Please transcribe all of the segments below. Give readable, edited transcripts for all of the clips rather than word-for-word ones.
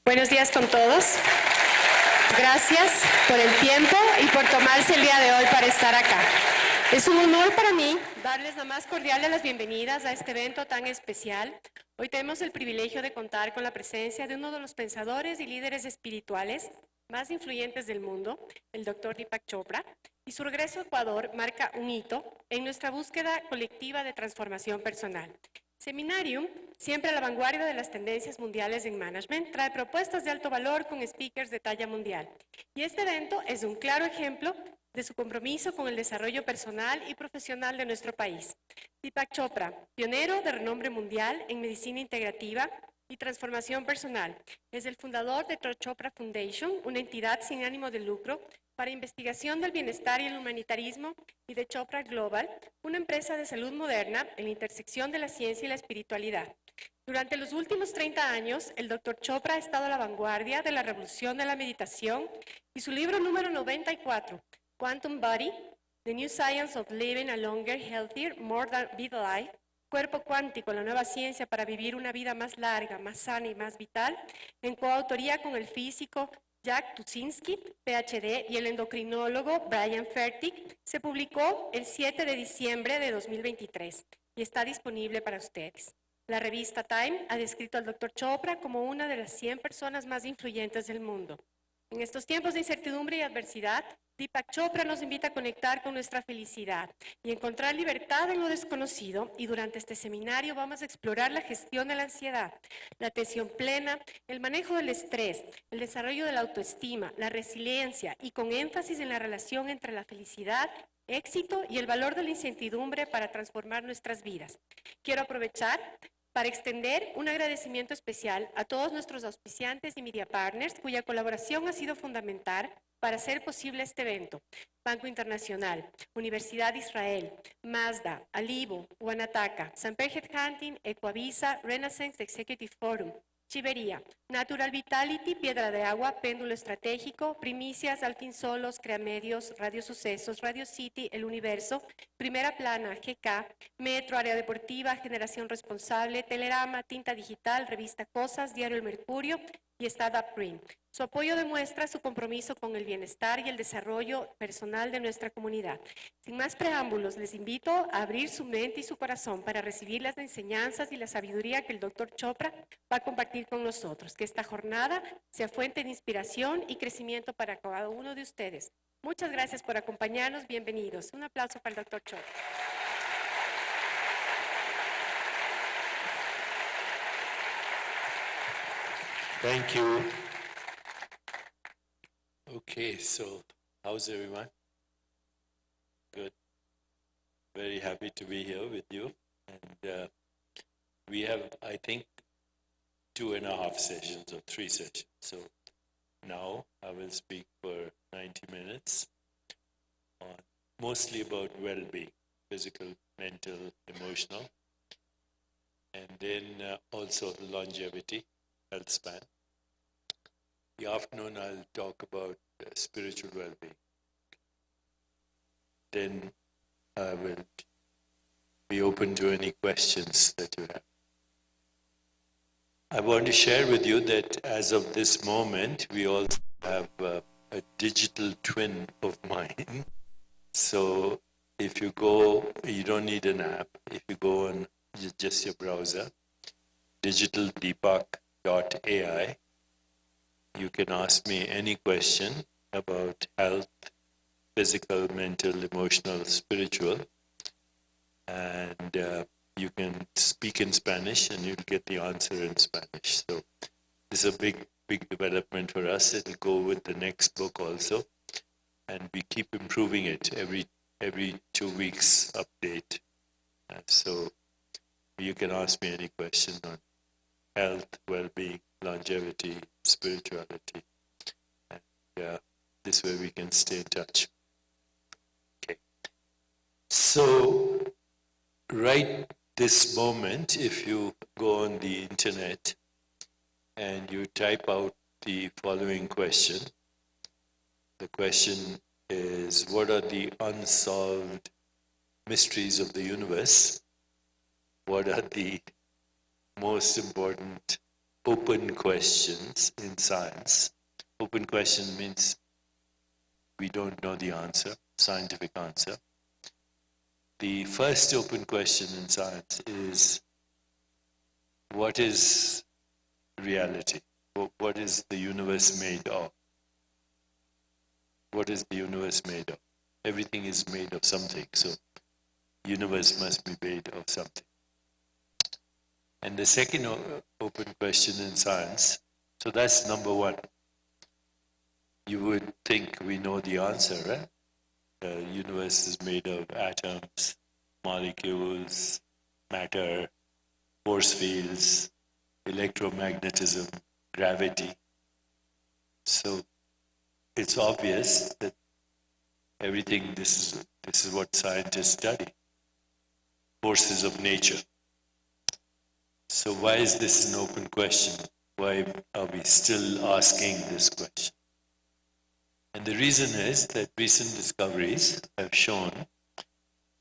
Buenos días con todos. Gracias por el tiempo y por tomarse el día de hoy para estar acá. Es un honor para mí darles la más cordial de las bienvenidas a este evento tan especial. Hoy tenemos el privilegio de contar con la presencia de uno de los pensadores y líderes espirituales más influyentes del mundo, el Dr. Deepak Chopra, y su regreso a Ecuador marca un hito en nuestra búsqueda colectiva de transformación personal. Seminarium, siempre a la vanguardia de las tendencias mundiales en management, trae propuestas de alto valor con speakers de talla mundial. Y este evento es un claro ejemplo de su compromiso con el desarrollo personal y profesional de nuestro país. Deepak Chopra, pionero de renombre mundial en medicina integrativa y transformación personal, es el fundador de Chopra Foundation, una entidad sin ánimo de lucro para investigación del bienestar y el humanitarismo, y de Chopra Global, una empresa de salud moderna en la intersección de la ciencia y la espiritualidad. Durante los últimos 30 años, el Dr. Chopra ha estado a la vanguardia de la revolución de la meditación, y su libro número 94, Quantum Body, The New Science of Living a Longer, Healthier, More Than Life, Cuerpo Cuántico, la nueva ciencia para vivir una vida más larga, más sana y más vital, en coautoría con el físico Jack Tuczynski, PhD, y el endocrinólogo Brian Fertig, se publicó el 7 de diciembre de 2023 y está disponible para ustedes. La revista Time ha descrito al Dr. Chopra como una de las 100 personas más influyentes del mundo. En estos tiempos de incertidumbre y adversidad, Deepak Chopra nos invita a conectar con nuestra felicidad y encontrar libertad en lo desconocido, y durante este seminario vamos a explorar la gestión de la ansiedad, la atención plena, el manejo del estrés, el desarrollo de la autoestima, la resiliencia, y con énfasis en la relación entre la felicidad, éxito y el valor de la incertidumbre para transformar nuestras vidas. Quiero aprovechar para extender un agradecimiento especial a todos nuestros auspiciantes y media partners cuya colaboración ha sido fundamental para hacer posible este evento: Banco Internacional, Universidad de Israel, Mazda, Alivo, Wanataka, Samper Headhunting, Ecoavisa, Renaissance Executive Forum, Chivería, Natural Vitality, Piedra de Agua, Péndulo Estratégico, Primicias, Alfin Solos, Creamedios, Radio Sucesos, Radio City, El Universo, Primera Plana, GK, Metro, Área Deportiva, Generación Responsable, Telerama, Tinta Digital, Revista Cosas, Diario El Mercurio y Startup Green. Su apoyo demuestra su compromiso con el bienestar y el desarrollo personal de nuestra comunidad. Sin más preámbulos, les invito a abrir su mente y su corazón para recibir las enseñanzas y la sabiduría que el Dr. Chopra va a compartir con nosotros. Que esta jornada sea fuente de inspiración y crecimiento para cada uno de ustedes. Muchas gracias por acompañarnos. Bienvenidos. Un aplauso para el Dr. Chopra. Thank you. Okay, so how's everyone? Good. Very happy to be here with you. And we have, I think, 2.5 sessions or 3 sessions. So now I will speak for 90 minutes on mostly about well-being, physical, mental, emotional, and then also longevity, health span. The afternoon I'll talk about spiritual well-being. Then I will be open to any questions that you have. I want to share with you that as of this moment, we also have a digital twin of mine. So if you go, you don't need an app. If you go on just your browser, digitaldeepak.ai, you can ask me any question about health, physical, mental, emotional, spiritual, and you can speak in Spanish and you'll get the answer in Spanish. So this is a big development for us. It'll go with the next book also, and we keep improving it every 2 weeks update. So you can ask me any question on health, well-being, longevity, spirituality, and this way we can stay in touch. Okay. So right this moment, if you go on the internet and you type out the following question, the question is, what are the unsolved mysteries of the universe? What are the most important open questions in science. Open question means we don't know the answer, scientific answer. The first open question in science is, what is reality? What is the universe made of? What is the universe made of? Everything is made of something, so universe must be made of something. And the second open question in science, so that's number one. You would think we know the answer, right? The universe is made of atoms, molecules, matter, force fields, electromagnetism, gravity. So it's obvious that everything, this is what scientists study, forces of nature. So why is this an open question? Why are we still asking this question? And the reason is that recent discoveries have shown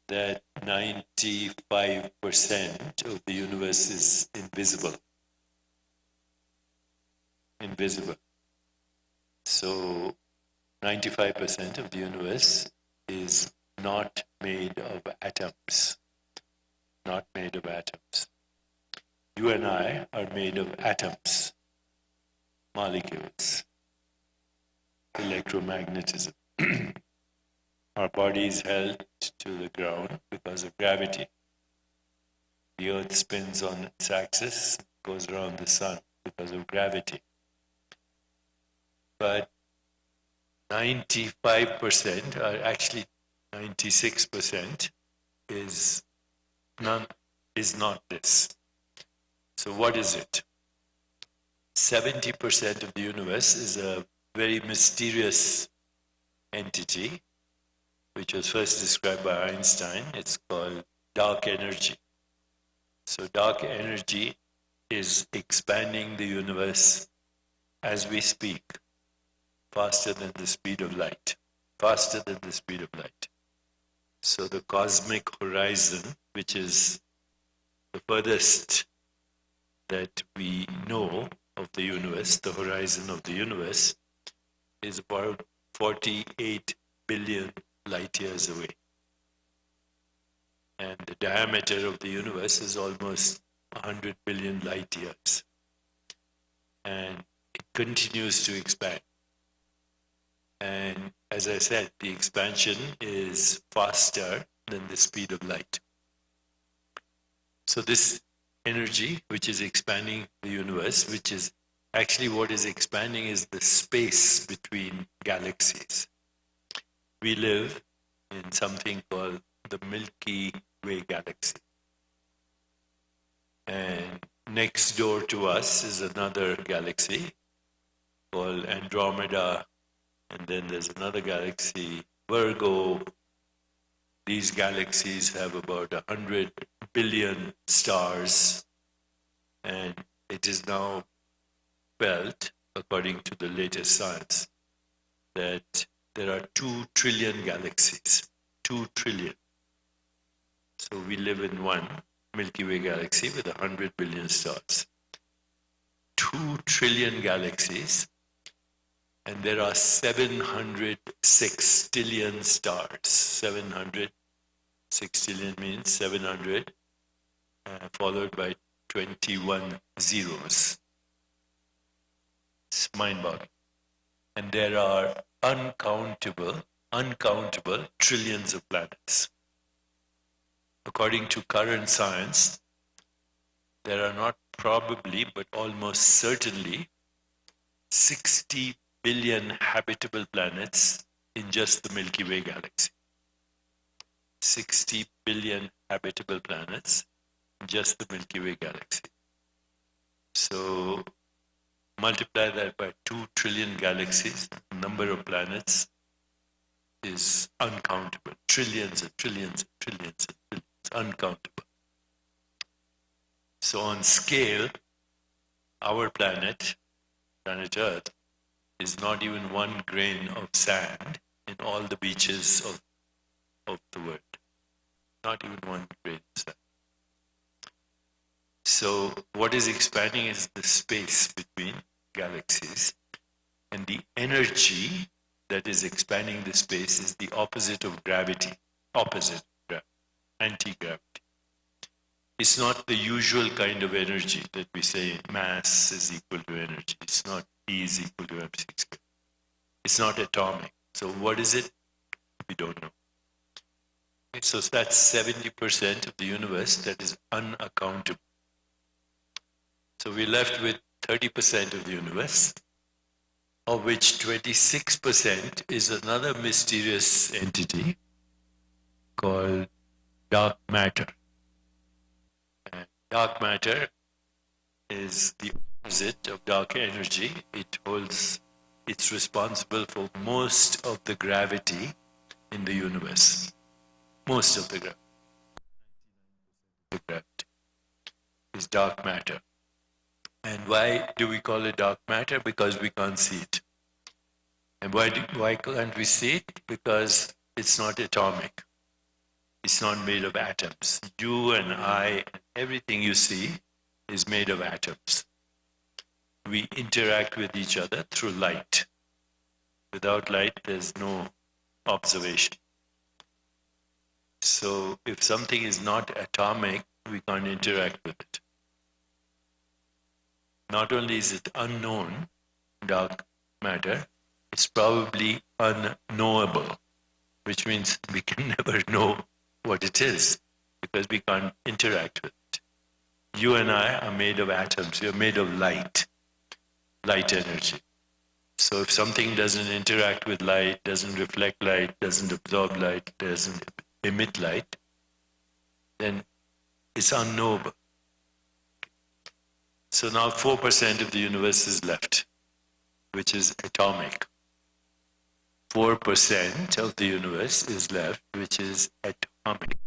that 95% of the universe is invisible. Invisible. So 95% of the universe is not made of atoms. Not made of atoms. You and I are made of atoms, molecules, electromagnetism. Our body is held to the ground because of gravity. The earth spins on its axis, goes around the sun because of gravity. But 95%, or actually 96%, is not this. So what is it? 70% of the universe is a very mysterious entity, which was first described by Einstein. It's called dark energy. So dark energy is expanding the universe as we speak, faster than the speed of light. Faster than the speed of light. So the cosmic horizon, which is the furthest that we know of the universe, the horizon of the universe, is about 48 billion light years away. And the diameter of the universe is almost 100 billion light years. And it continues to expand. And as I said, the expansion is faster than the speed of light. So this energy, which is expanding the universe, which is actually what is expanding is the space between galaxies. We live in something called the Milky Way galaxy. And next door to us is another galaxy called Andromeda, and then there's another galaxy, Virgo. These galaxies have about 100 billion stars, and it is now felt, according to the latest science, that there are 2 trillion galaxies. 2 trillion. So we live in one Milky Way galaxy with 100 billion stars. 2 trillion galaxies, and there are 700 sextillion stars. 700 sextillion means 700 followed by 21 zeros. It's mind-boggling. And there are uncountable trillions of planets. According to current science, there are not probably, but almost certainly, 60 billion habitable planets in just the Milky Way galaxy. 60 billion habitable planets in just the Milky Way galaxy. So multiply that by 2 trillion galaxies, the number of planets is uncountable. Trillions and trillions and trillions and trillions, uncountable. So on scale, our planet Earth, is not even 1 grain of sand in all the beaches of the world. Not even 1 grain of sand. So what is expanding is the space between galaxies, and the energy that is expanding the space is the opposite of gravity, anti-gravity. It's not the usual kind of energy that we say mass is equal to energy. It's not E is equal to MC squared. It's not atomic. So what is it? We don't know. So that's 70% of the universe that is unaccountable. So we're left with 30% of the universe, of which 26% is another mysterious entity called dark matter. And dark matter is the opposite of dark energy. It's responsible for most of the gravity in the universe. Most of the gravity is dark matter. And why do we call it dark matter? Because we can't see it. And why can't we see it? Because it's not atomic. It's not made of atoms. You and I, everything you see is made of atoms. We interact with each other through light. Without light, there's no observation. So if something is not atomic, we can't interact with it. Not only is it unknown, dark matter, it's probably unknowable, which means we can never know what it is because we can't interact with it. You and I are made of atoms. We are made of light energy. So if something doesn't interact with light, doesn't reflect light, doesn't absorb light, doesn't emit light, then it's unknowable. So now 4% of the universe is left, which is atomic. 4% of the universe is left, which is atomic.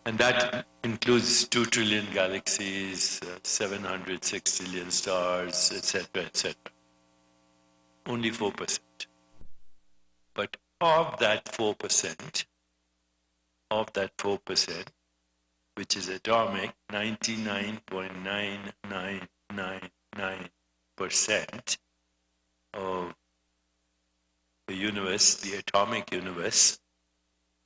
And that includes 2 trillion galaxies, 706 trillion stars, etc., etc. Only 4%. But of that 4%, which is atomic, 99.9999% of the universe, the atomic universe,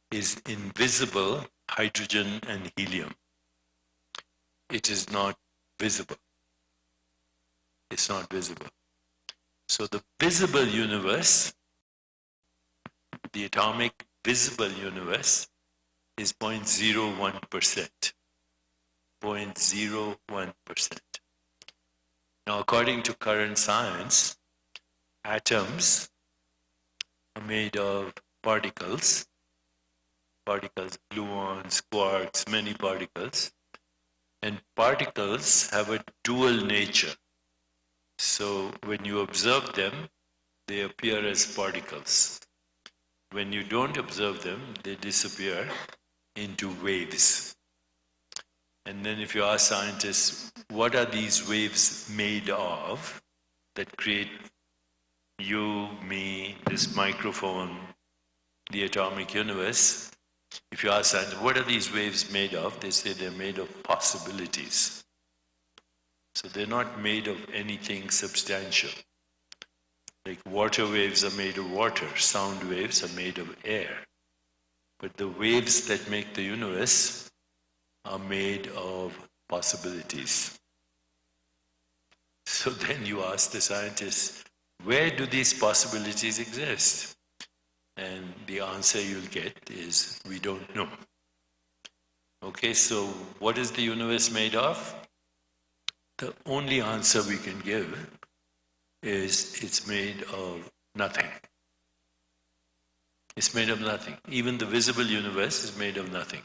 is invisible hydrogen and helium. It is not visible. It's not visible. So the visible universe, the atomic visible universe, is 0.01%. 0.01%. Now, according to current science, atoms are made of particles, gluons, quarks, many particles, and particles have a dual nature. So when you observe them, they appear as particles. When you don't observe them, they disappear into waves. And then if you ask scientists, what are these waves made of that create you, me, this microphone, the atomic universe? If you ask scientists, what are these waves made of? They say they're made of possibilities. So they're not made of anything substantial. Like water waves are made of water, sound waves are made of air. But the waves that make the universe are made of possibilities. So then you ask the scientists, where do these possibilities exist? And the answer you'll get is, we don't know. Okay, so what is the universe made of? The only answer we can give is it's made of nothing. It's made of nothing. Even the visible universe is made of nothing.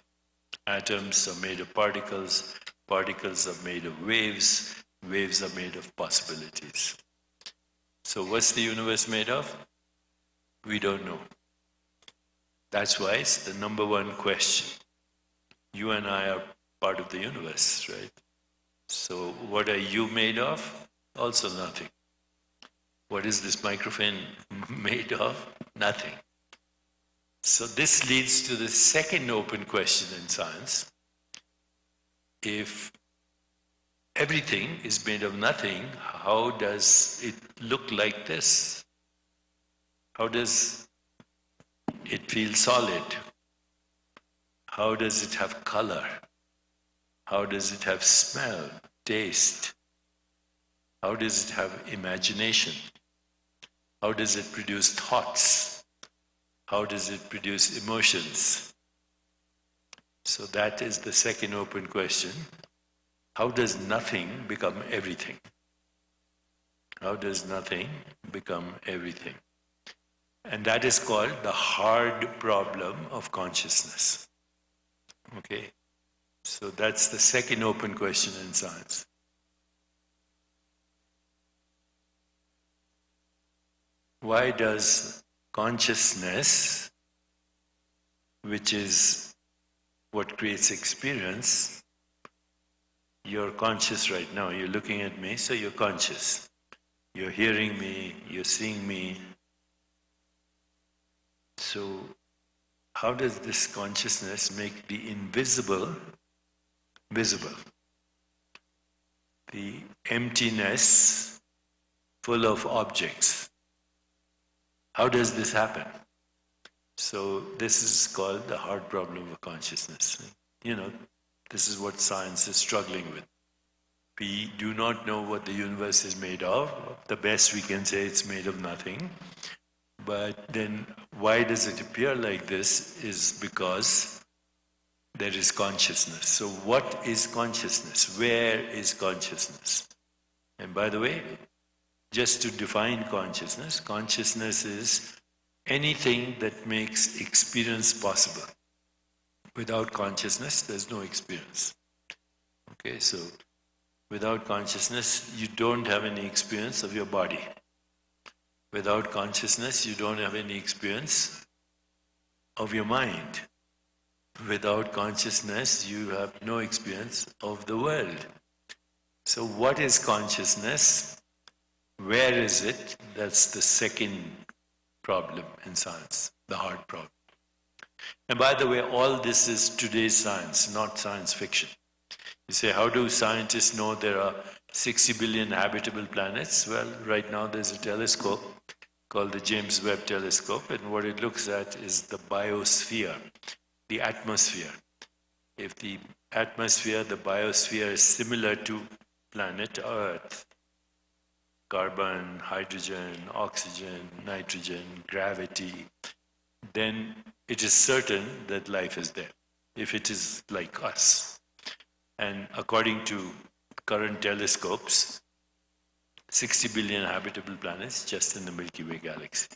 Atoms are made of particles, particles are made of waves, waves are made of possibilities. So what's the universe made of? We don't know. That's why it's the number one question. You and I are part of the universe, right? So what are you made of? Also nothing. What is this microphone made of? Nothing. So this leads to the second open question in science. if everything is made of nothing, how does it look like this? How does it feel solid? How does it have color? How does it have smell, taste? How does it have imagination? How does it produce thoughts? How does it produce emotions? So that is the second open question. How does nothing become everything? How does nothing become everything? And that is called the hard problem of consciousness. Okay? So that's the second open question in science. Why does consciousness, which is what creates experience, you're conscious right now, you're looking at me, so you're conscious. You're hearing me, you're seeing me. So how does this consciousness make the invisible visible? The emptiness full of objects. How does this happen? So this is called the hard problem of consciousness. You know, this is what science is struggling with. We do not know what the universe is made of. The best we can say it's made of nothing. But then why does it appear like this is because there is consciousness. So what is consciousness? Where is consciousness? And by the way, just to define consciousness, consciousness is anything that makes experience possible. Without consciousness, there's no experience. Okay, so without consciousness, you don't have any experience of your body. Without consciousness, you don't have any experience of your mind. Without consciousness, you have no experience of the world. So what is consciousness? Where is it? That's the second problem in science, the hard problem. And by the way, all this is today's science, not science fiction. You say, how do scientists know there are 60 billion habitable planets? Well, right now there's a telescope called the James Webb Telescope, and what it looks at is the biosphere, the atmosphere. If the atmosphere, the biosphere is similar to planet Earth, carbon, hydrogen, oxygen, nitrogen, gravity, then it is certain that life is there, if it is like us. And according to current telescopes, 60 billion habitable planets just in the Milky Way galaxy,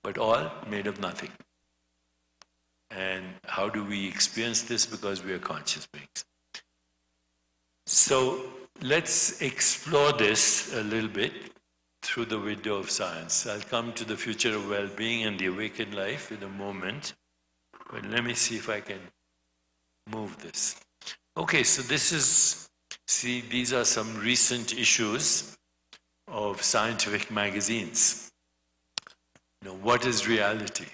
but all made of nothing. And how do we experience this? Because we are conscious beings. So let's explore this a little bit through the window of science. I'll come to the future of well-being and the awakened life in a moment, but let me see if I can move this. Okay, so this is, see, these are some recent issues of scientific magazines. You know, what is reality?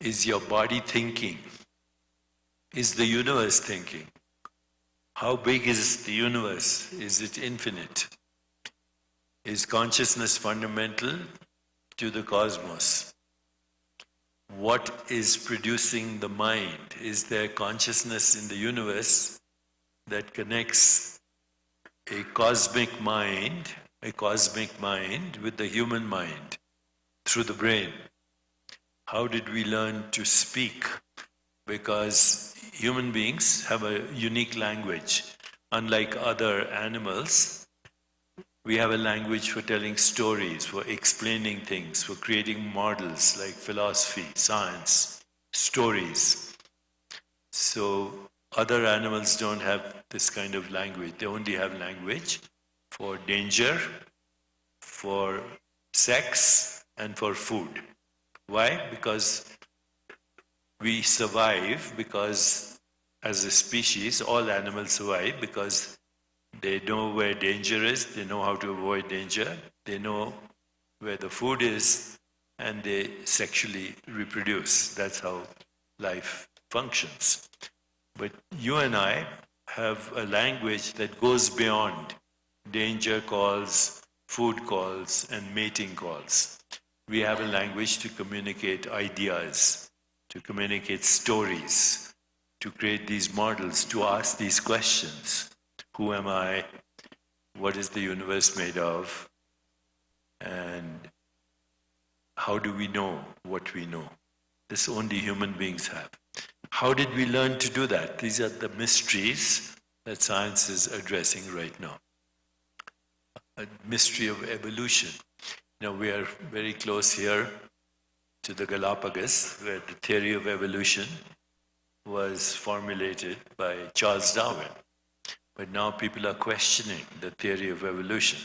Is your body thinking? Is the universe thinking? How big is the universe? Is it infinite? Is consciousness fundamental to the cosmos? What is producing the mind? Is there consciousness in the universe that connects a cosmic mind with the human mind through the brain? How did we learn to speak? Because human beings have a unique language. Unlike other animals, we have a language for telling stories, for explaining things, for creating models like philosophy, science, stories. So other animals don't have this kind of language. They only have language for danger, for sex, and for food. Why? Because we survive, because as a species, all animals survive because they know where danger is, they know how to avoid danger, they know where the food is, and they sexually reproduce. That's how life functions. But you and I have a language that goes beyond danger calls, food calls, and mating calls. We have a language to communicate ideas, to communicate stories, to create these models, to ask these questions. Who am I? What is the universe made of? And how do we know what we know? This only human beings have. How did we learn to do that? These are the mysteries that science is addressing right now. A mystery of evolution. We are very close here to the Galapagos, where the theory of evolution was formulated by Charles Darwin. But now people are questioning the theory of evolution.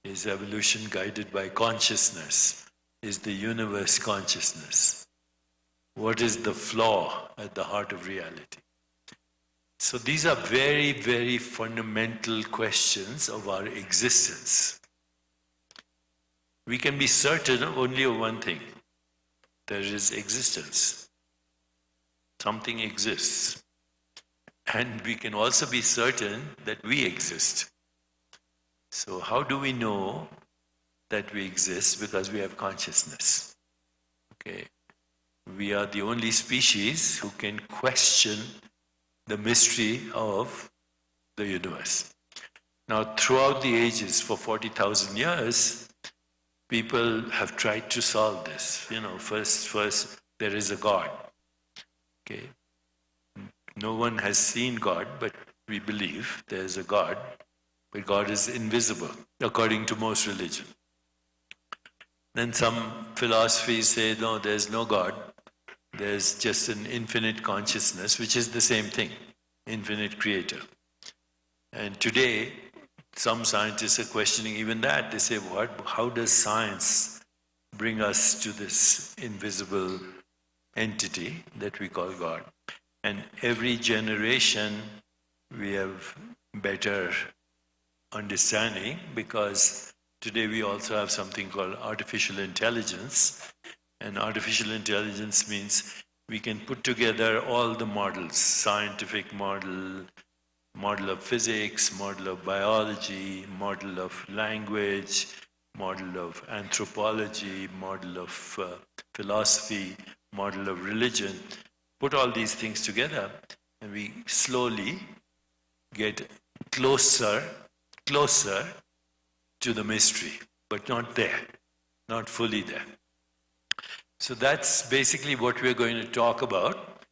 Is evolution guided by consciousness? Is the universe consciousness? What is the flaw at the heart of reality? So these are very, very fundamental questions of our existence. We can be certain only of one thing. There is existence. Something exists. And we can also be certain that we exist. So how do we know that we exist? Because we have consciousness. Okay. We are the only species who can question the mystery of the universe. Now, throughout the ages, for 40,000 years, people have tried to solve this. First, there is a God. Okay. No one has seen God, but we believe there is a God. But God is invisible, according to most religion. Then some philosophies say, no, there's no God. There's just an infinite consciousness, which is the same thing, infinite creator. And today, some scientists are questioning even that. They say, how does science bring us to this invisible entity that we call God? And every generation, we have better understanding, because today we also have something called artificial intelligence. And artificial intelligence means we can put together all the models, scientific model of physics, model of biology, model of language, model of anthropology, model of philosophy, model of religion. Put all these things together and we slowly get closer to the mystery, but not there, not fully there. So that's basically what we're going to talk about.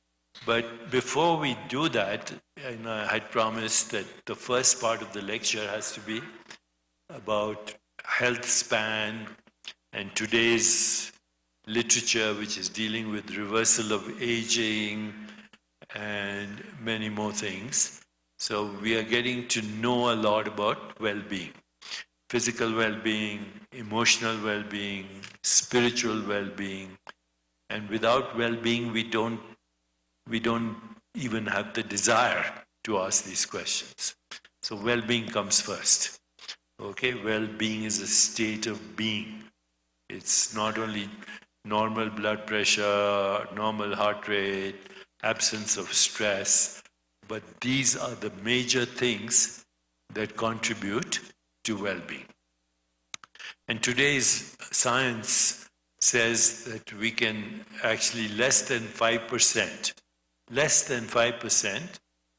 But before we do that, I had promised that the first part of the lecture has to be about health span and today's literature, which is dealing with reversal of aging and many more things. So we are getting to know a lot about well-being. Physical well-being, emotional well-being, spiritual well-being. And without well-being, we don't even have the desire to ask these questions. So well-being comes first. Okay, well-being is a state of being. It's not only normal blood pressure, normal heart rate, absence of stress, but these are the major things that contribute to well-being. And today's science says that we can actually less than 5%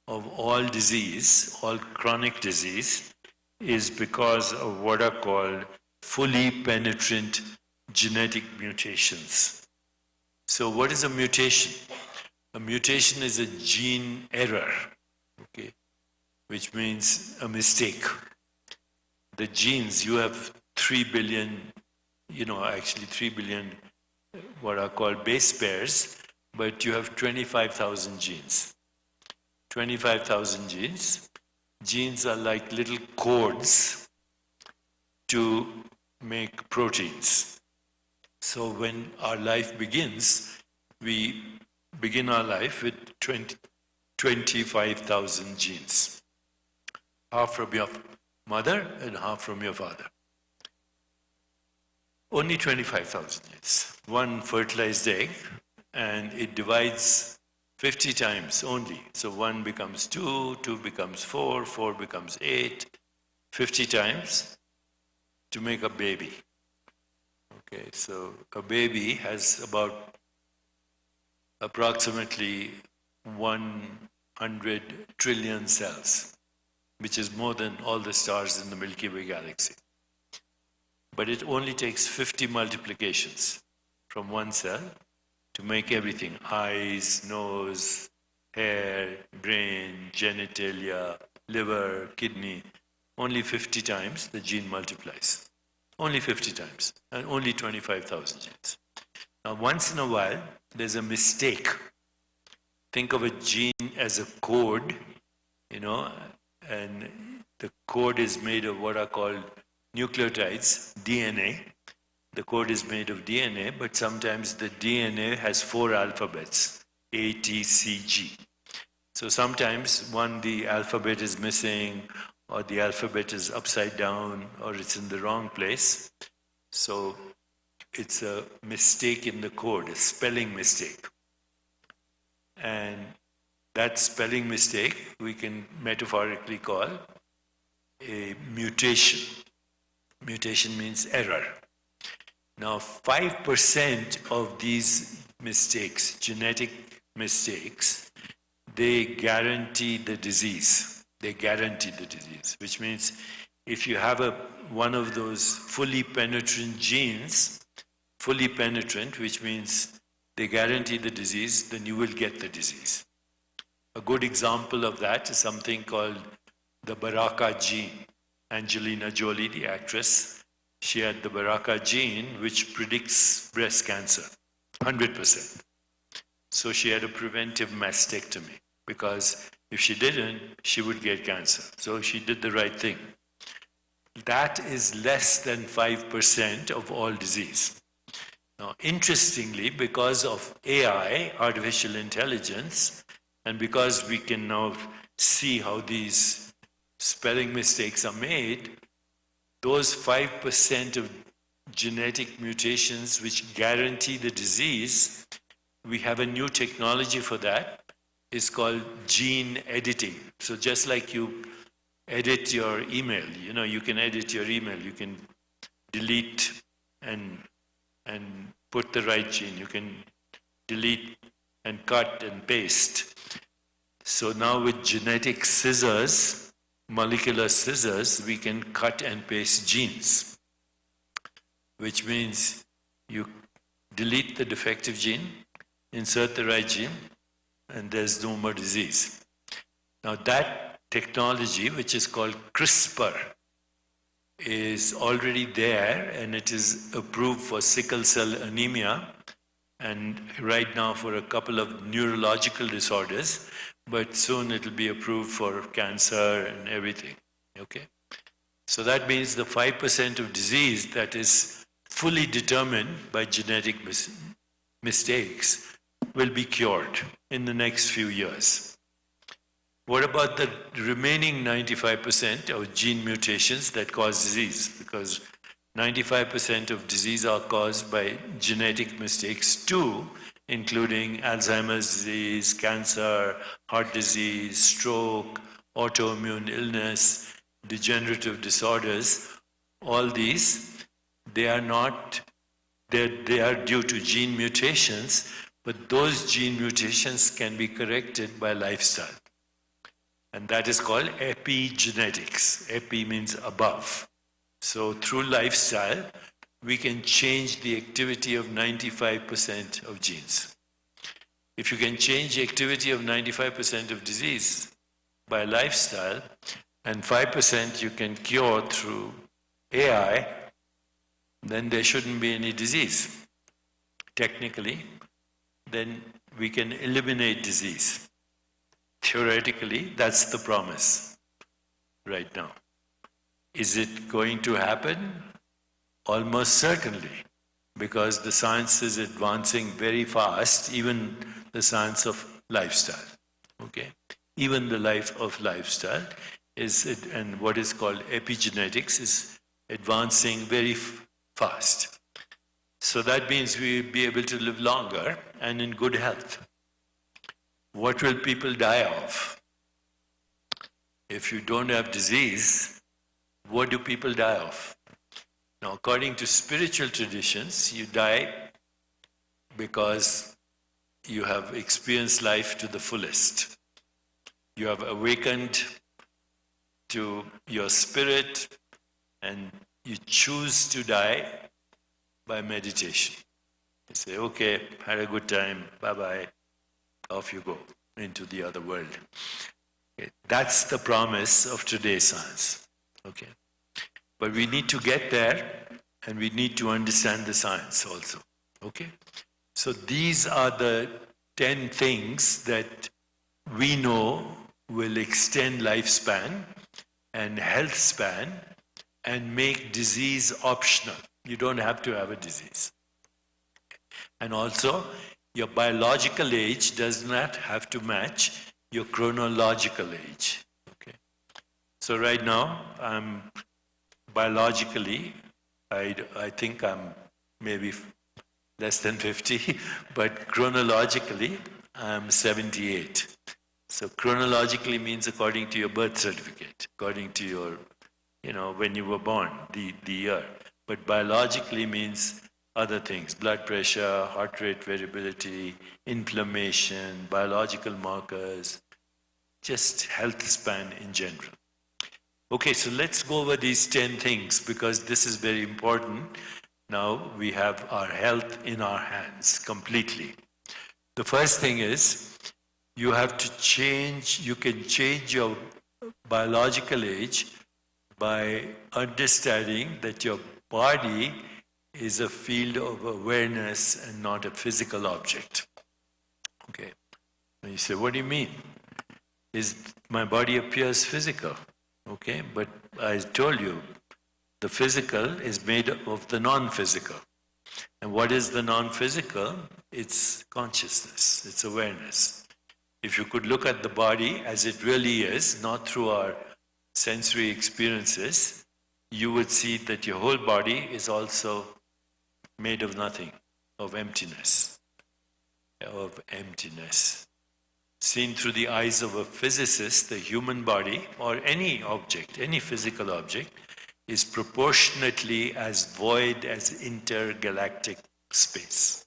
of all disease, all chronic disease, is because of what are called fully penetrant genetic mutations. So what is a mutation? A mutation is a gene error, okay, which means a mistake. The genes, you have 3 billion, 3 billion what are called base pairs, but you have 25,000 genes. 25,000 genes. Genes are like little codes to make proteins. So when our life begins, we begin our life with 25,000 genes. Half from your mother and half from your father. Only 25,000 genes. One fertilized egg, and it divides 50 times only. So 1 becomes 2, 2 becomes 4, 4 becomes 8, 50 times to make a baby. Okay, so a baby has about approximately 100 trillion cells, which is more than all the stars in the Milky Way galaxy. But it only takes 50 multiplications from one cell to make everything: eyes, nose, hair, brain, genitalia, liver, kidney. Only 50 times the gene multiplies. Only 50 times, and only 25,000 genes. Now, once in a while, there's a mistake. Think of a gene as a code, and the code is made of what are called nucleotides, DNA. The code is made of DNA, but sometimes the DNA has 4 alphabets, A, T, C, G. So sometimes the alphabet is missing, or the alphabet is upside down, or it's in the wrong place. So it's a mistake in the code, a spelling mistake. And that spelling mistake we can metaphorically call a mutation. Mutation means error. Now, 5% of these mistakes, genetic mistakes, they guarantee the disease. They guarantee the disease, which means if you have one of those fully penetrant genes, fully penetrant, which means they guarantee the disease, then you will get the disease. A good example of that is something called the BRCA gene. Angelina Jolie, the actress, she had the BRCA gene, which predicts breast cancer, 100%. So she had a preventive mastectomy, because if she didn't, she would get cancer. So she did the right thing. That is less than 5% of all disease. Now, interestingly, because of AI, artificial intelligence, and because we can now see how these spelling mistakes are made, those 5% of genetic mutations which guarantee the disease, we have a new technology for that. It's called gene editing. So just like you edit your email, you can edit your email, you can delete and put the right gene, you can delete and cut and paste. So now with genetic scissors, molecular scissors, we can cut and paste genes, which means you delete the defective gene, insert the right gene, and there's no more disease. Now that technology, which is called CRISPR, is already there, and it is approved for sickle cell anemia, and right now for a couple of neurological disorders, but soon it will be approved for cancer and everything, okay? So that means the 5% of disease that is fully determined by genetic mistakes will be cured in the next few years. What about the remaining 95% of gene mutations that cause disease? Because 95% of disease are caused by genetic mistakes too, including Alzheimer's disease, cancer, heart disease, stroke, autoimmune illness, degenerative disorders. All these, they are due to gene mutations, but those gene mutations can be corrected by lifestyle. And that is called epigenetics. Epi means above. So through lifestyle, we can change the activity of 95% of genes. If you can change the activity of 95% of disease by lifestyle, and 5% you can cure through AI, then there shouldn't be any disease. Technically, then we can eliminate disease. Theoretically, that's the promise right now. Is it going to happen? Almost certainly, because the science is advancing very fast, even the science of lifestyle, okay? Even the life of lifestyle and what is called epigenetics is advancing very fast. So that means we'll be able to live longer and in good health. what will people die of? If you don't have disease, what do people die of? Now, according to spiritual traditions, you die because you have experienced life to the fullest. You have awakened to your spirit and you choose to die by meditation. You say, okay, had a good time, bye-bye, off you go into the other world. Okay. That's the promise of today's science. Okay. But we need to get there and we need to understand the science also. Okay? So these are the 10 things that we know will extend lifespan and health span and make disease optional. You don't have to have a disease. And also, your biological age does not have to match your chronological age. Okay. So right now, I'm biologically, I think I'm maybe less than 50, but chronologically, I'm 78. So chronologically means according to your birth certificate, according to your, when you were born, the year. But biologically means other things, blood pressure, heart rate variability, inflammation, biological markers, just health span in general. Okay, so let's go over these 10 things because this is very important. Now we have our health in our hands completely. The first thing is you have to change, you can change your biological age by understanding that your body is a field of awareness and not a physical object. Okay. And you say, what do you mean? My body appears physical. Okay, but I told you, the physical is made of the non-physical. And what is the non-physical? It's consciousness, it's awareness. If you could look at the body as it really is, not through our sensory experiences, you would see that your whole body is also made of nothing, of emptiness, Seen through the eyes of a physicist, the human body, or any object, any physical object, is proportionately as void as intergalactic space.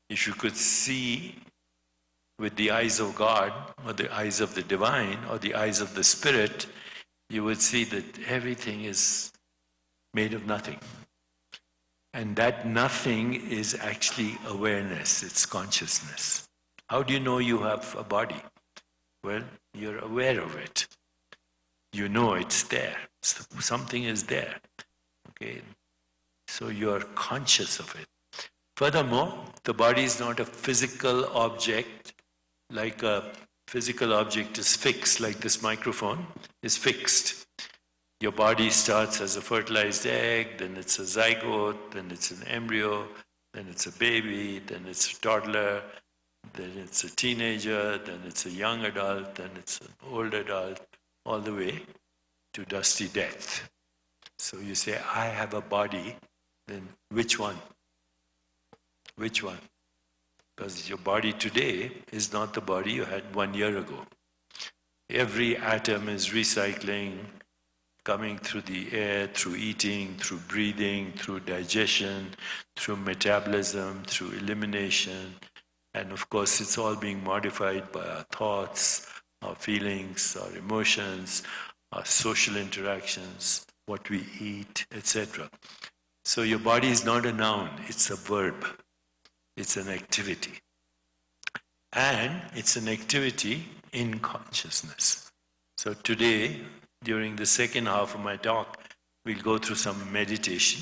If you could see with the eyes of God, or the eyes of the divine, or the eyes of the spirit, you would see that everything is made of nothing. And that nothing is actually awareness, it's consciousness. How do you know you have a body? Well, you're aware of it. You know it's there. Something is there. Okay? So you're conscious of it. Furthermore, the body is not a physical object, like a physical object is fixed, like this microphone is fixed. Your body starts as a fertilized egg, then it's a zygote, then it's an embryo, then it's a baby, then it's a toddler, then it's a teenager, then it's a young adult, then it's an old adult, all the way to dusty death. So you say, I have a body, then which one? Which one? Because your body today is not the body you had 1 year ago. Every atom is recycling, coming through the air, through eating, through breathing, through digestion, through metabolism, through elimination. And of course, it's all being modified by our thoughts, our feelings, our emotions, our social interactions, what we eat, etc. So your body is not a noun, it's a verb. It's an activity. And it's an activity in consciousness. So today, during the second half of my talk, we'll go through some meditation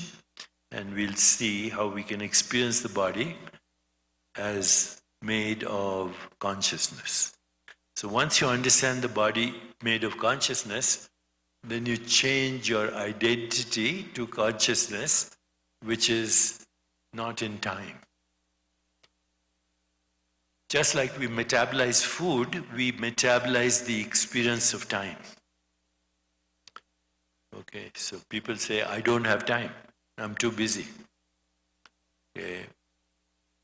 and we'll see how we can experience the body as made of consciousness. So once you understand the body made of consciousness, then you change your identity to consciousness, which is not in time. Just like we metabolize food, we metabolize the experience of time. Okay, so people say, I don't have time, I'm too busy. Okay,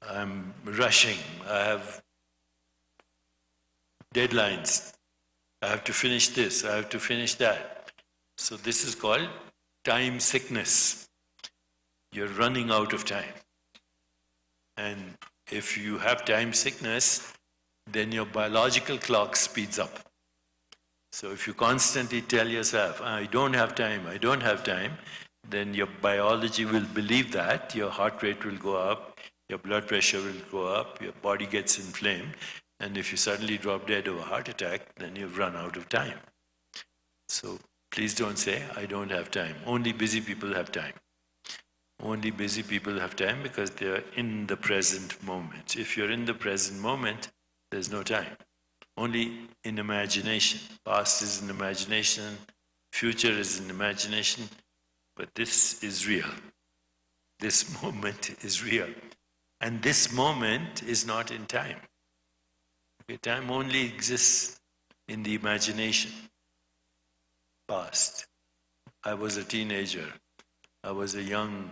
I'm rushing, I have deadlines. I have to finish this, I have to finish that. So this is called time sickness. You're running out of time. And if you have time sickness, then your biological clock speeds up. So if you constantly tell yourself, I don't have time, I don't have time, then your biology will believe that, your heart rate will go up, your blood pressure will go up, your body gets inflamed, and if you suddenly drop dead of a heart attack, then you've run out of time. So please don't say, I don't have time. Only busy people have time. Only busy people have time because they are in the present moment. If you're in the present moment, there's no time. Only in imagination. Past is in imagination, future is in imagination, but this is real. This moment is real. And this moment is not in time. Okay, time only exists in the imagination. Past. I was a teenager. I was a young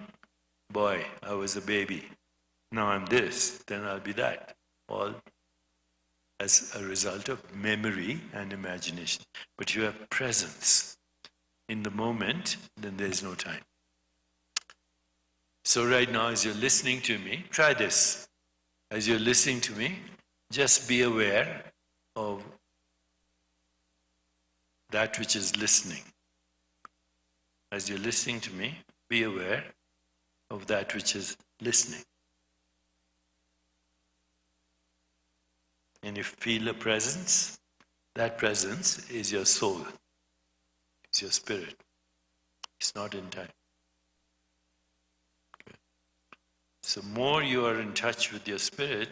boy. I was a baby. Now I'm this, then I'll be that. All as a result of memory and imagination. But you have presence in the moment, then there's no time. So right now, as you're listening to me, try this. As you're listening to me, just be aware of that which is listening. As you're listening to me, be aware of that which is listening. And if you feel a presence, that presence is your soul. It's your spirit. It's not in time. Okay. So more you are in touch with your spirit,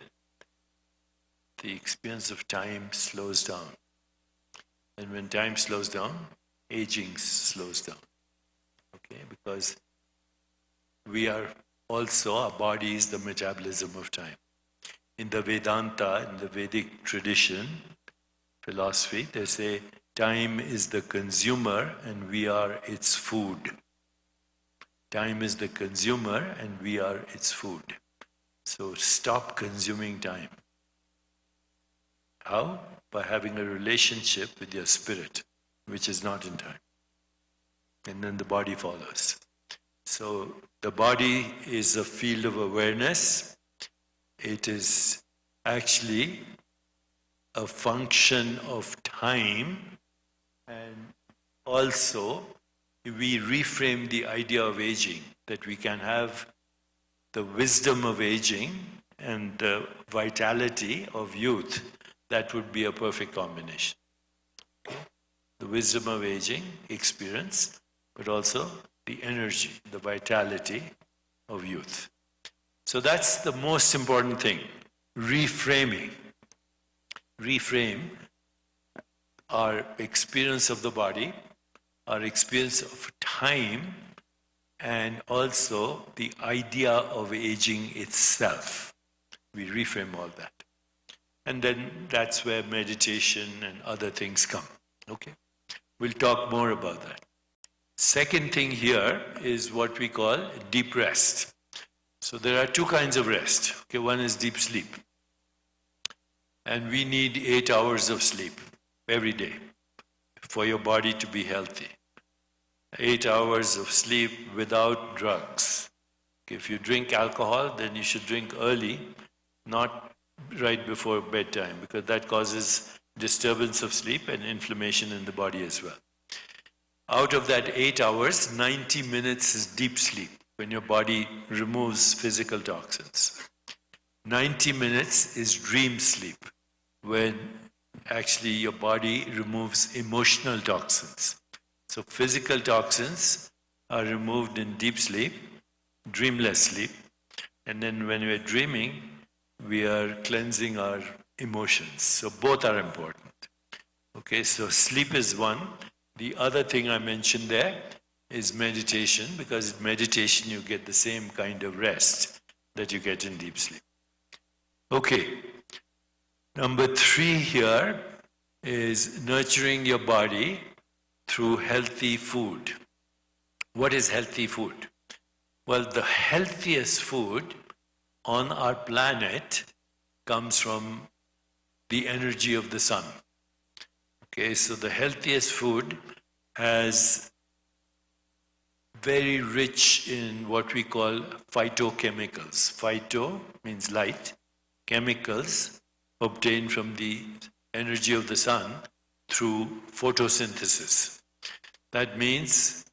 the experience of time slows down. And when time slows down, aging slows down. Okay, because we are also, our body is the metabolism of time. In the Vedanta, in the Vedic tradition, philosophy, they say time is the consumer and we are its food. Time is the consumer and we are its food. So stop consuming time. How? By having a relationship with your spirit, which is not in time. And then the body follows. So the body is a field of awareness. It is actually a function of time, and also we reframe the idea of aging, that we can have the wisdom of aging and the vitality of youth. That would be a perfect combination. Okay? The wisdom of aging, experience, but also the energy, the vitality of youth. So that's the most important thing, reframing. Reframe our experience of the body, our experience of time, and also the idea of aging itself. We reframe all that. And then that's where meditation and other things come. Okay? We'll talk more about that. Second thing here is what we call deep rest. So there are two kinds of rest. Okay, one is deep sleep. And we need 8 hours of sleep every day for your body to be healthy. 8 hours of sleep without drugs. Okay, if you drink alcohol, then you should drink early, not right before bedtime, because that causes disturbance of sleep and inflammation in the body as well. Out of that 8 hours, 90 minutes is deep sleep, when your body removes physical toxins. 90 minutes is dream sleep, when actually your body removes emotional toxins. So physical toxins are removed in deep sleep, dreamless sleep, and then when we're dreaming, we are cleansing our emotions. So both are important. Okay, so sleep is one. The other thing I mentioned there is meditation, because in meditation you get the same kind of rest that you get in deep sleep. Okay, number 3 here is nurturing your body through healthy food. What is healthy food? Well, the healthiest food on our planet comes from the energy of the sun. Okay, so the healthiest food has very rich in what we call phytochemicals. Phyto means light, chemicals obtained from the energy of the sun through photosynthesis. That means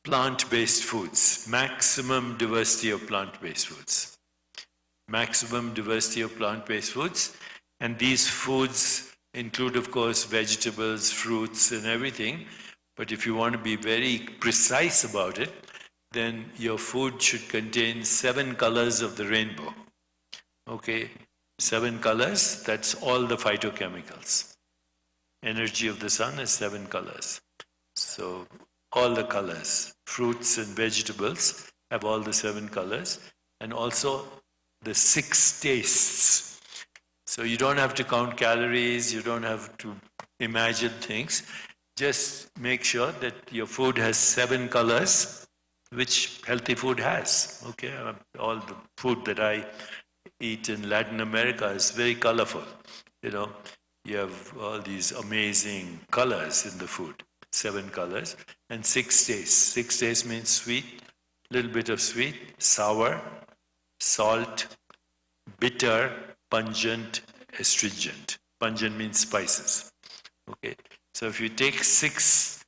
plant-based foods, maximum diversity of plant-based foods. Maximum diversity of plant-based foods, and these foods include, of course, vegetables, fruits, and everything. But if you want to be very precise about it, then your food should contain 7 colors of the rainbow. Okay, 7 colors, that's all the phytochemicals. Energy of the sun is 7 colors. So all the colors, fruits and vegetables have all the 7 colors, and also the 6 tastes. So you don't have to count calories, you don't have to imagine things. Just make sure that your food has 7 colors, which healthy food has. Okay, all the food that I eat in Latin America is very colorful. You know, you have all these amazing colors in the food. 7 colors and 6 tastes. 6 tastes means sweet, little bit of sweet, sour, salt, bitter, pungent, astringent. Pungent means spices. Okay, so if you take 6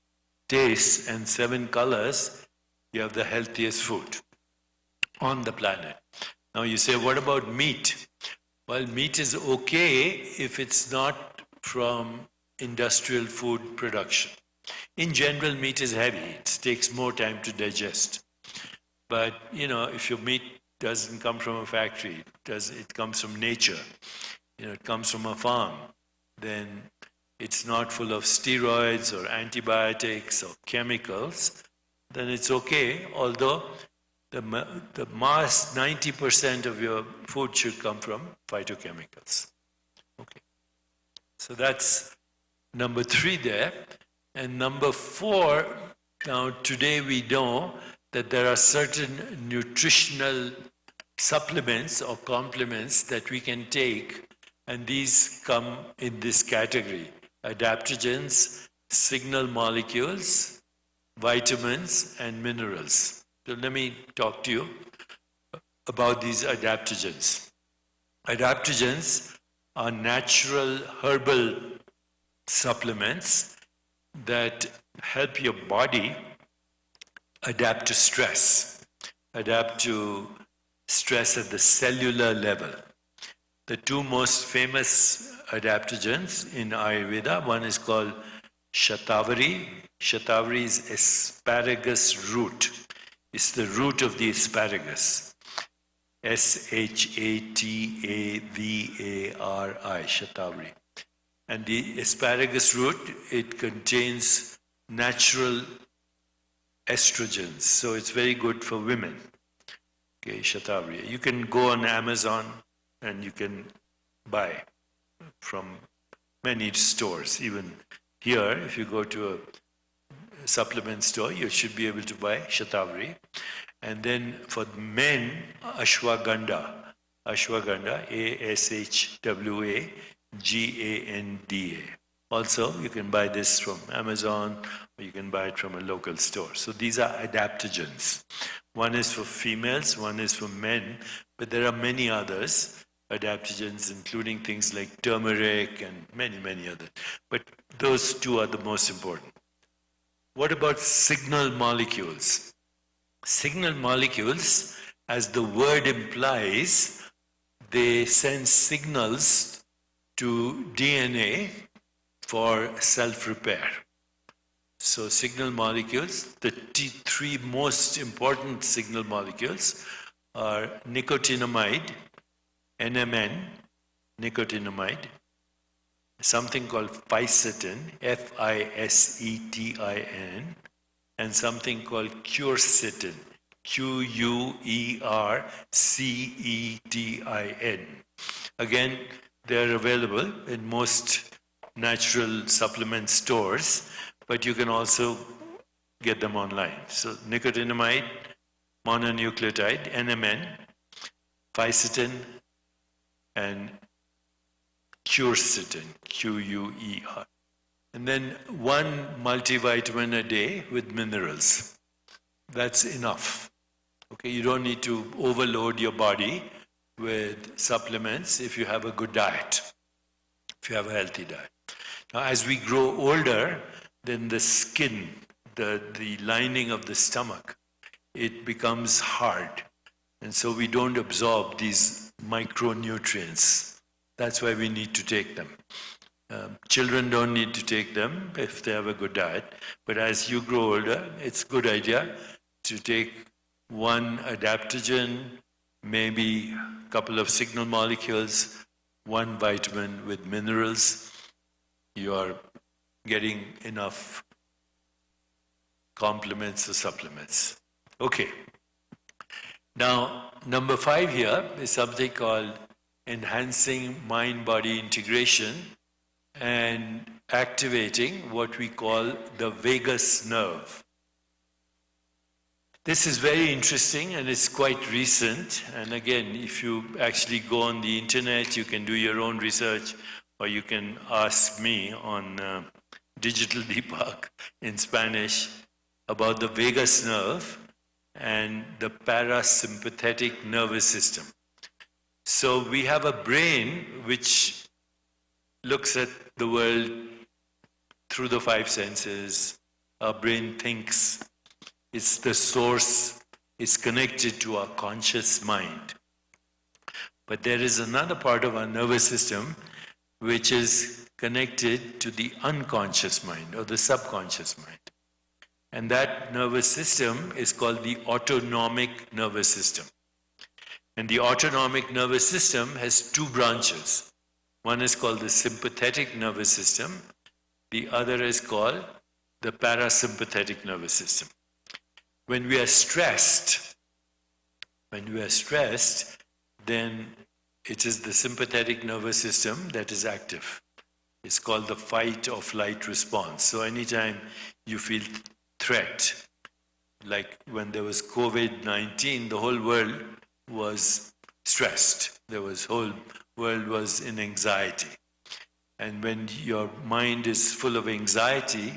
tastes and 7 colors, you have the healthiest food on the planet. Now you say, what about meat? Well, meat is okay if it's not from industrial food production. In general, meat is heavy. It takes more time to digest. But, you know, if your meat doesn't come from a factory, it comes from nature, you know, it comes from a farm, then it's not full of steroids or antibiotics or chemicals, then it's okay, although the mass 90% of your food should come from phytochemicals. Okay. So that's number 3 there. And number 4, now today we know that there are certain nutritional supplements or complements that we can take, and these come in this category: adaptogens, signal molecules, vitamins, and minerals. So let me talk to you about these adaptogens. Adaptogens are natural herbal supplements that help your body adapt to stress at the cellular level. The 2 most famous adaptogens in Ayurveda, one is called Shatavari. Shatavari is asparagus root. It's the root of the asparagus. Shatavari, Shatavari. And the asparagus root, it contains natural estrogens, so it's very good for women. Okay, Shatavari. You can go on Amazon and you can buy from many stores. Even here, if you go to a supplement store, you should be able to buy Shatavari. And then for men, ashwagandha. Ashwagandha, ASHWAGANDA. Also, you can buy this from Amazon, or you can buy it from a local store. So these are adaptogens. One is for females, one is for men, but there are many others, adaptogens, including things like turmeric and many, many others. But those 2 are the most important. What about signal molecules? Signal molecules, as the word implies, they send signals to DNA for self-repair. So signal molecules, the 3 most important signal molecules are nicotinamide, NMN, nicotinamide, something called fisetin, FISETIN, and something called quercetin, QUERCETIN. Again, they're available in most natural supplement stores, but you can also get them online. So nicotinamide, mononucleotide, NMN, fisetin, and quercetin, QUER. And then 1 multivitamin a day with minerals. That's enough. Okay, you don't need to overload your body with supplements if you have a good diet, if you have a healthy diet. Now, as we grow older, then the skin, the lining of the stomach, it becomes hard. And so we don't absorb these micronutrients. That's why we need to take them. Children don't need to take them if they have a good diet. But as you grow older, it's a good idea to take 1 adaptogen, maybe a couple of signal molecules, 1 vitamin with minerals. You are getting enough complements or supplements. Okay. Now, number 5 here is something called enhancing mind-body integration and activating what we call the vagus nerve. This is very interesting and it's quite recent. And again, if you actually go on the internet, you can do your own research, or you can ask me on Digital Deepak in Spanish about the vagus nerve and the parasympathetic nervous system. So we have a brain which looks at the world through the 5 senses. Our brain thinks. It's the source. It's connected to our conscious mind. But there is another part of our nervous system which is connected to the unconscious mind or the subconscious mind. And that nervous system is called the autonomic nervous system. And the autonomic nervous system has 2 branches. One is called the sympathetic nervous system. The other is called the parasympathetic nervous system. When we are stressed, then it is the sympathetic nervous system that is active. It's called the fight or flight response. So anytime you feel threat, like when there was COVID-19, the whole world was stressed. Whole world was in anxiety. And when your mind is full of anxiety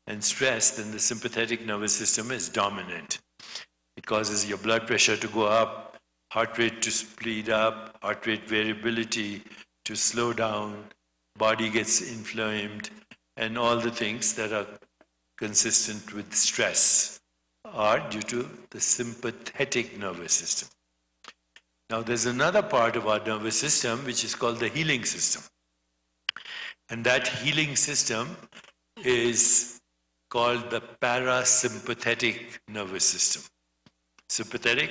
and stress, then the sympathetic nervous system is dominant. It causes your blood pressure to go up, heart rate to speed up, heart rate variability to slow down, body gets inflamed, and all the things that are consistent with stress are due to the sympathetic nervous system. Now there's another part of our nervous system which is called the healing system. And that healing system is called the parasympathetic nervous system. Sympathetic,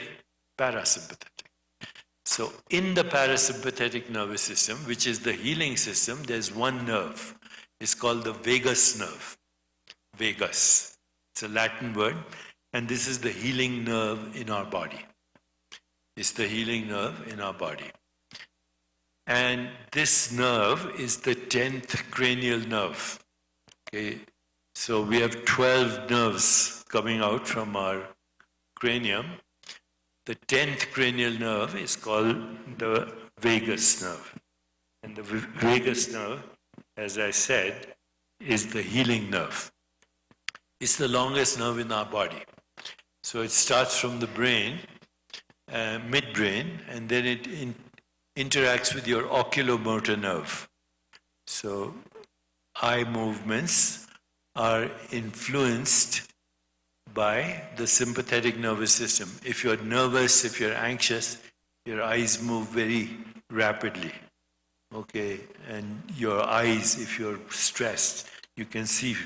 parasympathetic. So in the parasympathetic nervous system, which is the healing system, there's 1 nerve. It's called the vagus nerve. Vagus. It's a Latin word. And this is the healing nerve in our body. It's the healing nerve in our body. And this nerve is the 10th cranial nerve. Okay, so we have 12 nerves coming out from our cranium. The 10th cranial nerve is called the vagus nerve. And the vagus nerve, as I said, is the healing nerve. It's the longest nerve in our body. So it starts from the brain, midbrain, and then it interacts with your oculomotor nerve. So eye movements are influenced by the sympathetic nervous system. If you're nervous, if you're anxious, your eyes move very rapidly. Okay, and your eyes, if you're stressed, you can see,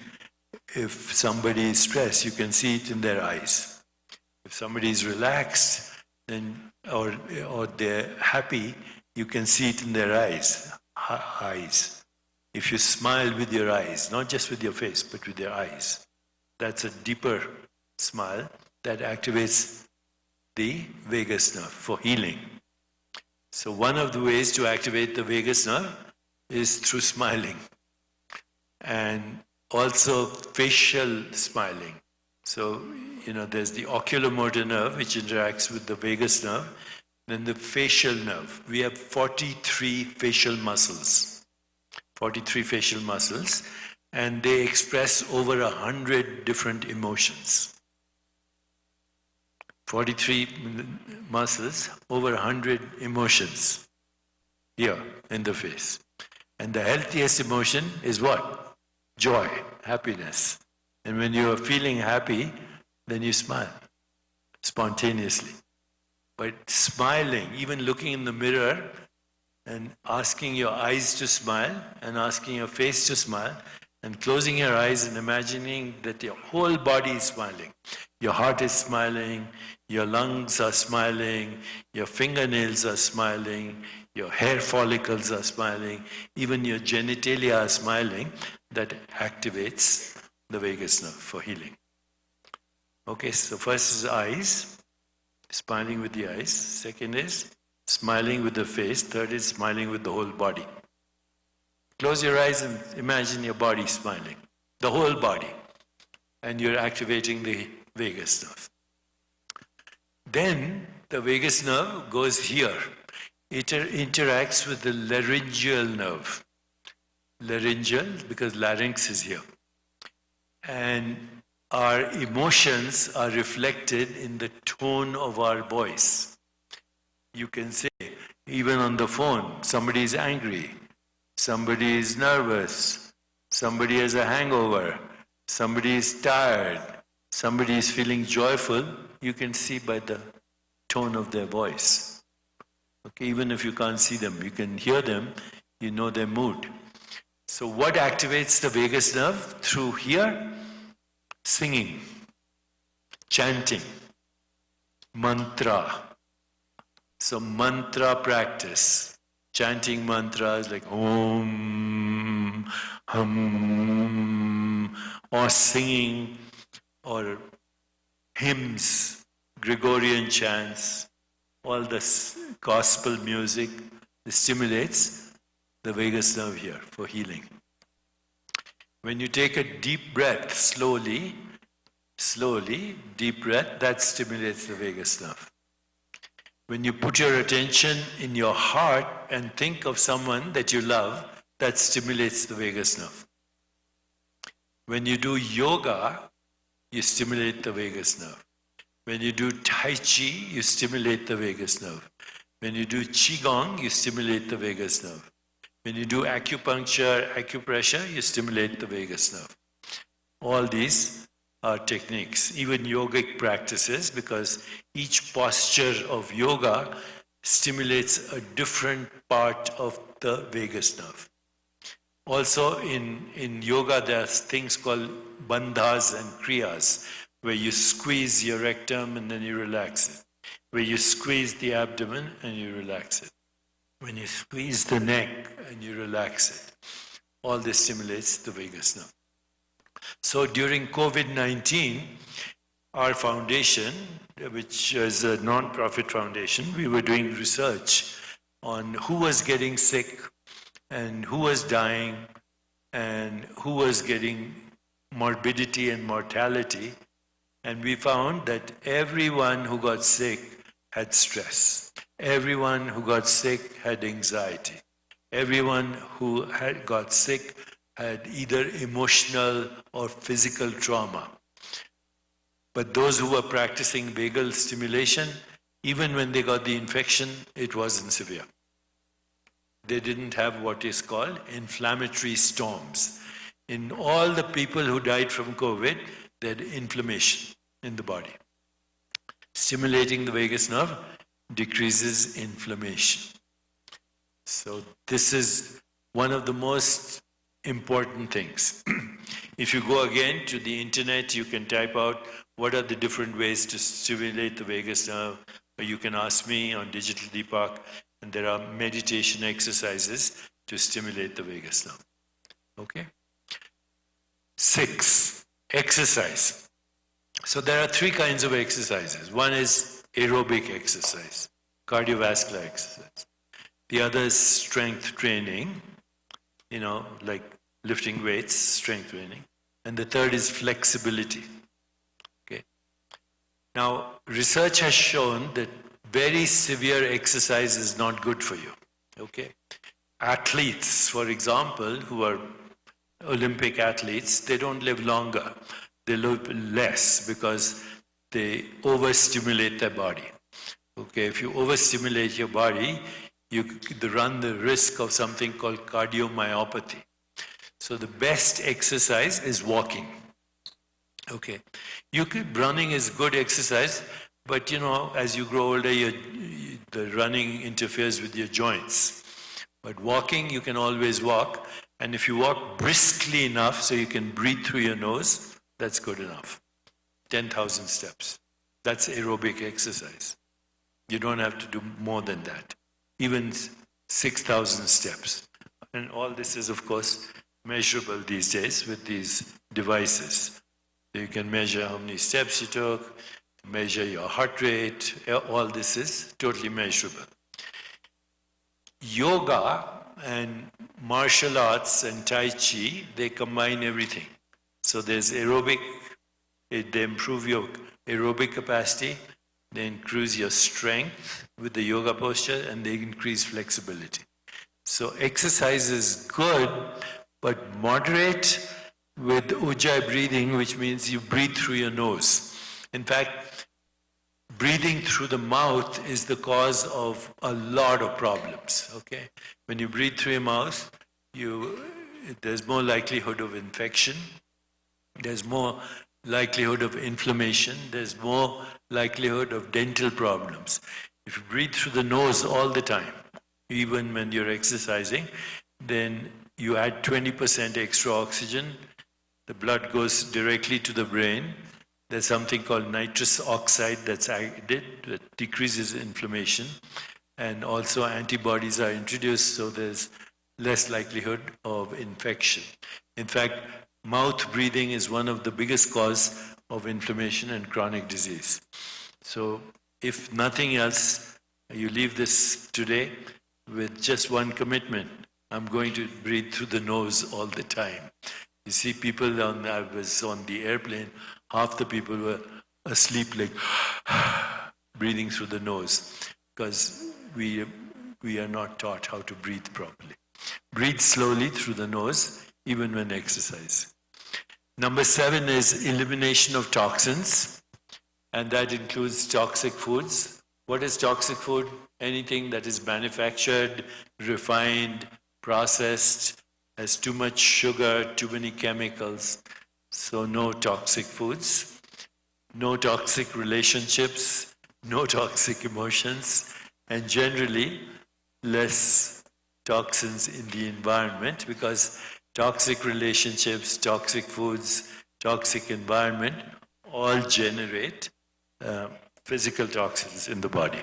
if somebody is stressed, you can see it in their eyes. If somebody is relaxed, then or they're happy, you can see it in their eyes. If you smile with your eyes, not just with your face, but with your eyes, that's a deeper smile that activates the vagus nerve for healing. So one of the ways to activate the vagus nerve is through smiling, and also facial smiling. So, there's the oculomotor nerve, which interacts with the vagus nerve, then the facial nerve. We have 43 facial muscles. 43 facial muscles. and they express over 100 different emotions. 43 muscles, over 100 emotions here in the face. And the healthiest emotion is what? Joy, happiness. And when you are feeling happy, then you smile spontaneously. But smiling, even looking in the mirror and asking your eyes to smile and asking your face to smile and closing your eyes and imagining that your whole body is smiling. Your heart is smiling, your lungs are smiling, your fingernails are smiling, your hair follicles are smiling, even your genitalia are smiling. That activates the vagus nerve for healing. Okay, so first is eyes, smiling with the eyes. Second is smiling with the face. Third is smiling with the whole body. Close your eyes and imagine your body smiling, the whole body, and you're activating the vagus nerve. Then the vagus nerve goes here. It interacts with the laryngeal nerve. Laryngeal, because larynx is here. And our emotions are reflected in the tone of our voice. You can say, even on the phone, somebody is angry, somebody is nervous, somebody has a hangover, somebody is tired, somebody is feeling joyful. You can see by the tone of their voice. Okay, even if you can't see them, you can hear them, you know their mood. So what activates the vagus nerve? Through here, singing, chanting, mantra. So mantra practice, chanting mantras like Om, Hum, or singing, or hymns, Gregorian chants, all this gospel music stimulates the vagus nerve here for healing. When you take a deep breath, slowly, deep breath, that stimulates the vagus nerve. When you put your attention in your heart and think of someone that you love, that stimulates the vagus nerve. When you do yoga, you stimulate the vagus nerve. When you do Tai Chi, you stimulate the vagus nerve. When you do Qigong, you stimulate the vagus nerve. When you do acupuncture, acupressure, you stimulate the vagus nerve. All these are techniques, even yogic practices, because each posture of yoga stimulates a different part of the vagus nerve. Also in yoga, there are things called bandhas and kriyas, where you squeeze your rectum and then you relax it. Where you squeeze the abdomen and you relax it. When you squeeze the neck and you relax it. All this stimulates the vagus nerve. So during COVID-19, our foundation, which is a non-profit foundation, we were doing research on who was getting sick and who was dying and who was getting morbidity and mortality. And we found that everyone who got sick had stress. Everyone who got sick had anxiety. Everyone who got sick had either emotional or physical trauma. But those who were practicing vagal stimulation, even when they got the infection, it wasn't severe. They didn't have what is called inflammatory storms. In all the people who died from COVID, they had inflammation in the body. Stimulating the vagus nerve decreases inflammation. So this is one of the most important things. If you go again to the internet, you can type out what are the different ways to stimulate the vagus nerve, or you can ask me on Digital Deepak, and there are meditation exercises to stimulate the vagus nerve. Okay? 6, exercise. So there are 3 kinds of exercises. One is aerobic exercise, cardiovascular exercise. The other is strength training, like lifting weights, strength training. And the third is flexibility. Okay. Now, research has shown that very severe exercise is not good for you. Okay. Athletes, for example, who are Olympic athletes, they don't live longer. They live less because they overstimulate their body. Okay, if you overstimulate your body, you run the risk of something called cardiomyopathy. So the best exercise is walking. Okay, running is good exercise, but as you grow older, the running interferes with your joints. But walking, you can always walk, and if you walk briskly enough so you can breathe through your nose, that's good enough. 10,000 steps. That's aerobic exercise. You don't have to do more than that. Even 6,000 steps. And all this is, of course, measurable these days with these devices. You can measure how many steps you took, measure your heart rate. All this is totally measurable. Yoga and martial arts and Tai Chi, they combine everything. So there's aerobic, they improve your aerobic capacity, they increase your strength with the yoga posture, and they increase flexibility. So exercise is good, but moderate with ujjayi breathing, which means you breathe through your nose. In fact, breathing through the mouth is the cause of a lot of problems, okay? When you breathe through your mouth, there's more likelihood of infection, there's more likelihood of inflammation, there's more likelihood of dental problems. If you breathe through the nose all the time, even when you're exercising, then you add 20% extra oxygen, the blood goes directly to the brain. There's something called nitrous oxide that's added that decreases inflammation, and also antibodies are introduced, so there's less likelihood of infection. In fact, mouth breathing is one of the biggest cause of inflammation and chronic disease. So if nothing else, you leave this today with just one commitment. I'm going to breathe through the nose all the time. You see people I was on the airplane, half the people were asleep like breathing through the nose, because we are not taught how to breathe properly. Breathe slowly through the nose, even when exercise. Number 7 is elimination of toxins, and that includes toxic foods. What is toxic food? Anything that is manufactured, refined, processed, has too much sugar, too many chemicals. So no toxic foods, no toxic relationships, no toxic emotions, and generally less toxins in the environment, because toxic relationships, toxic foods, toxic environment all generate physical toxins in the body.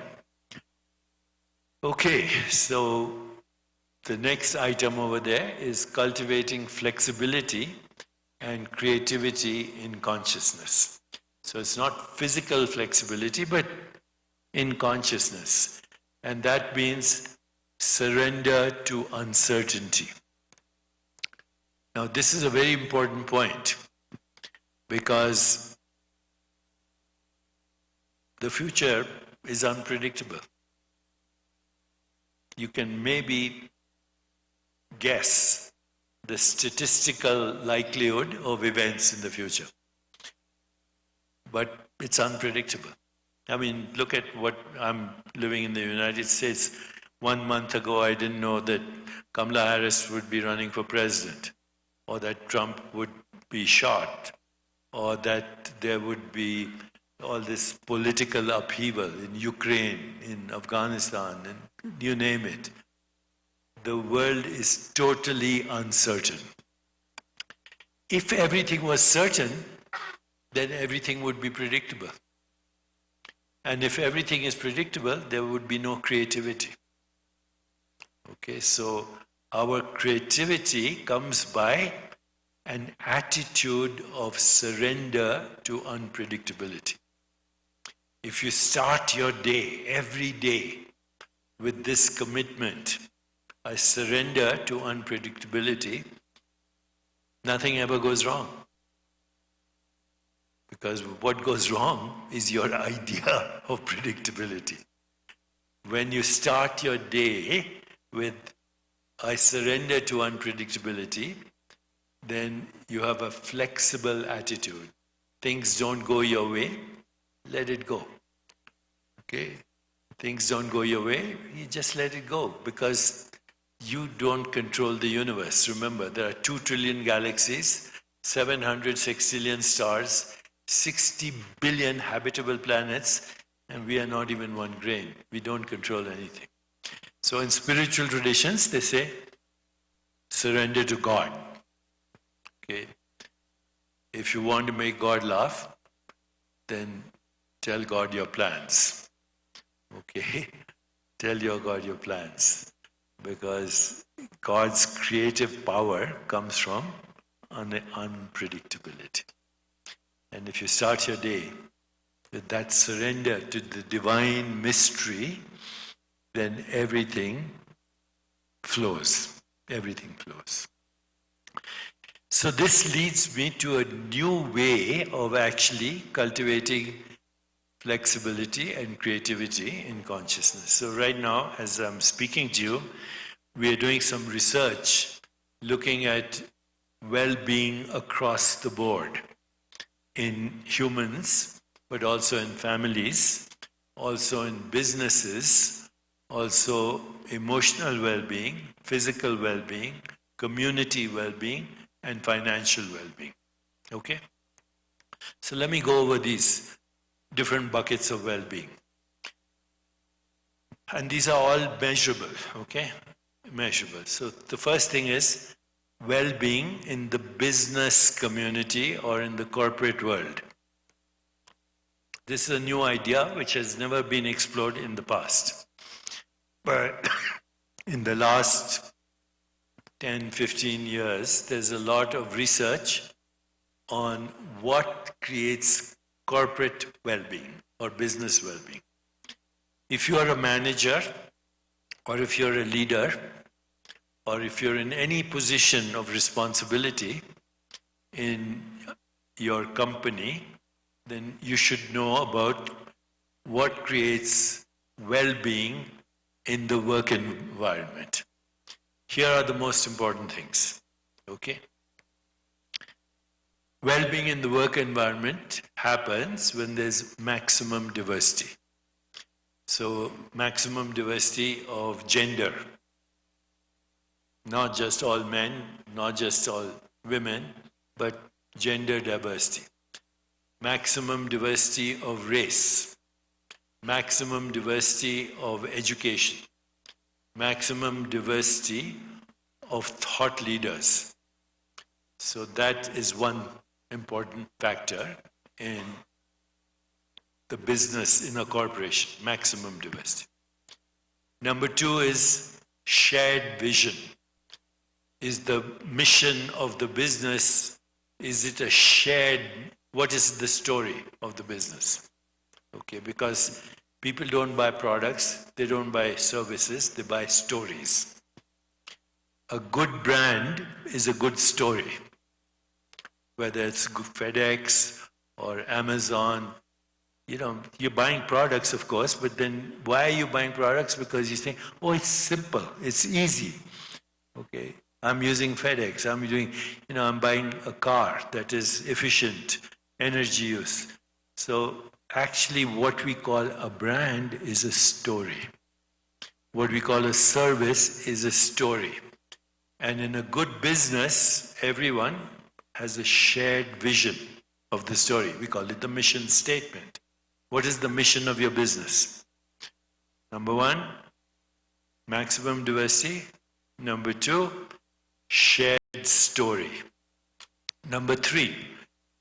Okay, so the next item over there is cultivating flexibility and creativity in consciousness. So it's not physical flexibility, but in consciousness. And that means surrender to uncertainty. Now, this is a very important point, because the future is unpredictable. You can maybe guess the statistical likelihood of events in the future, but it's unpredictable. I mean, look at what I'm living in the United States. 1 month ago, I didn't know that Kamala Harris would be running for president, or that Trump would be shot, or that there would be all this political upheaval in Ukraine, in Afghanistan, and you name it. The world is totally uncertain. If everything was certain, then everything would be predictable. And if everything is predictable, there would be no creativity. Okay, so our creativity comes by an attitude of surrender to unpredictability. If you start your day, every day, with this commitment, I surrender to unpredictability, nothing ever goes wrong. Because what goes wrong is your idea of predictability. When you start your day with, I surrender to unpredictability, then you have a flexible attitude. Things don't go your way, let it go. Okay? Things don't go your way, you just let it go, because you don't control the universe. Remember, there are 2 trillion galaxies, 700 sextillion stars, 60 billion habitable planets, and we are not even 1 grain. We don't control anything. So in spiritual traditions, they say, surrender to God. Okay? If you want to make God laugh, then tell God your plans. Okay? Tell your God your plans. Because God's creative power comes from unpredictability. And if you start your day with that surrender to the divine mystery, then everything flows. Everything flows. So this leads me to a new way of actually cultivating flexibility and creativity in consciousness. So right now, as I'm speaking to you, we are doing some research looking at well-being across the board in humans, but also in families, also in businesses, also emotional well-being, physical well-being, community well-being, and financial well-being. Okay? So let me go over these different buckets of well-being. And these are all measurable, okay? Measurable. So the first thing is well-being in the business community or in the corporate world. This is a new idea which has never been explored in the past. But in the last 10, 15 years, there's a lot of research on what creates corporate well-being or business well-being. If you are a manager, or if you're a leader, or if you're in any position of responsibility in your company, then you should know about what creates well-being in the work environment. Here are the most important things, okay? Well-being in the work environment happens when there's maximum diversity. So, maximum diversity of gender. Not just all men, not just all women, but gender diversity. Maximum diversity of race. Maximum diversity of education. Maximum diversity of thought leaders. So that is one important factor in the business in a corporation, maximum diversity. Number 2 is shared vision. Is the mission of the business, is it a shared, what is the story of the business? Okay, because people don't buy products, they don't buy services, they buy stories. A good brand is a good story. Whether it's FedEx or Amazon, you're buying products, of course, but then why are you buying products? Because you think, oh, it's simple, it's easy. Okay, I'm using FedEx, I'm buying a car that is efficient, energy use. So actually what we call a brand is a story. What we call a service is a story. And in a good business, everyone has a shared vision of the story. We call it the mission statement. What is the mission of your business? Number 1, maximum diversity. Number 2, shared story. Number 3,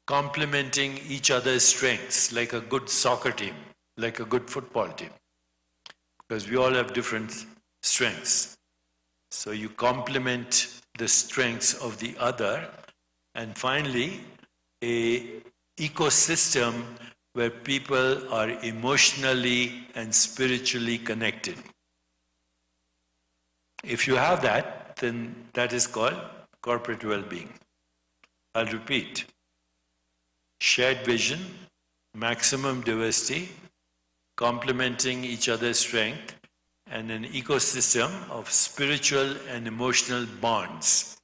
complementing each other's strengths, like a good soccer team, like a good football team. Because we all have different strengths. So you complement the strengths of the other. And finally, an ecosystem where people are emotionally and spiritually connected. If you have that, then that is called corporate well-being. I'll repeat. Shared vision, maximum diversity, complementing each other's strength, and an ecosystem of spiritual and emotional bonds.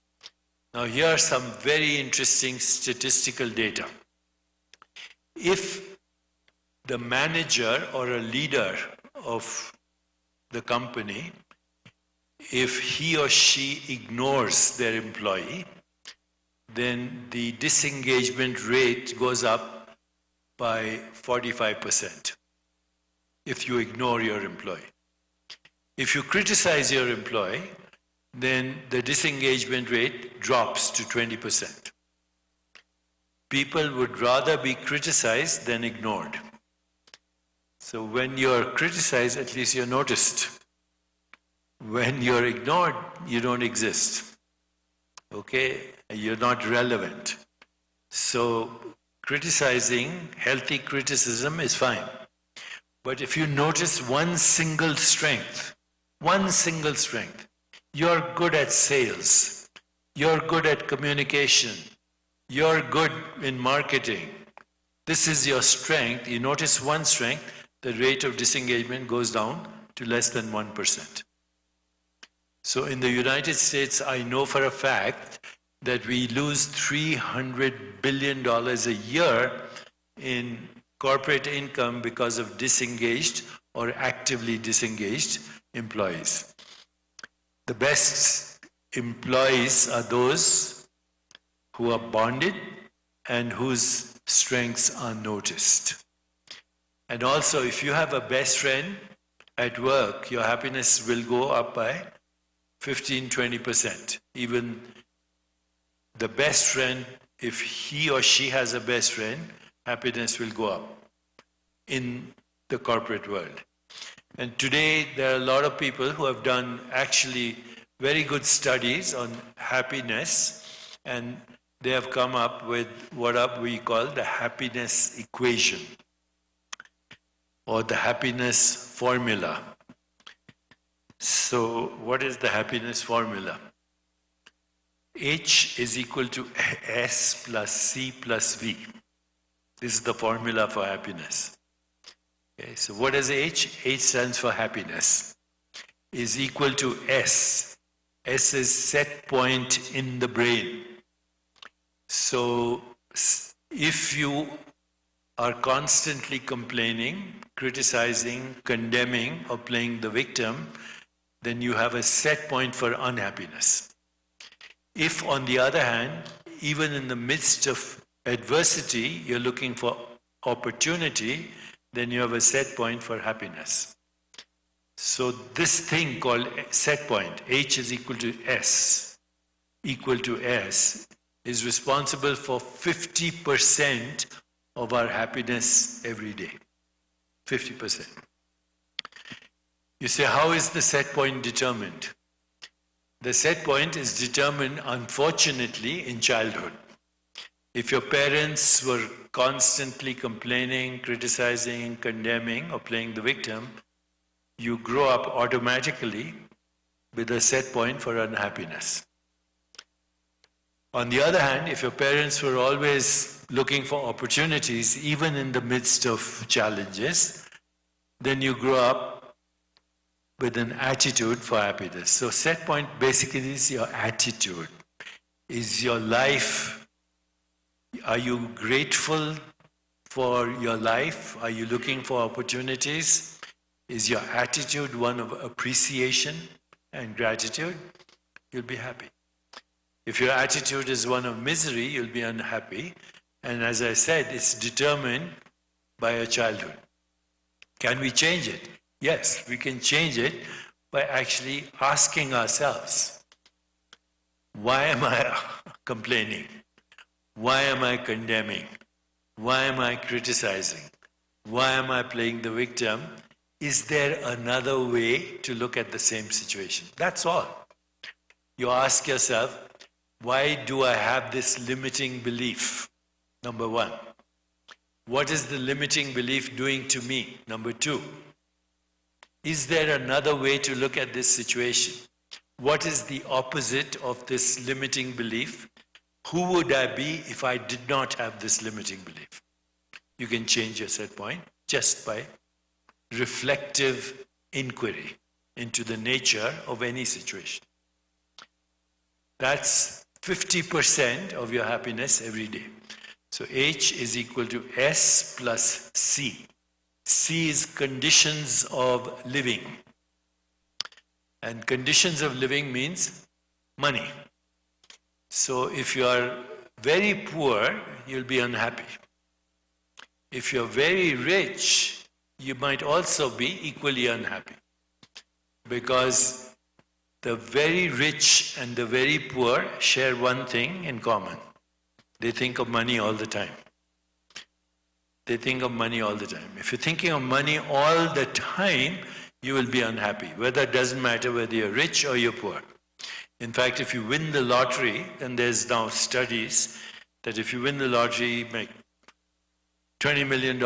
Now here are some very interesting statistical data. If the manager or a leader of the company, if he or she ignores their employee, then the disengagement rate goes up by 45% if you ignore your employee. If you criticize your employee, then the disengagement rate drops to 20%. People would rather be criticized than ignored. So when you're criticized, at least you're noticed. When you're ignored, you don't exist. Okay? You're not relevant. So criticizing, healthy criticism is fine. But if you notice one single strength, you're good at sales, you're good at communication, you're good in marketing, this is your strength, you notice one strength, the rate of disengagement goes down to less than 1%. So in the United States, I know for a fact that we lose $300 billion a year in corporate income because of disengaged or actively disengaged employees. The best employees are those who are bonded and whose strengths are noticed. And also, if you have a best friend at work, your happiness will go up by 15-20%. Even the best friend, if he or she has a best friend, happiness will go up in the corporate world. And today there are a lot of people who have done actually very good studies on happiness, and they have come up with what we call the happiness equation or the happiness formula. So what is the happiness formula? H is equal to S plus C plus V. This is the formula for happiness. Okay, so what is H? H stands for happiness. Is equal to S. S is set point in the brain. So if you are constantly complaining, criticizing, condemning, or playing the victim, then you have a set point for unhappiness. If, on the other hand, even in the midst of adversity, you're looking for opportunity, then you have a set point for happiness. So this thing called set point, H is equal to S, is responsible for 50% of our happiness every day. 50%. You say, how is the set point determined? The set point is determined, unfortunately, in childhood. If your parents were constantly complaining, criticizing, condemning, or playing the victim, you grow up automatically with a set point for unhappiness. On the other hand, if your parents were always looking for opportunities, even in the midst of challenges, then you grow up with an attitude for happiness. So set point basically is your attitude. Is your life, are you grateful for your life? Are you looking for opportunities? Is your attitude one of appreciation and gratitude? You'll be happy. If your attitude is one of misery, you'll be unhappy. And as I said, it's determined by your childhood. Can we change it? Yes, we can change it by actually asking ourselves, why am I complaining? Why am I condemning? Why am I criticizing? Why am I playing the victim? Is there another way to look at the same situation? That's all. You ask yourself, why do I have this limiting belief? Number one. What is the limiting belief doing to me? Number two. Is there another way to look at this situation? What is the opposite of this limiting belief? Who would I be if I did not have this limiting belief? You can change your set point just by reflective inquiry into the nature of any situation. That's 50% of your happiness every day. So H is equal to S plus C. C is conditions of living. And conditions of living means money. So if you are very poor, you'll be unhappy. If you're very rich, you might also be equally unhappy. Because the very rich and the very poor share one thing in common. They think of money all the time. They think of money all the time. If you're thinking of money all the time, you will be unhappy. Whether it doesn't matter whether you're rich or you're poor. In fact, if you win the lottery, and there's now studies that if you win the lottery, make $20 million,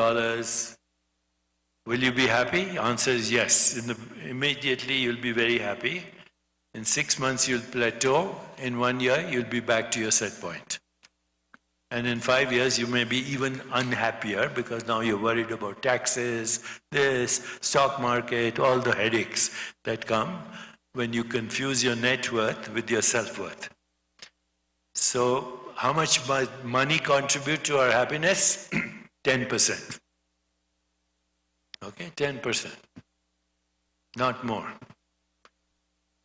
will you be happy? Answer is yes. Immediately you'll be very happy. In 6 months you'll plateau. In 1 year you'll be back to your set point. And in 5 years you may be even unhappier because now you're worried about taxes, this, stock market, all the headaches that come when you confuse your net worth with your self-worth. So how much money contribute to our happiness? 10%. Okay, 10%. Not more.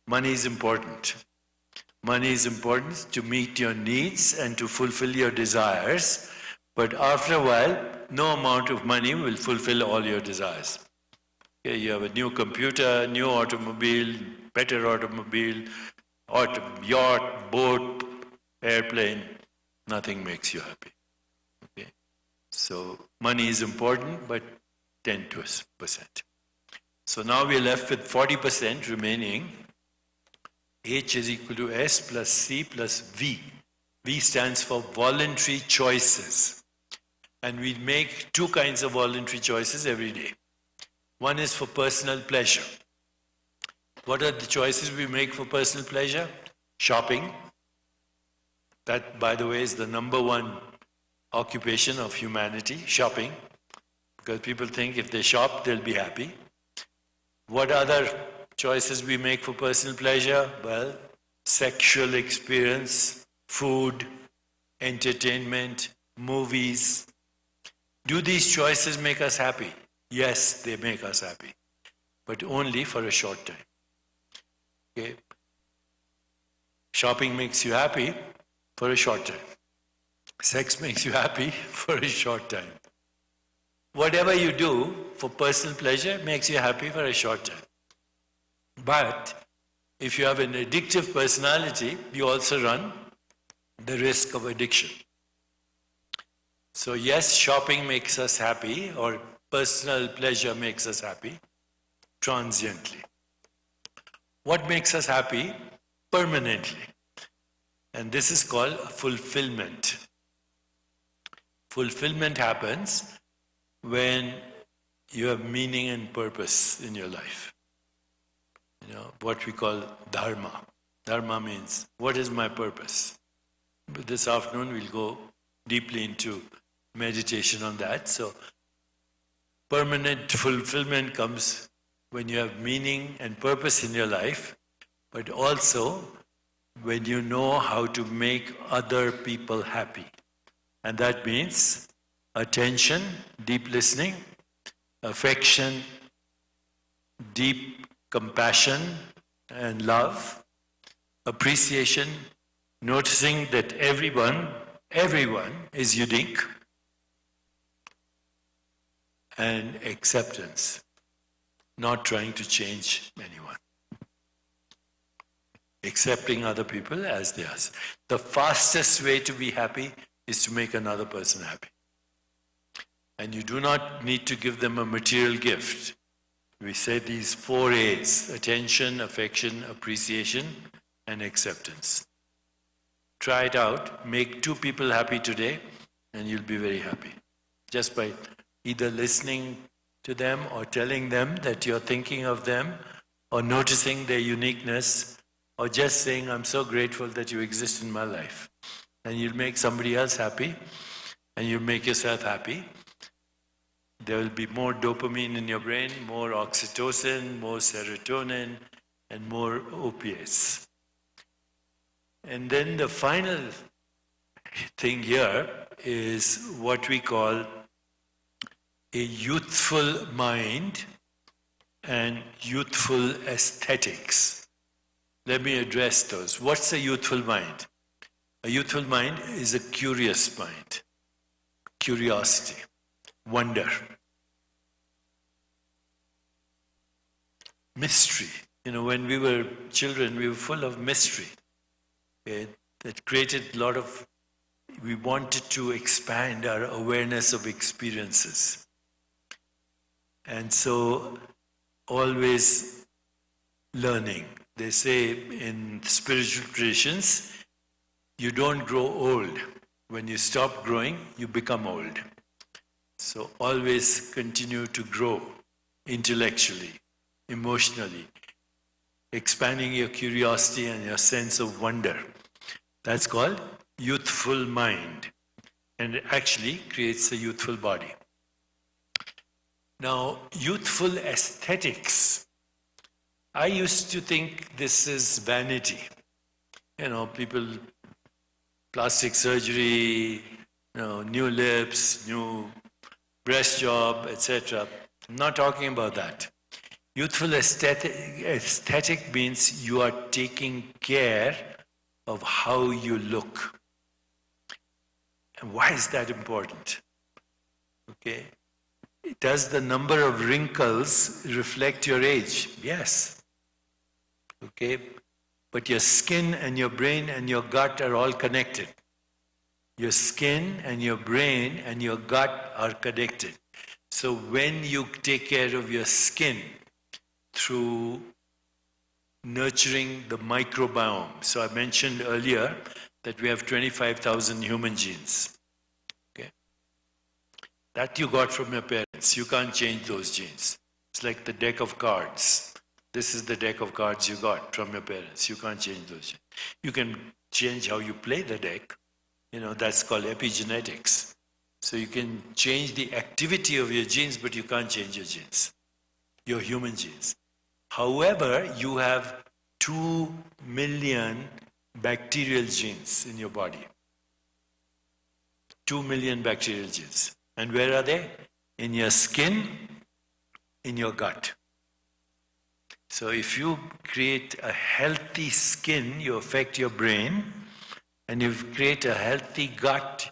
Money is important. Money is important to meet your needs and to fulfill your desires. But after a while, no amount of money will fulfill all your desires. Okay, you have a new computer, new automobile, better automobile, yacht, boat, airplane. Nothing makes you happy. Okay? So money is important, but 10%. So now we're left with 40% remaining. H is equal to S plus C plus V. V stands for voluntary choices. And we make two kinds of voluntary choices every day. One is for personal pleasure. What are the choices we make for personal pleasure? Shopping. That, by the way, is the #1 occupation of humanity, shopping. Because people think if they shop, they'll be happy. What other choices we make for personal pleasure? Well, sexual experience, food, entertainment, movies. Do these choices make us happy? Yes, they make us happy, but only for a short time. Okay? Shopping makes you happy for a short time. Sex makes you happy for a short time. Whatever you do for personal pleasure makes you happy for a short time. But if you have an addictive personality, you also run the risk of addiction. So yes, shopping makes us happy, or personal pleasure makes us happy, transiently. What makes us happy? Permanently. And this is called fulfillment. Fulfillment happens when you have meaning and purpose in your life. You know, what we call dharma. Dharma means, what is my purpose? But this afternoon we'll go deeply into meditation on that. So, permanent fulfillment comes when you have meaning and purpose in your life, but also when you know how to make other people happy. And that means attention, deep listening, affection, deep compassion and love, appreciation, noticing that everyone is unique, and acceptance, not trying to change anyone. Accepting other people as they are. The fastest way to be happy is to make another person happy. And you do not need to give them a material gift. We say these 4 A's: attention, affection, appreciation, and acceptance. Try it out. Make 2 people happy today, and you'll be very happy. Just by either listening to them or telling them that you're thinking of them, or noticing their uniqueness, or just saying, I'm so grateful that you exist in my life. And you'll make somebody else happy, and you'll make yourself happy. There will be more dopamine in your brain, more oxytocin, more serotonin, and more opiates. And then the final thing here is what we call a youthful mind and youthful aesthetics. Let me address those. What's a youthful mind? A youthful mind is a curious mind. Curiosity, wonder, mystery. When we were children, we were full of mystery. That created a lot of, we wanted to expand our awareness of experiences. And so, always learning. They say in spiritual traditions, you don't grow old. When you stop growing, you become old. So always continue to grow intellectually, emotionally, expanding your curiosity and your sense of wonder. That's called youthful mind, and it actually creates a youthful body. Now, youthful aesthetics. I used to think this is vanity. People, plastic surgery, new lips, new breast job, etc. I'm not talking about that. Youthful aesthetic means you are taking care of how you look. And why is that important? Okay. Does the number of wrinkles reflect your age? Yes. Okay. But your skin and your brain and your gut are all connected. Your skin and your brain and your gut are connected. So when you take care of your skin through nurturing the microbiome. So I mentioned earlier that we have 25,000 human genes. Okay? That you got from your parents. You can't change those genes. It's like the deck of cards. This is the deck of cards you got from your parents. You can't change those genes. You can change how you play the deck. That's called epigenetics. So you can change the activity of your genes, but you can't change your genes, your human genes. However, you have 2 million bacterial genes in your body. 2 million bacterial genes. And where are they? In your skin, in your gut. So if you create a healthy skin, you affect your brain. And if you create a healthy gut,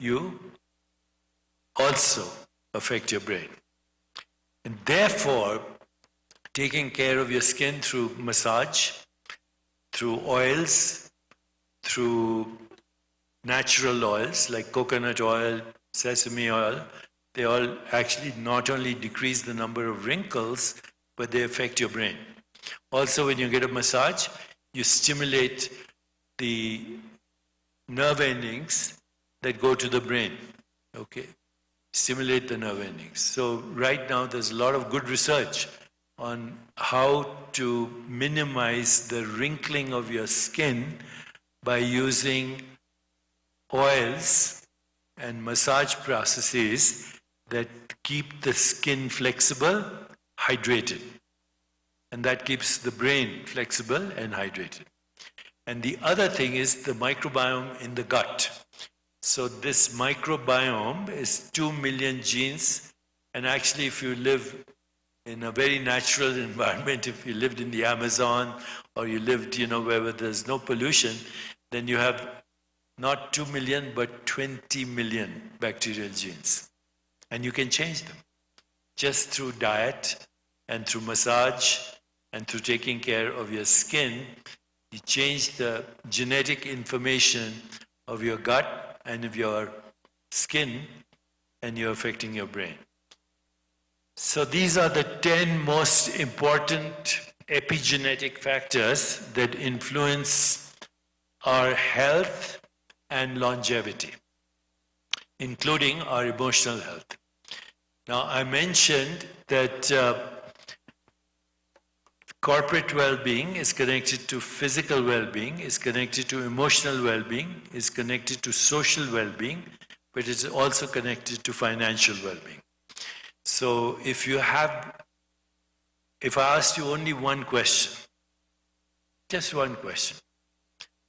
you also affect your brain. And therefore, taking care of your skin through massage, through oils, through natural oils like coconut oil, sesame oil, they all actually not only decrease the number of wrinkles, but they affect your brain. Also, when you get a massage, you stimulate the nerve endings that go to the brain. Okay? Stimulate the nerve endings. So right now there's a lot of good research on how to minimize the wrinkling of your skin by using oils and massage processes that keep the skin flexible, hydrated. And that keeps the brain flexible and hydrated. And the other thing is the microbiome in the gut. So this microbiome is 2 million genes, and actually if you live in a very natural environment, if you lived in the Amazon or you lived, where there's no pollution, then you have not 2 million but 20 million bacterial genes. And you can change them just through diet and through massage and through taking care of your skin. You change the genetic information of your gut and of your skin, and you're affecting your brain. So these are the 10 most important epigenetic factors that influence our health and longevity, including our emotional health. Now, I mentioned that corporate well-being is connected to physical well-being, is connected to emotional well-being, is connected to social well-being, but it's also connected to financial well-being. So if I asked you only one question, just one question,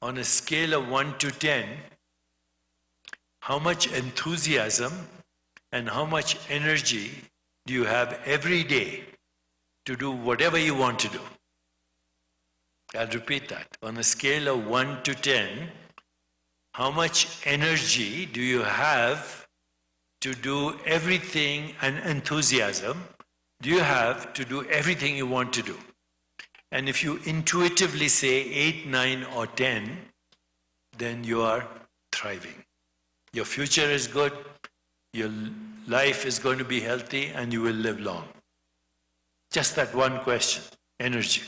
on a scale of 1 to 10, how much enthusiasm and how much energy do you have every day to do whatever you want to do? I'll repeat that. On a scale of 1 to 10, how much energy do you have to do everything, and enthusiasm do you have to do everything you want to do? And if you intuitively say 8, 9 or 10, then you are thriving. Your future is good, your life is going to be healthy, and you will live long. Just that one question, energy.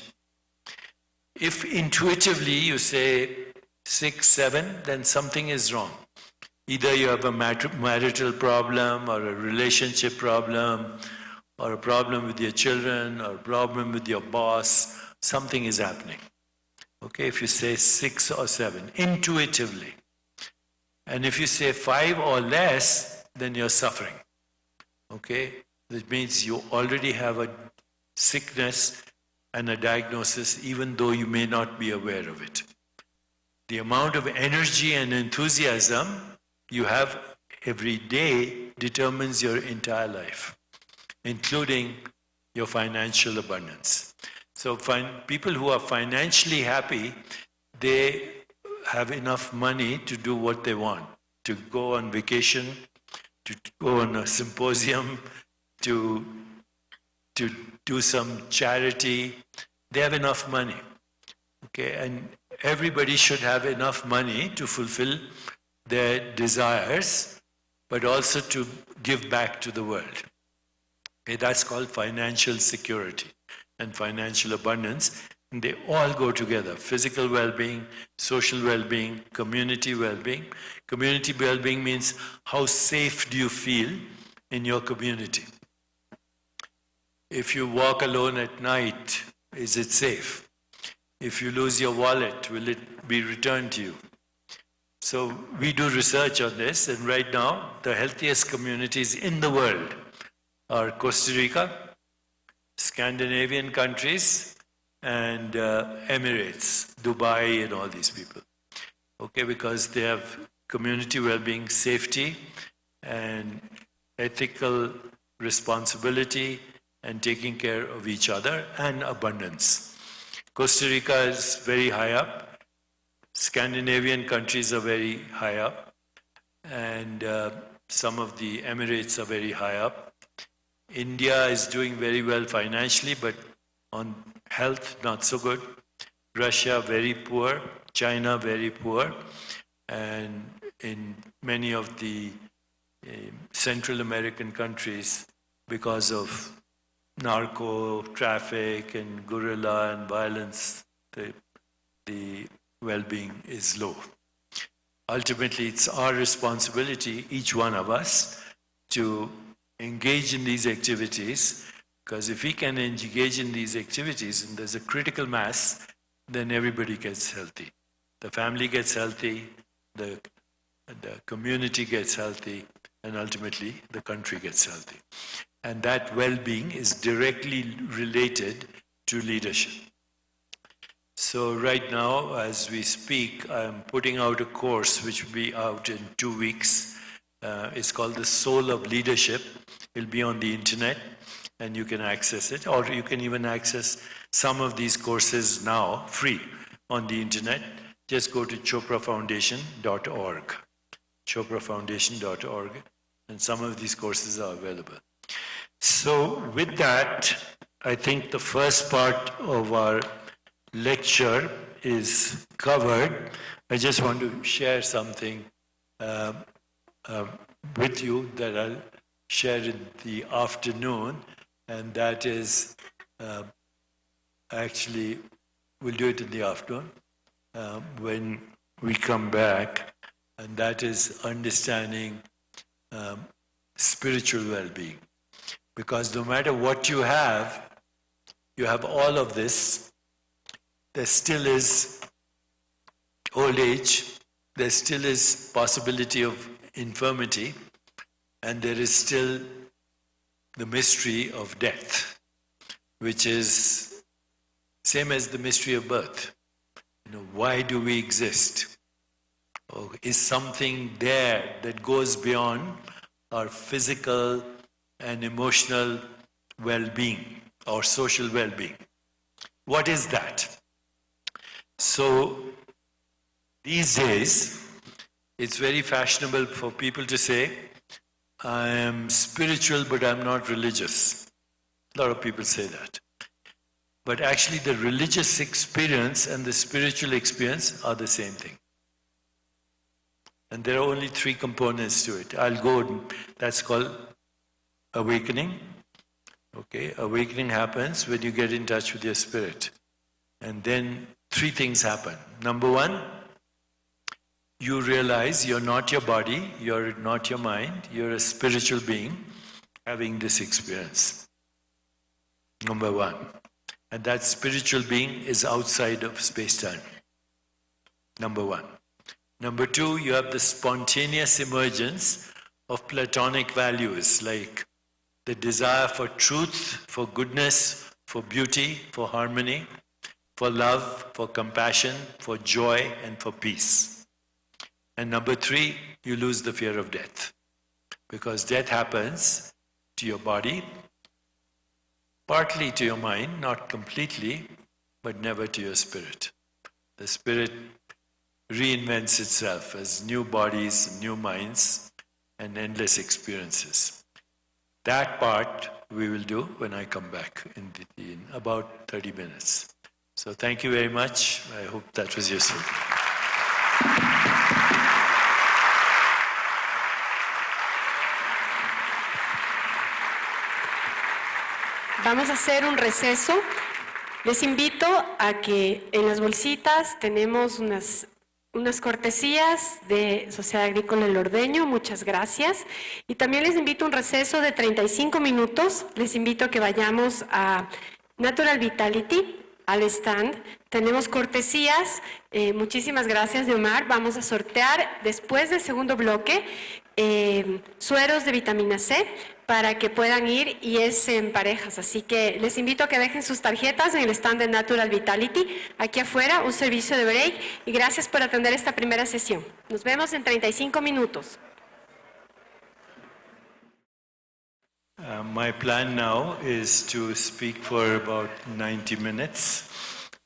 If intuitively you say 6, 7, then something is wrong. Either you have a marital problem, or a relationship problem, or a problem with your children, or a problem with your boss. Something is happening. Okay, if you say 6 or 7, intuitively. And if you say 5 or less, then you're suffering. Okay, that means you already have a sickness and a diagnosis, even though you may not be aware of it. The amount of energy and enthusiasm you have every day determines your entire life, including your financial abundance. So people who are financially happy, they have enough money to do what they want, to go on vacation, to go on a symposium, to do some charity. They have enough money. Okay, and everybody should have enough money to fulfill their desires, but also to give back to the world. Okay, that's called financial security and financial abundance. And they all go together. Physical well-being, social well-being, community well-being. Community well-being means how safe do you feel in your community? If you walk alone at night, is it safe? If you lose your wallet, will it be returned to you? So we do research on this, and right now the healthiest communities in the world are Costa Rica, Scandinavian countries, and Emirates, Dubai, and all these people. Okay, because they have community well-being, safety, and ethical responsibility, and taking care of each other, and abundance. Costa Rica is very high up. Scandinavian countries are very high up. And some of the Emirates are very high up. India is doing very well financially, but on health, not so good. Russia, very poor. China, very poor. And in many of the Central American countries, because of narco traffic and guerrilla and violence, the well-being is low. Ultimately, it's our responsibility, each one of us, to engage in these activities, because if we can engage in these activities and there's a critical mass, then everybody gets healthy. The family gets healthy, the community gets healthy, and ultimately the country gets healthy. And that well-being is directly related to leadership. So right now, as we speak, I'm putting out a course which will be out in 2 weeks. It's called The Soul of Leadership. It'll be on the internet, and you can access it, or you can even access some of these courses now, free, on the internet. Just go to choprafoundation.org, choprafoundation.org, and some of these courses are available. So with that, I think the first part of our lecture is covered. I just want to share something with you that I'll share in the afternoon, and that is, actually, we'll do it in the afternoon when we come back, and that is understanding spiritual well-being. Because no matter what you have all of this, there still is old age, there still is possibility of infirmity, and there is still the mystery of death, which is same as the mystery of birth. Why do we exist? Or is something there that goes beyond our physical and emotional well-being or social well-being? What is that? So these days, it's very fashionable for people to say, I am spiritual but I'm not religious. A lot of people say that. But actually the religious experience and the spiritual experience are the same thing. And there are only 3 components to it. That's called awakening. Okay, awakening happens when you get in touch with your spirit. And then 3 things happen. Number 1, you realize you're not your body, you're not your mind, you're a spiritual being having this experience. Number 1. And that spiritual being is outside of space-time. Number 1. Number 2, you have the spontaneous emergence of Platonic values like the desire for truth, for goodness, for beauty, for harmony, for love, for compassion, for joy, and for peace. And number 3, you lose the fear of death. Because death happens to your body, partly to your mind, not completely, but never to your spirit. The spirit reinvents itself as new bodies, new minds, and endless experiences. That part we will do when I come back in about 30 minutes. So thank you very much. I hope that was useful. Vamos a hacer un receso. Les invito a que en las bolsitas tenemos unas cortesías de Sociedad Agrícola El Ordeño, muchas gracias. Y también les invito a un receso de 35 minutos. Les invito a que vayamos a Natural Vitality, al stand. Tenemos cortesías. Muchísimas gracias, Omar. Vamos a sortear después del segundo bloque sueros de vitamina C para que puedan ir, y es en parejas. Así que les invito a que dejen sus tarjetas en el stand de Natural Vitality, aquí afuera, un servicio de break, y gracias por atender esta primera sesión. Nos vemos en 35 minutos. My plan now is to speak for about 90 minutes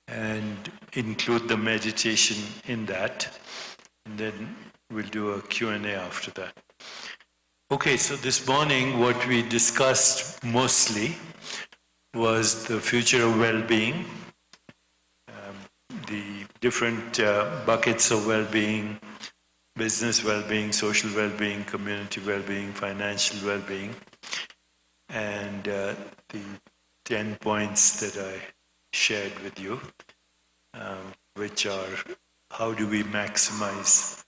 and include the meditation in that, and then we'll do a Q&A after that. Okay, so this morning what we discussed mostly was the future of well-being, the different buckets of well-being, business well-being, social well-being, community well-being, financial well-being, and the 10 points that I shared with you, which are how do we maximize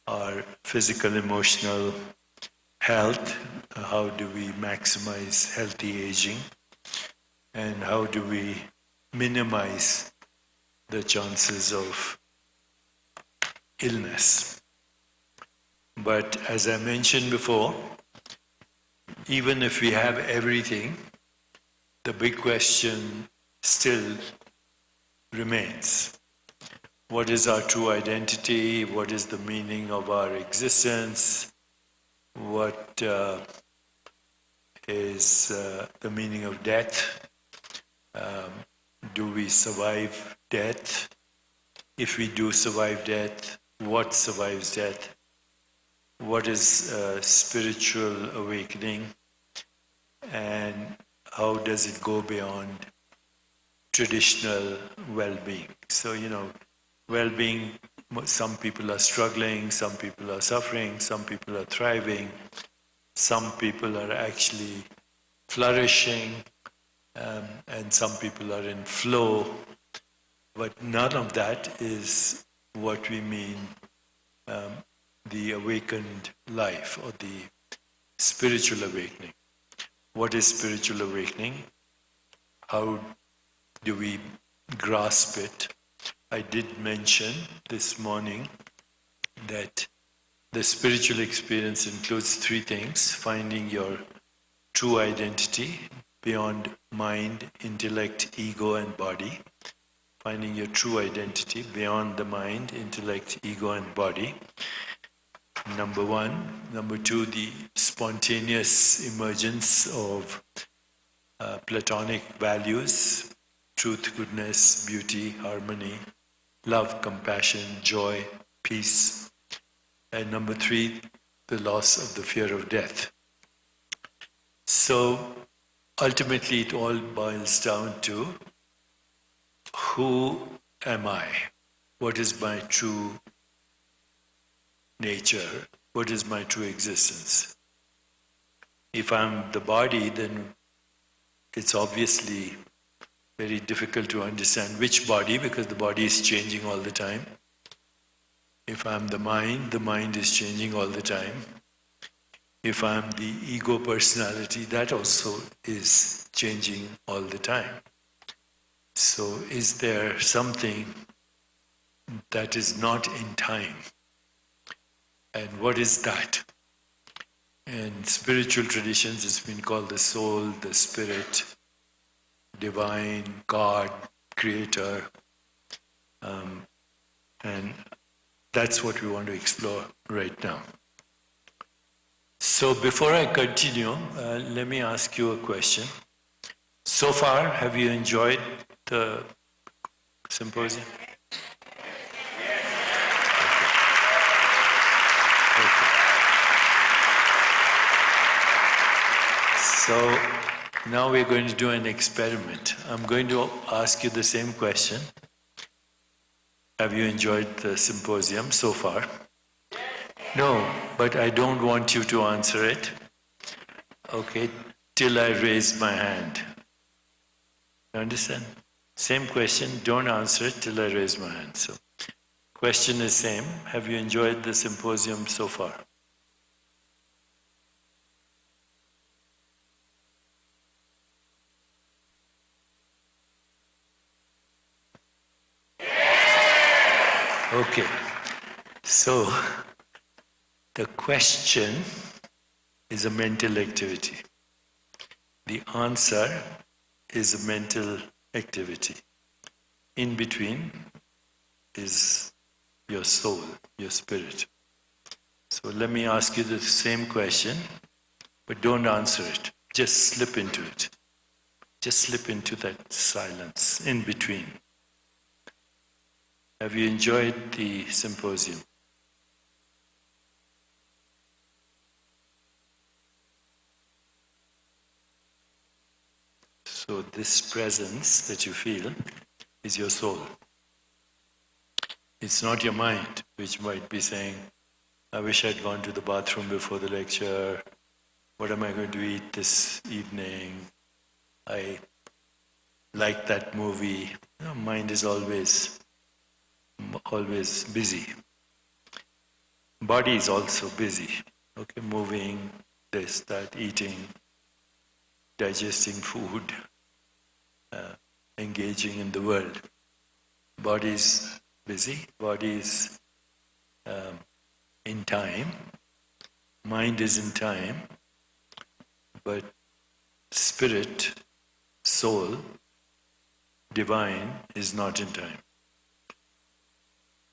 our physical, emotional health, how do we maximize healthy aging, and how do we minimize the chances of illness. But as I mentioned before, even if we have everything, the big question still remains. What is our true identity? What is the meaning of our existence? What is the meaning of death? Do we survive death? If we do survive death, what survives death? What is spiritual awakening? And how does it go beyond traditional well-being? So, well-being, some people are struggling, some people are suffering, some people are thriving, some people are actually flourishing, and some people are in flow. But none of that is what we mean the awakened life or the spiritual awakening. What is spiritual awakening? How do we grasp it? I did mention this morning that the spiritual experience includes 3 things: finding your true identity beyond mind, intellect, ego, and body, finding your true identity beyond the mind, intellect, ego, and body. Number one. Number two, the spontaneous emergence of Platonic values, truth, goodness, beauty, harmony, love, compassion, joy, peace. And number three, the loss of the fear of death. So ultimately it all boils down to who am I? What is my true nature? What is my true existence? If I'm the body, then it's obviously very difficult to understand which body, because the body is changing all the time. If I'm the mind is changing all the time. If I'm the ego personality, that also is changing all the time. So is there something that is not in time? And what is that? In spiritual traditions, it's been called the soul, the spirit, divine, God, creator. And that's what we want to explore right now. So before I continue, let me ask you a question. So far, have you enjoyed the symposium? Okay. So now we're going to do an experiment. I'm going to ask you the same question. Have you enjoyed the symposium so far? No, but I don't want you to answer it. Okay, till I raise my hand. You understand? Same question, don't answer it till I raise my hand. So, question is same. Have you enjoyed the symposium so far? Okay, so the question is a mental activity. The answer is a mental activity. In between is your soul, your spirit. So let me ask you the same question, but don't answer it. Just slip into it. Just slip into that silence in between. Have you enjoyed the symposium? So this presence that you feel is your soul. It's not your mind, which might be saying, I wish I'd gone to the bathroom before the lecture. What am I going to eat this evening? I like that movie. Mind is always busy. Body is also busy. Okay, moving, this, that, eating, digesting food, engaging in the world. Body is busy. Body is in time. Mind is in time. But spirit, soul, divine is not in time.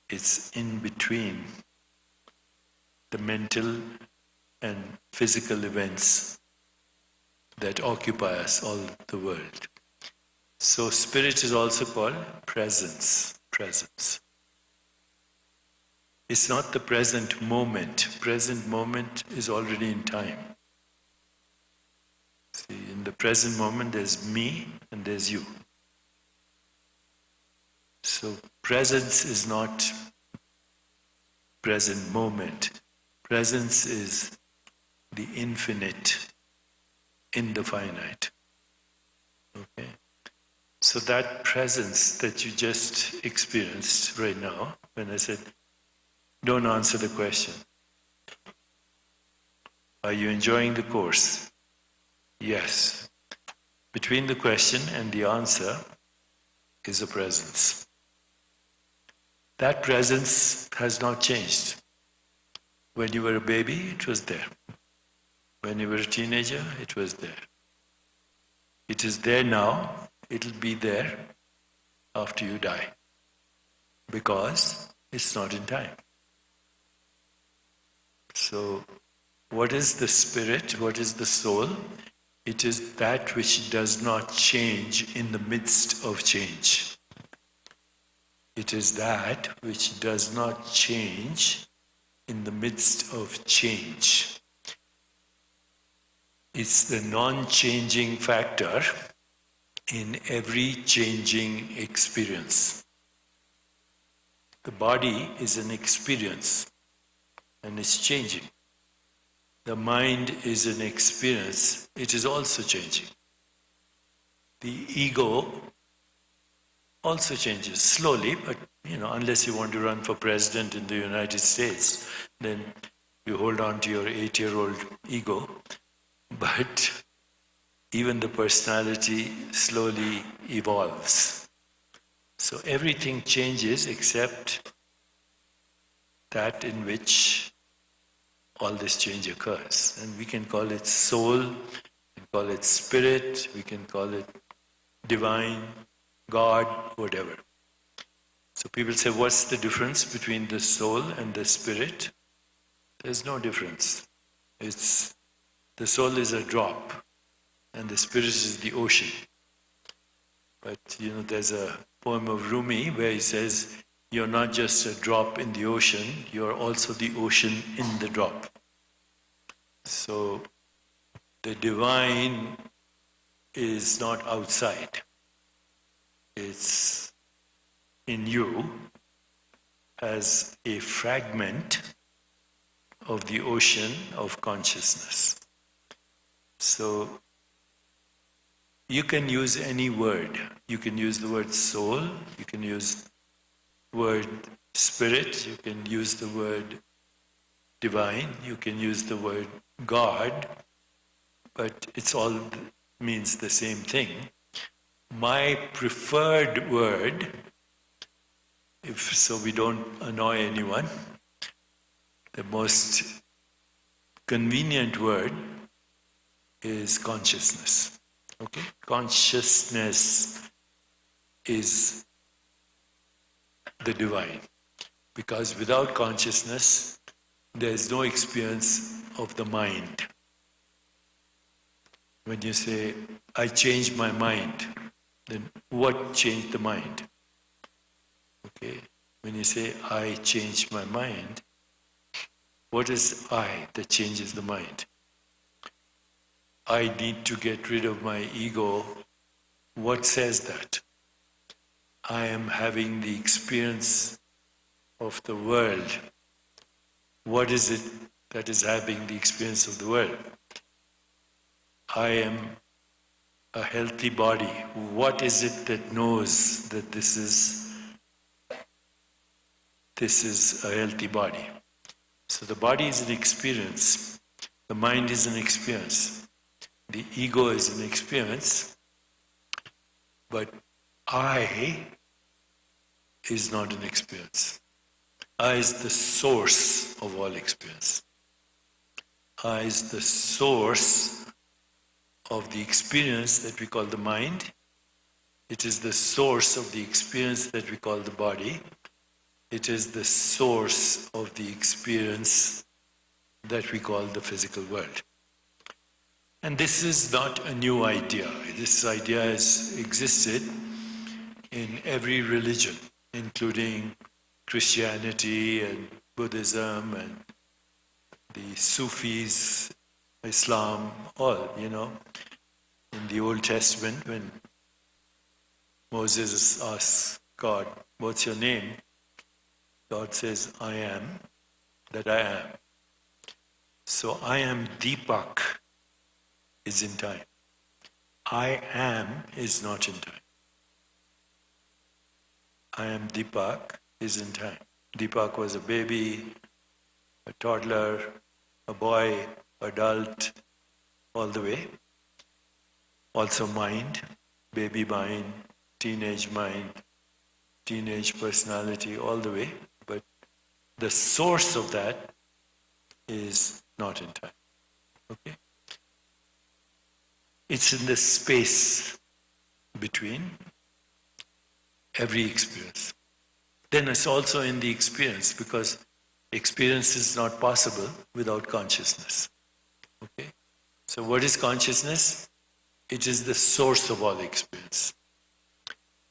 It's in between the mental and physical events that occupy us, all the world. So spirit is also called presence. Presence. It's not the present moment. Present moment is already in time. See, in the present moment there's me and there's you. So presence is not present moment. Presence is the infinite in the finite. Okay? So that presence that you just experienced right now, when I said, don't answer the question. Are you enjoying the course? Yes. Between the question and the answer is a presence. That presence has not changed. When you were a baby, it was there. When you were a teenager, it was there. It is there now, it'll be there after you die, because it's not in time. So, what is the spirit? What is the soul? It is that which does not change in the midst of change. It is that which does not change in the midst of change. It's the non-changing factor in every changing experience. The body is an experience and it's changing. The mind is an experience, it is also changing. The ego also changes slowly, but unless you want to run for president in the United States, then you hold on to your 8-year-old ego. But even the personality slowly evolves. So everything changes except that in which all this change occurs. And we can call it soul, we can call it spirit, we can call it divine, God, whatever. So people say, what's the difference between the soul and the spirit? There's no difference. The soul is a drop and the spirit is the ocean. But there's a poem of Rumi where he says, you're not just a drop in the ocean, you're also the ocean in the drop. So the divine is not outside. It's in you as a fragment of the ocean of consciousness. So you can use any word. You can use the word soul, you can use the word spirit, you can use the word divine, you can use the word God, but it's all means the same thing. My preferred word, so we don't annoy anyone, the most convenient word is consciousness. Okay? Consciousness is the divine. Because without consciousness, there is no experience of the mind. When you say, I changed my mind, then what changed the mind? Okay? When you say, I changed my mind, what is I that changes the mind? I need to get rid of my ego. What says that? I am having the experience of the world. What is it that is having the experience of the world? I am a healthy body. What is it that knows that this is a healthy body? So the body is an experience. The mind is an experience. The ego is an experience. But I is not an experience. I is the source of all experience. I is the source of the experience that we call the mind. It is the source of the experience that we call the body. It is the source of the experience that we call the physical world. And this is not a new idea. This idea has existed in every religion, including Christianity and Buddhism and the Sufis, Islam, all, In the Old Testament, when Moses asks God, what's your name? God says, I am that I am. So I am Deepak is in time. I am is not in time. I am Deepak is in time. Deepak was a baby, a toddler, a boy, adult, all the way. Also mind, baby mind, teenage personality, all the way. But the source of that is not in time. Okay? It's in the space between. every experience. Then it's also in the experience, because experience is not possible without consciousness. Okay? So what is consciousness? It is the source of all experience.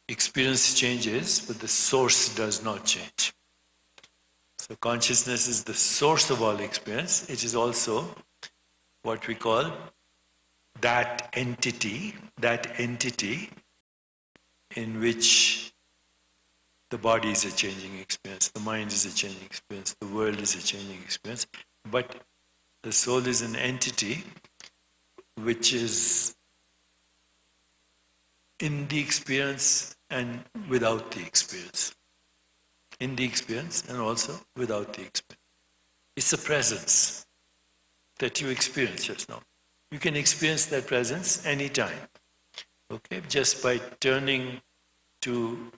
Experience changes, but the source does not change. So consciousness is the source of all experience. It is also what we call that entity in which the body is a changing experience, the mind is a changing experience, the world is a changing experience, but the soul is an entity which is in the experience and without the experience. In the experience and also without the experience. It's a presence that you experience just now. You can experience that presence anytime. Okay? Just by turning to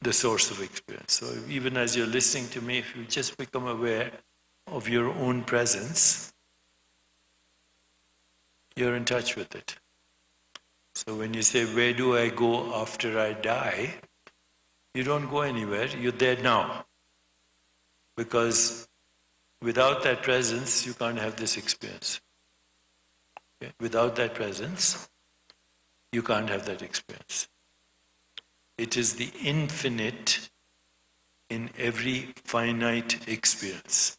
the source of experience. So even as you're listening to me, if you just become aware of your own presence, you're in touch with it. So when you say, where do I go after I die? You don't go anywhere, you're there now. Because without that presence, you can't have this experience. Okay? Without that presence, you can't have that experience. It is the infinite in every finite experience.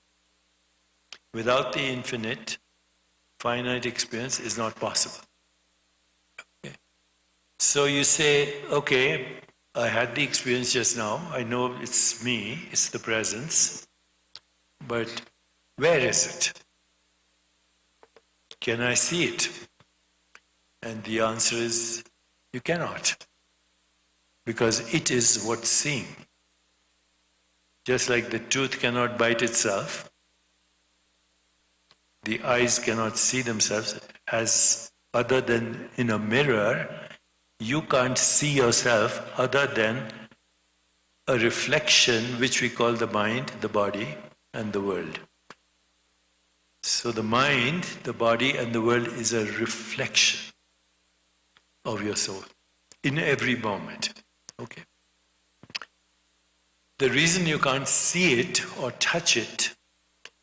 Without the infinite, finite experience is not possible. Okay? So you say, okay, I had the experience just now, I know it's me, it's the presence, but where is it? Can I see it? And the answer is, you cannot. Because it is what's seen. Just like the tooth cannot bite itself, the eyes cannot see themselves as other than in a mirror, you can't see yourself other than a reflection which we call the mind, the body, and the world. So the mind, the body, and the world is a reflection of your soul in every moment. Okay. The reason you can't see it or touch it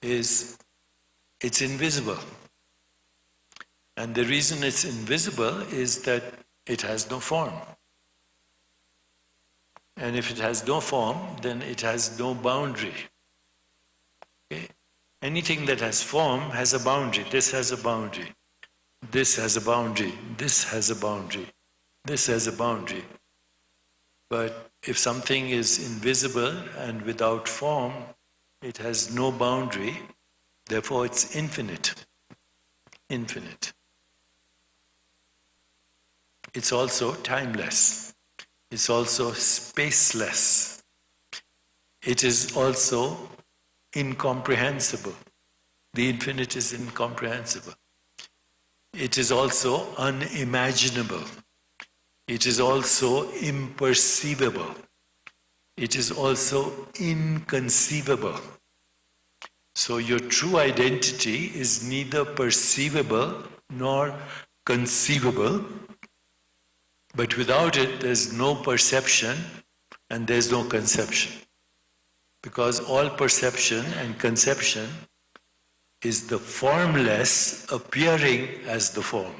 is it's invisible. And the reason it's invisible is that it has no form. And if it has no form, then it has no boundary. Okay? Anything that has form has a boundary. This has a boundary. This has a boundary. This has a boundary. This has a boundary. But if something is invisible and without form, it has no boundary, therefore it's infinite. Infinite. It's also timeless. It's also spaceless. It is also incomprehensible. The infinite is incomprehensible. It is also unimaginable. It is also imperceivable. It is also inconceivable. So your true identity is neither perceivable nor conceivable, but without it there's no perception and there's no conception. Because all perception and conception is the formless appearing as the form.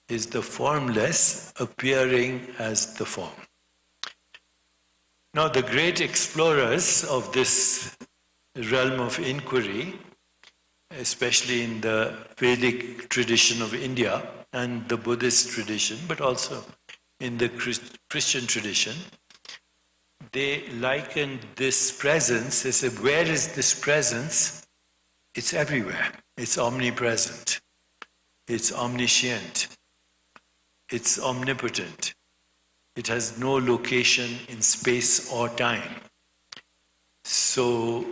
Is the formless appearing as the form. Now the great explorers of this realm of inquiry, especially in the Vedic tradition of India and the Buddhist tradition, but also in the Christian tradition, they likened this presence, they said, where is this presence? It's everywhere. It's omnipresent. It's omniscient. It's omnipotent. It has no location in space or time. So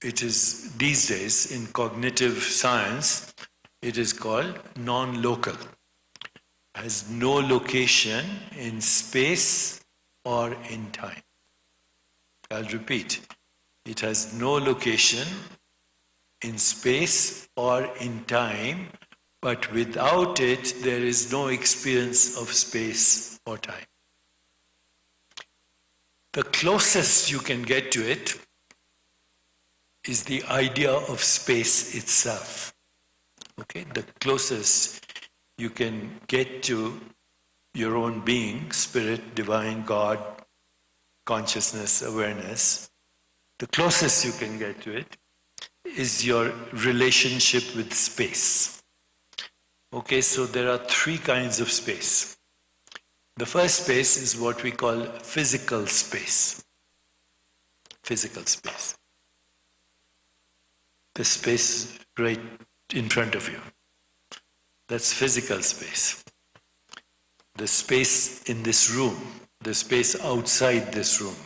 it is, these days, in cognitive science, it is called non-local. Has no location in space or in time. I'll repeat. It has no location in space or in time, but without it, there is no experience of space or time. The closest you can get to it is the idea of space itself. Okay, the closest you can get to your own being, spirit, divine, God, consciousness, awareness, the closest you can get to it is your relationship with space. Okay, so there are three kinds of space. The first space is what we call physical space. Physical space. The space right in front of you. That's physical space. The space in this room, the space outside this room,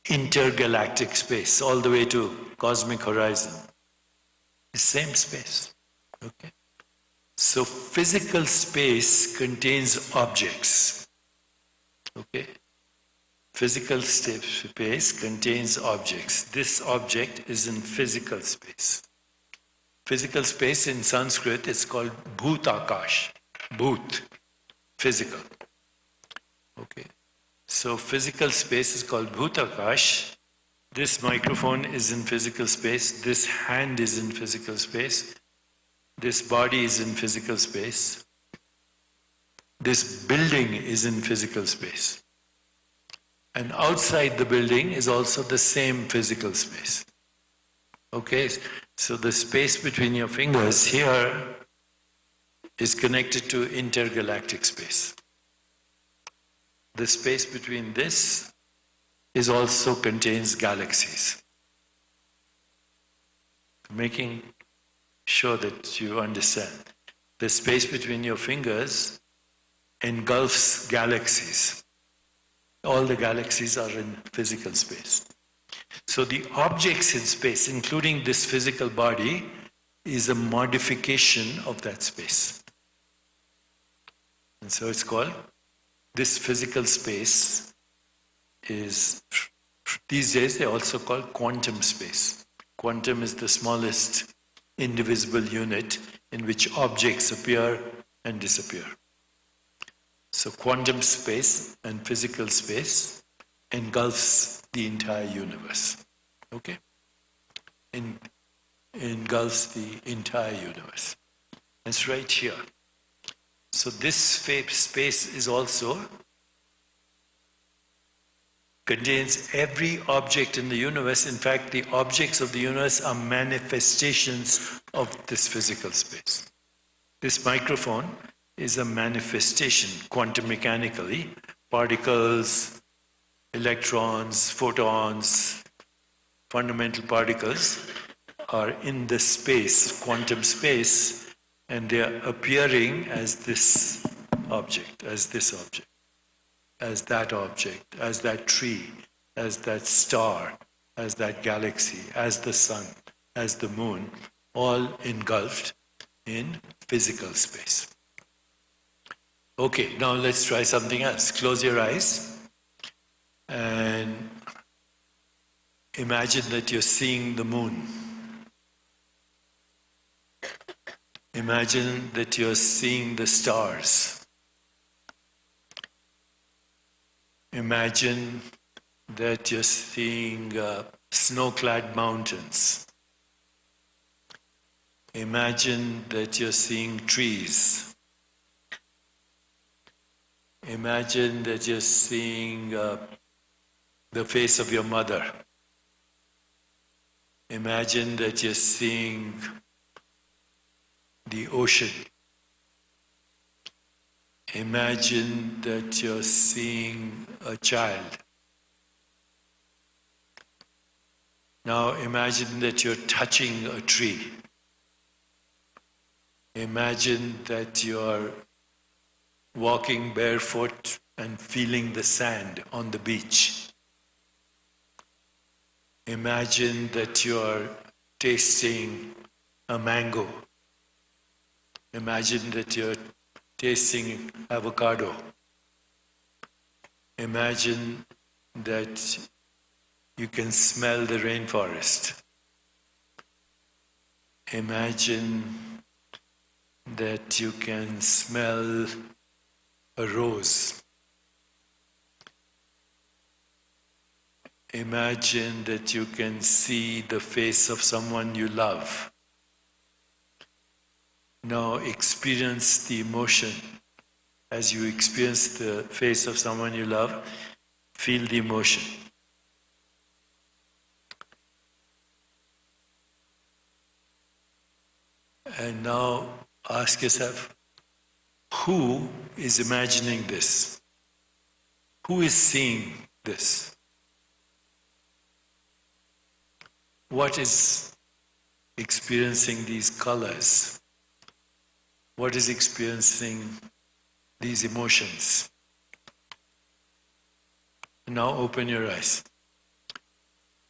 intergalactic space, all the way to cosmic horizon, the same space. Okay? So physical space contains objects. Okay? Physical space contains objects. This object is in physical space. Physical space in Sanskrit is called bhutakash. Bhut, physical. Okay. So physical space is called bhutakash. This microphone is in physical space. This hand is in physical space. This body is in physical space. This building is in physical space. And outside the building is also the same physical space. Okay, so the space between your fingers here is connected to intergalactic space. The space between this is also contains galaxies. Making sure that you understand. The space between your fingers engulfs galaxies. All the galaxies are in physical space. So the objects in space, including this physical body, is a modification of that space. And so it's called, this physical space is, these days they also call quantum space. Quantum is the smallest indivisible unit in which objects appear and disappear. So quantum space and physical space engulfs the entire universe. Okay? Engulfs the entire universe. It's right here. So this space is also contains every object in the universe. In fact, the objects of the universe are manifestations of this physical space. This microphone is a manifestation, quantum mechanically. Particles, electrons, photons, fundamental particles are in the space, quantum space, and they are appearing as this object, as this object, as that tree, as that star, as that galaxy, as the sun, as the moon, all engulfed in physical space. Okay, now let's try something else. Close your eyes and imagine that you're seeing the moon. Imagine that you're seeing the stars. Imagine that you're seeing snow-clad mountains. Imagine that you're seeing trees. Imagine that you're seeing the face of your mother. Imagine that you're seeing the ocean. Imagine that you're seeing a child. Now imagine that you're touching a tree. Imagine that you're walking barefoot and feeling the sand on the beach. Imagine that you're tasting a mango. Imagine that you're tasting avocado. Imagine that you can smell the rainforest. Imagine that you can smell a rose. imagine that you can see the face of someone you love. Now experience the emotion. As you experience the face of someone you love, feel the emotion. And now ask yourself, who is imagining this? Who is seeing this? What is experiencing these colors? What is experiencing these emotions? Now open your eyes.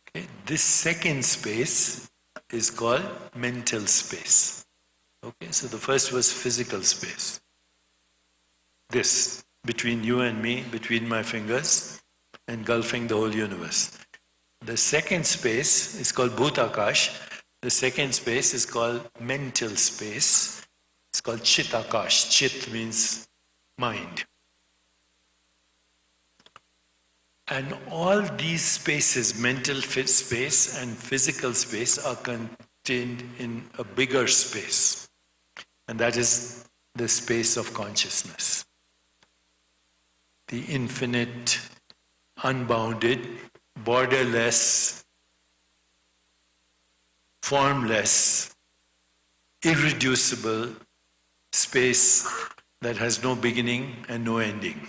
Okay. This second space is called mental space. Okay, so the first was physical space. This, between you and me, between my fingers, engulfing the whole universe. The second space is called Bhutakash. The second space is called mental space. It's called Chitakash. Chit means mind. And all these spaces, mental space and physical space, are contained in a bigger space. And that is the space of consciousness. The infinite, unbounded, borderless, formless, irreducible space that has no beginning and no ending.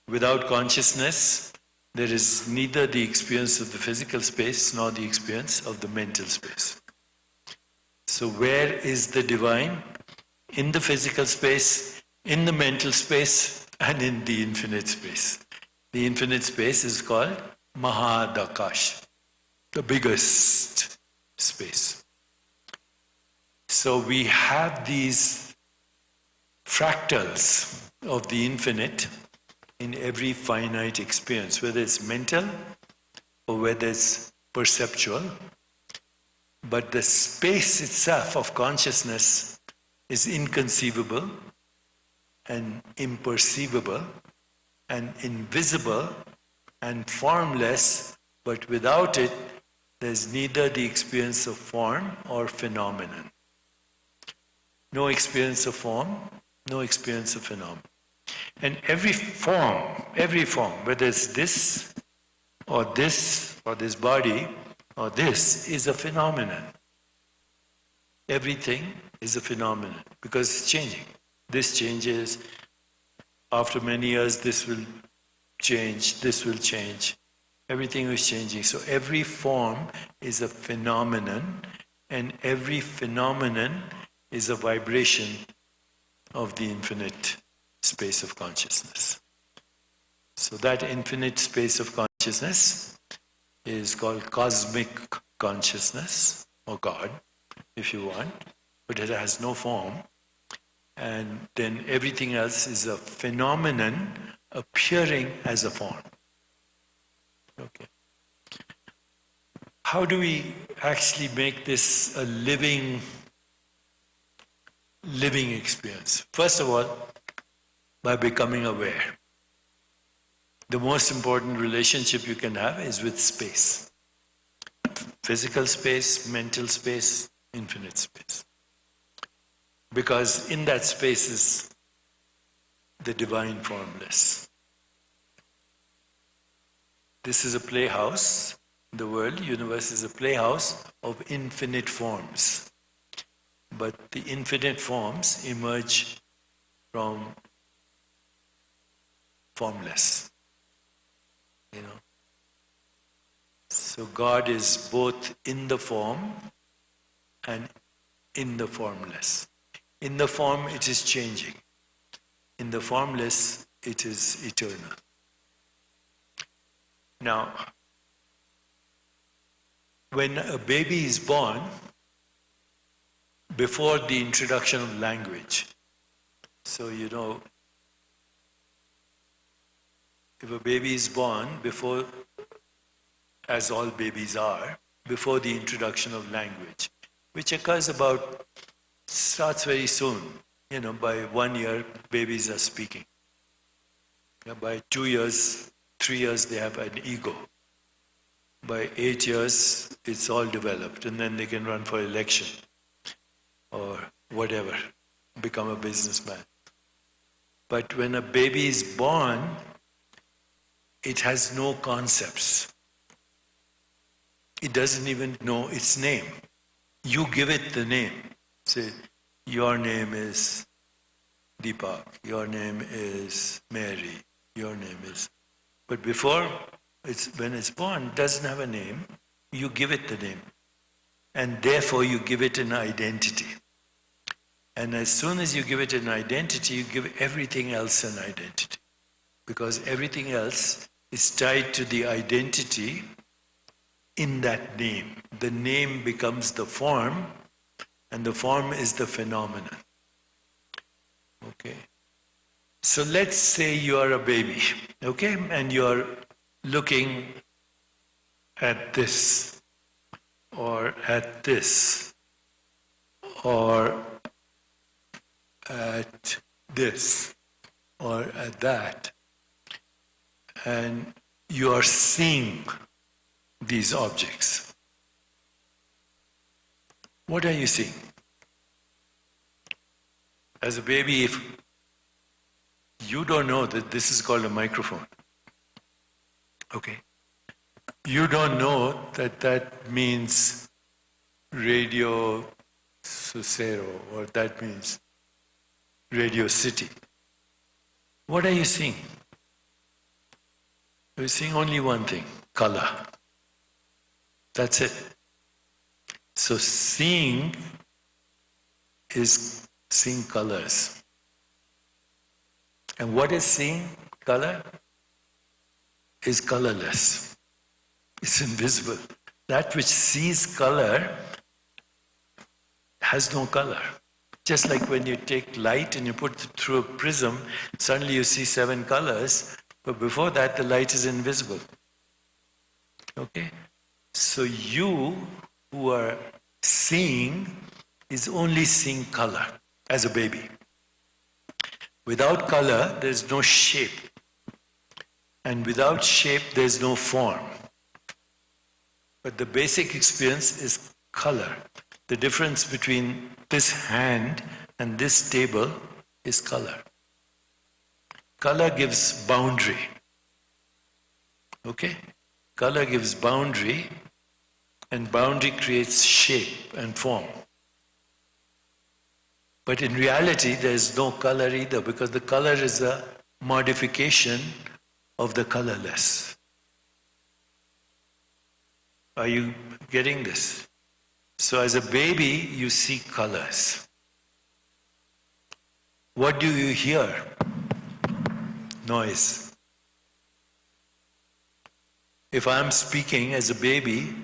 Without consciousness, there is neither the experience of the physical space nor the experience of the mental space. So where is the divine? In the physical space, in the mental space, and in the infinite space. The infinite space is called Mahadakash, the biggest space. So we have these fractals of the infinite in every finite experience, whether it's mental or whether it's perceptual. But the space itself of consciousness is inconceivable and imperceivable and invisible and formless, but without it, there's neither the experience of form or phenomenon. No experience of form, no experience of phenomenon. And every form, whether it's this or this body or this, is a phenomenon. Everything is a phenomenon because it's changing. This changes. After many years, this will change, this will change. Everything is changing. So every form is a phenomenon, and every phenomenon is a vibration of the infinite space of consciousness. So that infinite space of consciousness is called cosmic consciousness, or God, if you want, but it has no form. And then everything else is a phenomenon appearing as a form. Okay. How do we actually make this a living experience? First of all, by becoming aware. The most important relationship you can have is with space. Physical space, mental space, infinite space. Because in that space is the divine formless. This is a playhouse. The world, universe, is a playhouse of infinite forms. But the infinite forms emerge from formless. You know. So God is both in the form and in the formless. In the form, it is changing. In the formless, it is eternal. Now, when a baby is born, before the introduction of language, so you know, if a baby is born before, as all babies are, before the introduction of language, which occurs starts very soon. You know, by 1 year, babies are speaking. By 2 years, 3 years, they have an ego. by 8 years, it's all developed, and then they can run for election or whatever, become a businessman. But when a baby is born, it has no concepts. It doesn't even know its name. You give it the name. Say, your name is Deepak, your name is Mary, your name is... But before, when it's born, it doesn't have a name, you give it the name. And therefore you give it an identity. And as soon as you give it an identity, you give everything else an identity. Because everything else is tied to the identity in that name. The name becomes the form, and the form is the phenomenon. Okay? So let's say you are a baby, okay? And you're looking at this, or at this, or at this, or at that. And you are seeing these objects. What are you seeing? As a baby, if you don't know that this is called a microphone, okay? You don't know that that means Radio Sucero, or that means Radio City. What are you seeing? You're seeing only one thing, color. That's it. So seeing is seeing colors. And what is seeing? Color is colorless. It's invisible. That which sees color has no color. Just like when you take light and you put it through a prism, suddenly you see 7 colors, but before that the light is invisible. Okay? So you who are seeing is only seeing color as a baby. Without color, there's no shape. And without shape, there's no form. But the basic experience is color. The difference between this hand and this table is color. Color gives boundary. Okay? Color gives boundary, and boundary creates shape and form. But in reality, there is no color either, because the color is a modification of the colorless. Are you getting this? So as a baby, you see colors. What do you hear? Noise. If I'm speaking as a baby,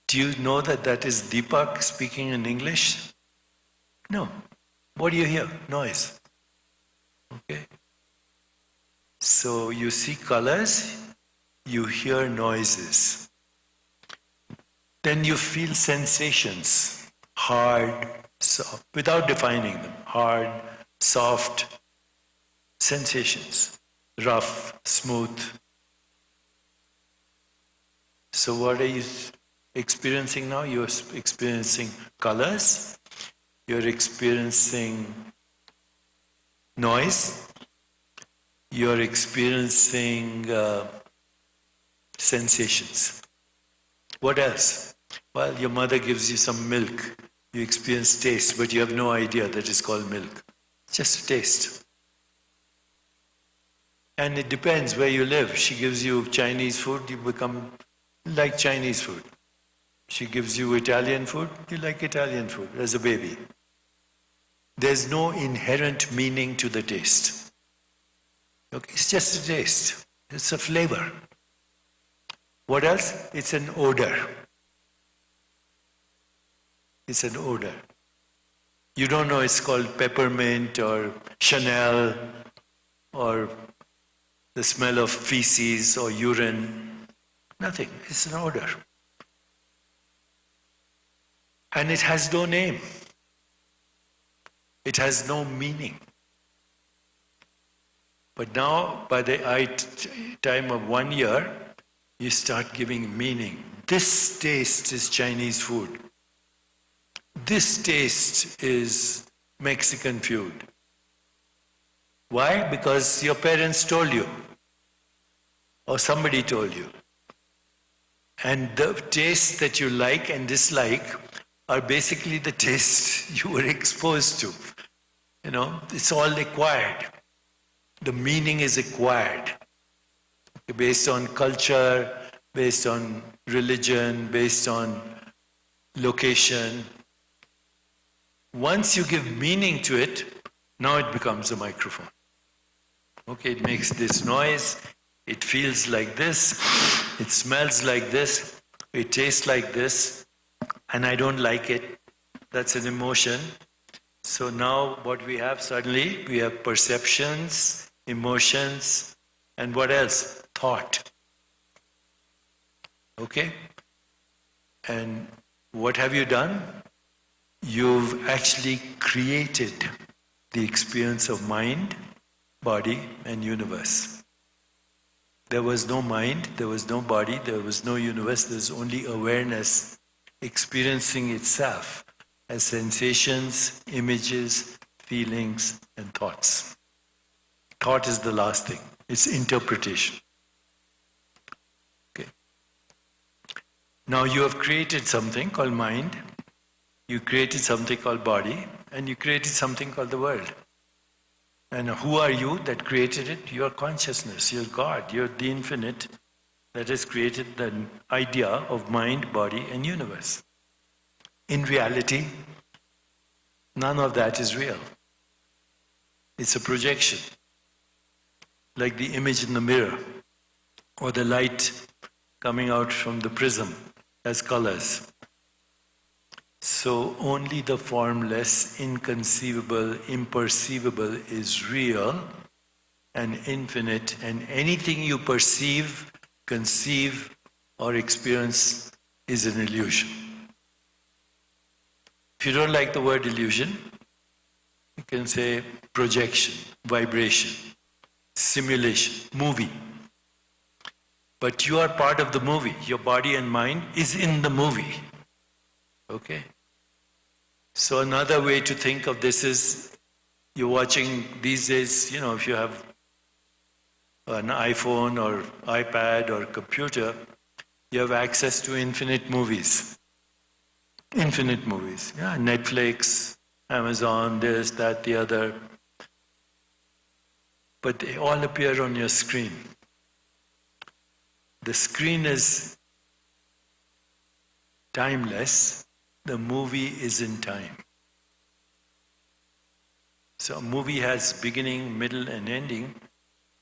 do you know that that is Deepak speaking in English? No. What do you hear? Noise. Okay? So you see colors, you hear noises. Then you feel sensations, hard, soft, without defining them. Hard, soft sensations, rough, smooth. So what are you experiencing now? You're experiencing colors, you're experiencing noise, you're experiencing sensations. What else? Well, your mother gives you some milk. You experience taste, but you have no idea that it's called milk. It's just a taste. And it depends where you live. She gives you Chinese food, you become like Chinese food. She gives you Italian food, you like Italian food as a baby. There's no inherent meaning to the taste. Okay, it's just a taste. It's a flavor. What else? It's an odor. It's an odor. You don't know it's called peppermint or Chanel or the smell of feces or urine. Nothing. It's an odor. And it has no name. It has no meaning. But now, by the time of 1 year, you start giving meaning. This taste is Chinese food. This taste is Mexican food. Why? Because your parents told you, or somebody told you. And the tastes that you like and dislike are basically the tastes you were exposed to. You know, it's all acquired. The meaning is acquired based on culture, based on religion, based on location. Once you give meaning to it, now it becomes a microphone. Okay, it makes this noise, it feels like this, it smells like this, it tastes like this, and I don't like it. That's an emotion. So now what we have suddenly, we have perceptions, emotions, and what else? Thought. Okay? And what have you done? You've actually created the experience of mind, body, and universe. There was no mind, there was no body, there was no universe, there's only awareness experiencing itself as sensations, images, feelings, and thoughts. Thought is the last thing. It's interpretation. Okay. Now you have created something called mind, you created something called body, and you created something called the world. And who are you that created it? Your consciousness, your God, you're the infinite that has created the idea of mind, body, and universe. In reality, none of that is real. It's a projection, like the image in the mirror, or the light coming out from the prism as colors. So only the formless, inconceivable, imperceivable is real and infinite, and anything you perceive, conceive, or experience is an illusion. If you don't like the word illusion, you can say projection, vibration, simulation, movie. But you are part of the movie. Your body and mind is in the movie. Okay? So another way to think of this is, you're watching these days, you know, if you have an iPhone or iPad or computer, you have access to infinite movies. Infinite movies. Yeah, Netflix, Amazon, this, that, the other. But they all appear on your screen. The screen is timeless. The movie is in time. So a movie has beginning, middle, and ending,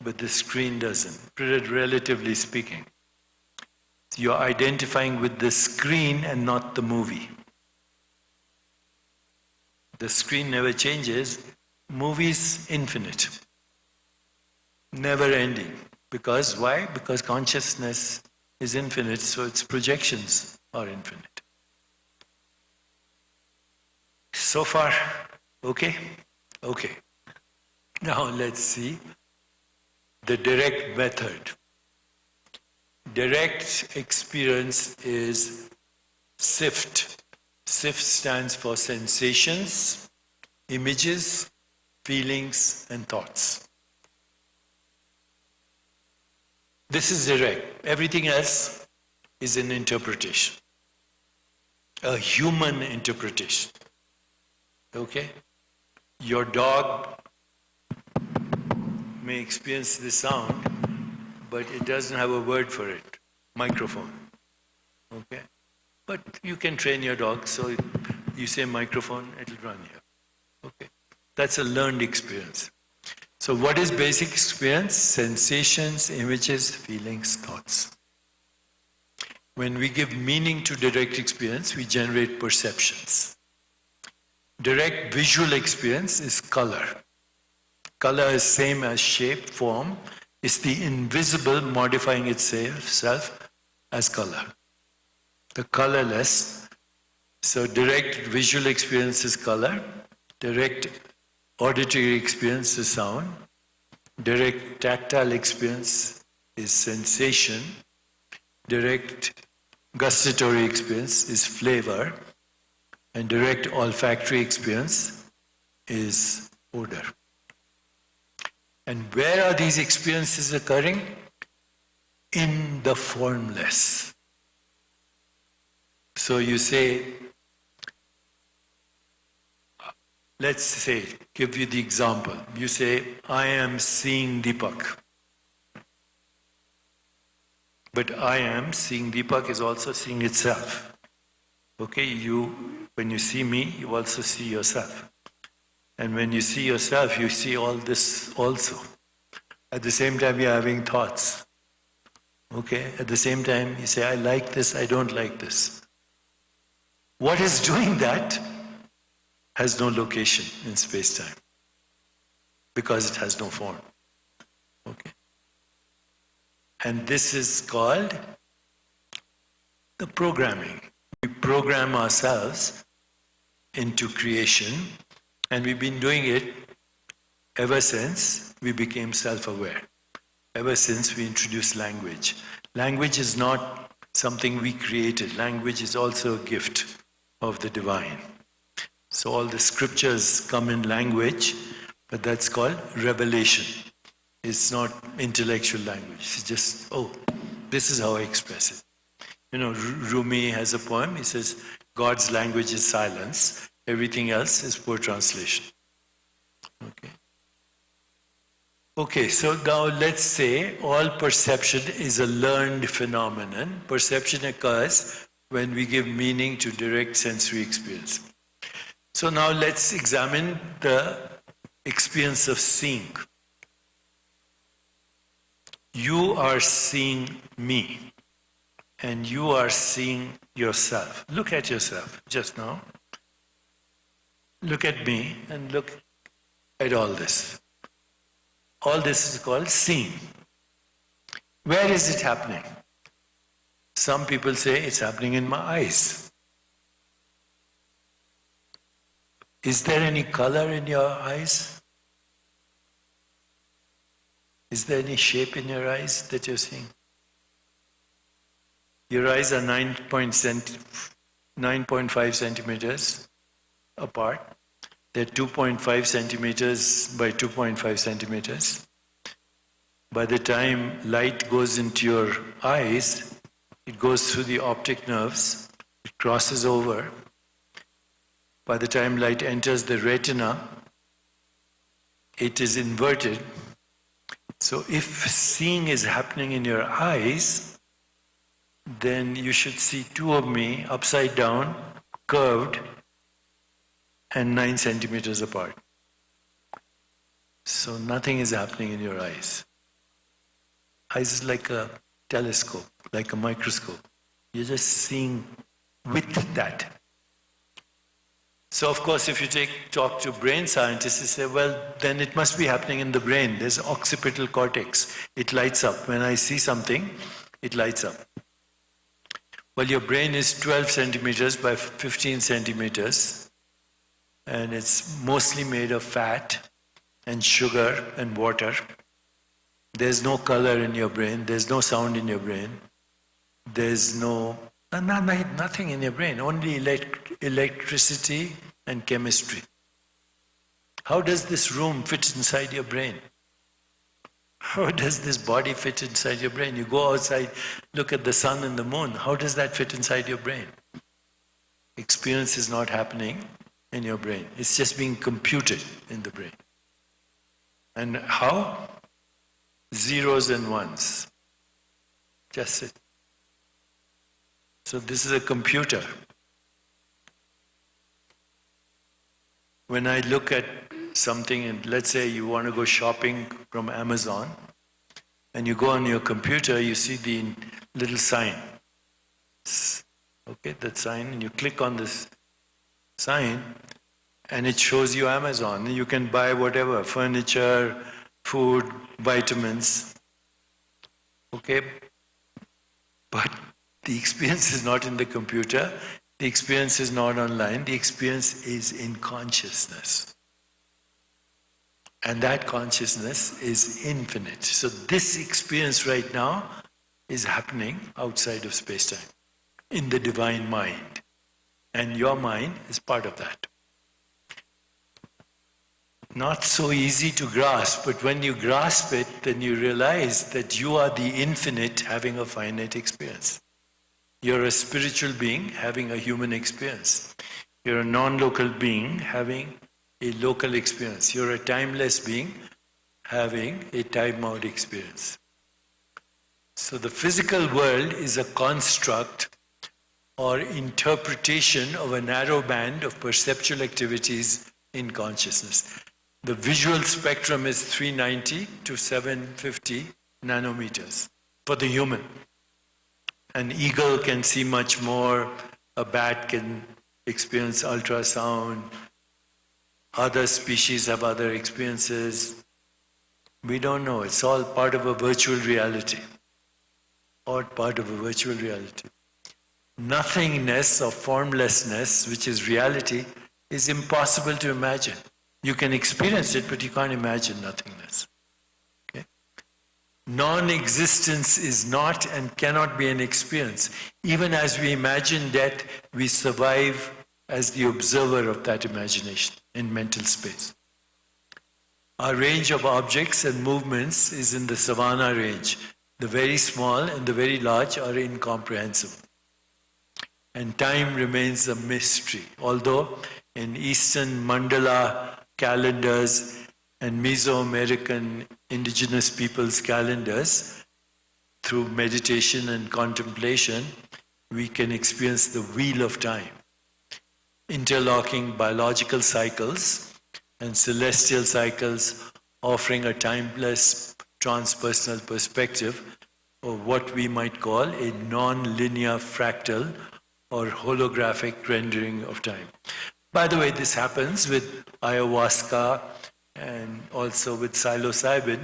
but the screen doesn't, relatively speaking. So you're identifying with the screen and not the movie. The screen never changes. Movie's infinite. Never ending. Because why? Because consciousness is infinite, so its projections are infinite. So far, okay? Okay. Now let's see the direct method. Direct experience is SIFT. SIFT stands for sensations, images, feelings, and thoughts. This is direct. Everything else is an interpretation. A human interpretation. Okay? Your dog may experience the sound, but it doesn't have a word for it. Microphone. Okay? But you can train your dog, so you say microphone, it'll run here. Okay? That's a learned experience. So what is basic experience? Sensations, images, feelings, thoughts. When we give meaning to direct experience, we generate perceptions. Direct visual experience is color. Color is same as shape, form. It's the invisible modifying itself as color. The colorless. So direct visual experience is color. Direct auditory experience is sound. Direct tactile experience is sensation. direct gustatory experience is flavor, and direct olfactory experience is odor. And where are these experiences occurring? In the formless. So you say, let's say, give you the example. You say, I am seeing Deepak. But I am seeing Deepak is also seeing itself. Okay, when you see me, you also see yourself. And when you see yourself, you see all this also. At the same time, you're having thoughts. Okay, at the same time, you say, I like this, I don't like this. What is doing that has no location in space-time because it has no form. Okay. And this is called the programming. We program ourselves into creation, and we've been doing it ever since we became self-aware, ever since we introduced language. Language is not something we created. Language is also a gift of the divine. So all the scriptures come in language, but that's called revelation. It's not intellectual language. It's just, this is how I express it. You know, Rumi has a poem. He says, God's language is silence. Everything else is poor translation. Okay. Okay, so now let's say all perception is a learned phenomenon. Perception occurs when we give meaning to direct sensory experience. So now let's examine the experience of seeing. You are seeing me, and you are seeing yourself. Look at yourself just now. Look at me and look at all this. All this is called seeing. Where is it happening? Some people say it's happening in my eyes. Is there any color in your eyes? Is there any shape in your eyes that you're seeing? Your eyes are 9.5 centimeters apart. They're 2.5 centimeters by 2.5 centimeters. By the time light goes into your eyes, it goes through the optic nerves, it crosses over. By the time light enters the retina, it is inverted. So if seeing is happening in your eyes, then you should see two of me upside down, curved, and 9 centimeters apart. So nothing is happening in your eyes. Eyes is like a telescope, like a microscope. You're just seeing with that. So of course, if you talk to brain scientists, they say, well, then it must be happening in the brain. There's occipital cortex. It lights up. When I see something, it lights up. Well, your brain is 12 centimeters by 15 centimeters, and it's mostly made of fat and sugar and water. There's no color in your brain. There's no sound in your brain. There's nothing in your brain, only electricity and chemistry. How does this room fit inside your brain? How does this body fit inside your brain? You go outside, look at the sun and the moon. How does that fit inside your brain? Experience is not happening in your brain. It's just being computed in the brain. And how? Zeros and ones. Just it. So this is a computer. When I look at something, and let's say you want to go shopping from Amazon, and you go on your computer, you see the little sign. Okay, that sign, and you click on this sign, and it shows you Amazon. You can buy whatever, furniture, food, vitamins. Okay? But the experience is not in the computer. The experience is not online. The experience is in consciousness. And that consciousness is infinite. So this experience right now is happening outside of space-time, in the divine mind. And your mind is part of that. Not so easy to grasp, but when you grasp it, then you realize that you are the infinite having a finite experience. You're a spiritual being having a human experience. You're a non-local being having a local experience. You're a timeless being having a time-out experience. So the physical world is a construct or interpretation of a narrow band of perceptual activities in consciousness. The visual spectrum is 390 to 750 nanometers for the human. An eagle can see much more, a bat can experience ultrasound, other species have other experiences. We don't know, it's all part of a virtual reality. All part of a virtual reality. Nothingness or formlessness, which is reality, is impossible to imagine. You can experience it, but you can't imagine nothingness. Okay? Non-existence is not and cannot be an experience. Even as we imagine death, we survive as the observer of that imagination in mental space. Our range of objects and movements is in the savanna range. The very small and the very large are incomprehensible. And time remains a mystery, although in Eastern mandala calendars and Mesoamerican indigenous peoples' calendars, through meditation and contemplation, we can experience the wheel of time, interlocking biological cycles and celestial cycles, offering a timeless transpersonal perspective of what we might call a non-linear fractal or holographic rendering of time. By the way, this happens with ayahuasca and also with psilocybin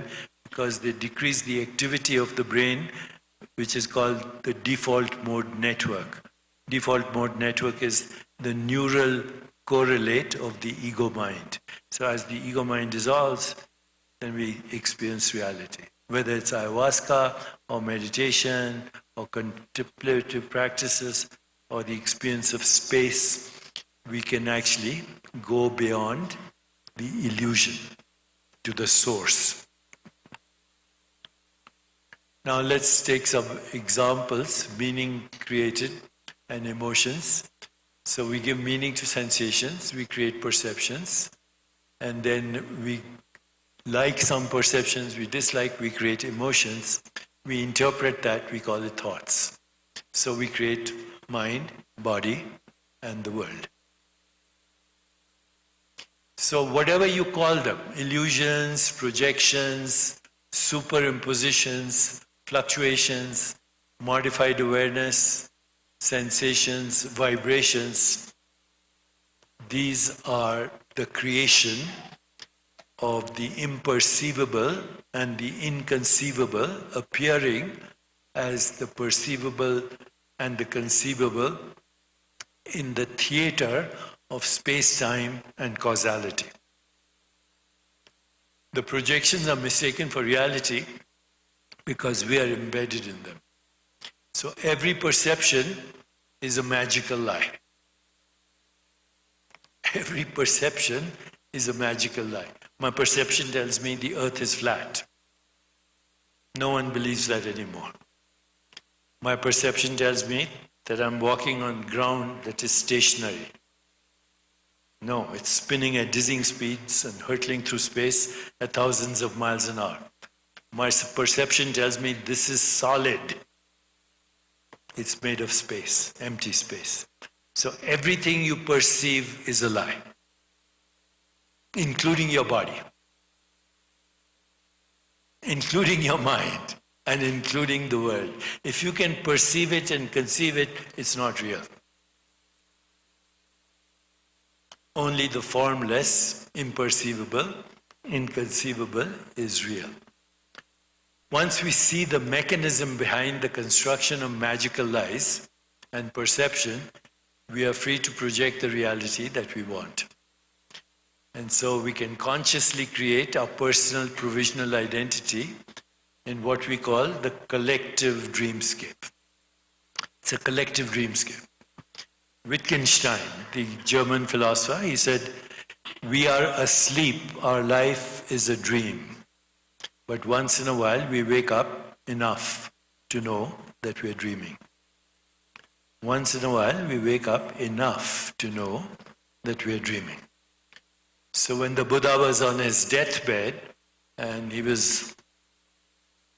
because they decrease the activity of the brain, which is called the default mode network. Default mode network is the neural correlate of the ego mind. So as the ego mind dissolves, then we experience reality. Whether it's ayahuasca or meditation or contemplative practices or the experience of space, we can actually go beyond the illusion to the source. Now let's take some examples, meaning created and emotions. So we give meaning to sensations, we create perceptions, and then we like some perceptions, we dislike, we create emotions. We interpret that, we call it thoughts. So we create mind, body, and the world. So whatever you call them, illusions, projections, superimpositions, fluctuations, modified awareness, sensations, vibrations, these are the creation of the imperceivable and the inconceivable appearing as the perceivable and the conceivable in the theater of space-time and causality. The projections are mistaken for reality because we are embedded in them. So every perception is a magical lie. Every perception is a magical lie. My perception tells me the earth is flat. No one believes that anymore. My perception tells me that I'm walking on ground that is stationary. No, it's spinning at dizzying speeds and hurtling through space at thousands of miles an hour. My perception tells me this is solid. It's made of space, empty space. So everything you perceive is a lie, including your body, including your mind, and including the world. If you can perceive it and conceive it, it's not real. Only the formless, imperceivable, inconceivable is real. Once we see the mechanism behind the construction of magical lies and perception, we are free to project the reality that we want. And so we can consciously create our personal provisional identity in what we call the collective dreamscape. It's a collective dreamscape. Wittgenstein, the German philosopher, he said, "We are asleep, our life is a dream. But once in a while we wake up enough to know that we are dreaming." Once in a while we wake up enough to know that we are dreaming. So when the Buddha was on his deathbed and he was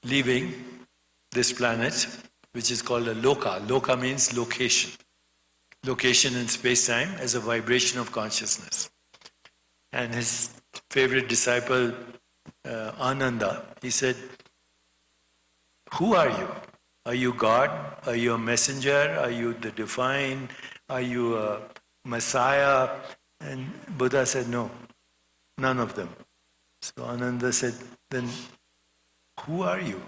leaving this planet, which is called a loka. Loka means location. Location in space-time as a vibration of consciousness. And his favorite disciple, Ananda, he said, "Who are you? Are you God? Are you a messenger? Are you the divine? Are you a Messiah?" And Buddha said, "No, none of them." So Ananda said, "Then who are you?"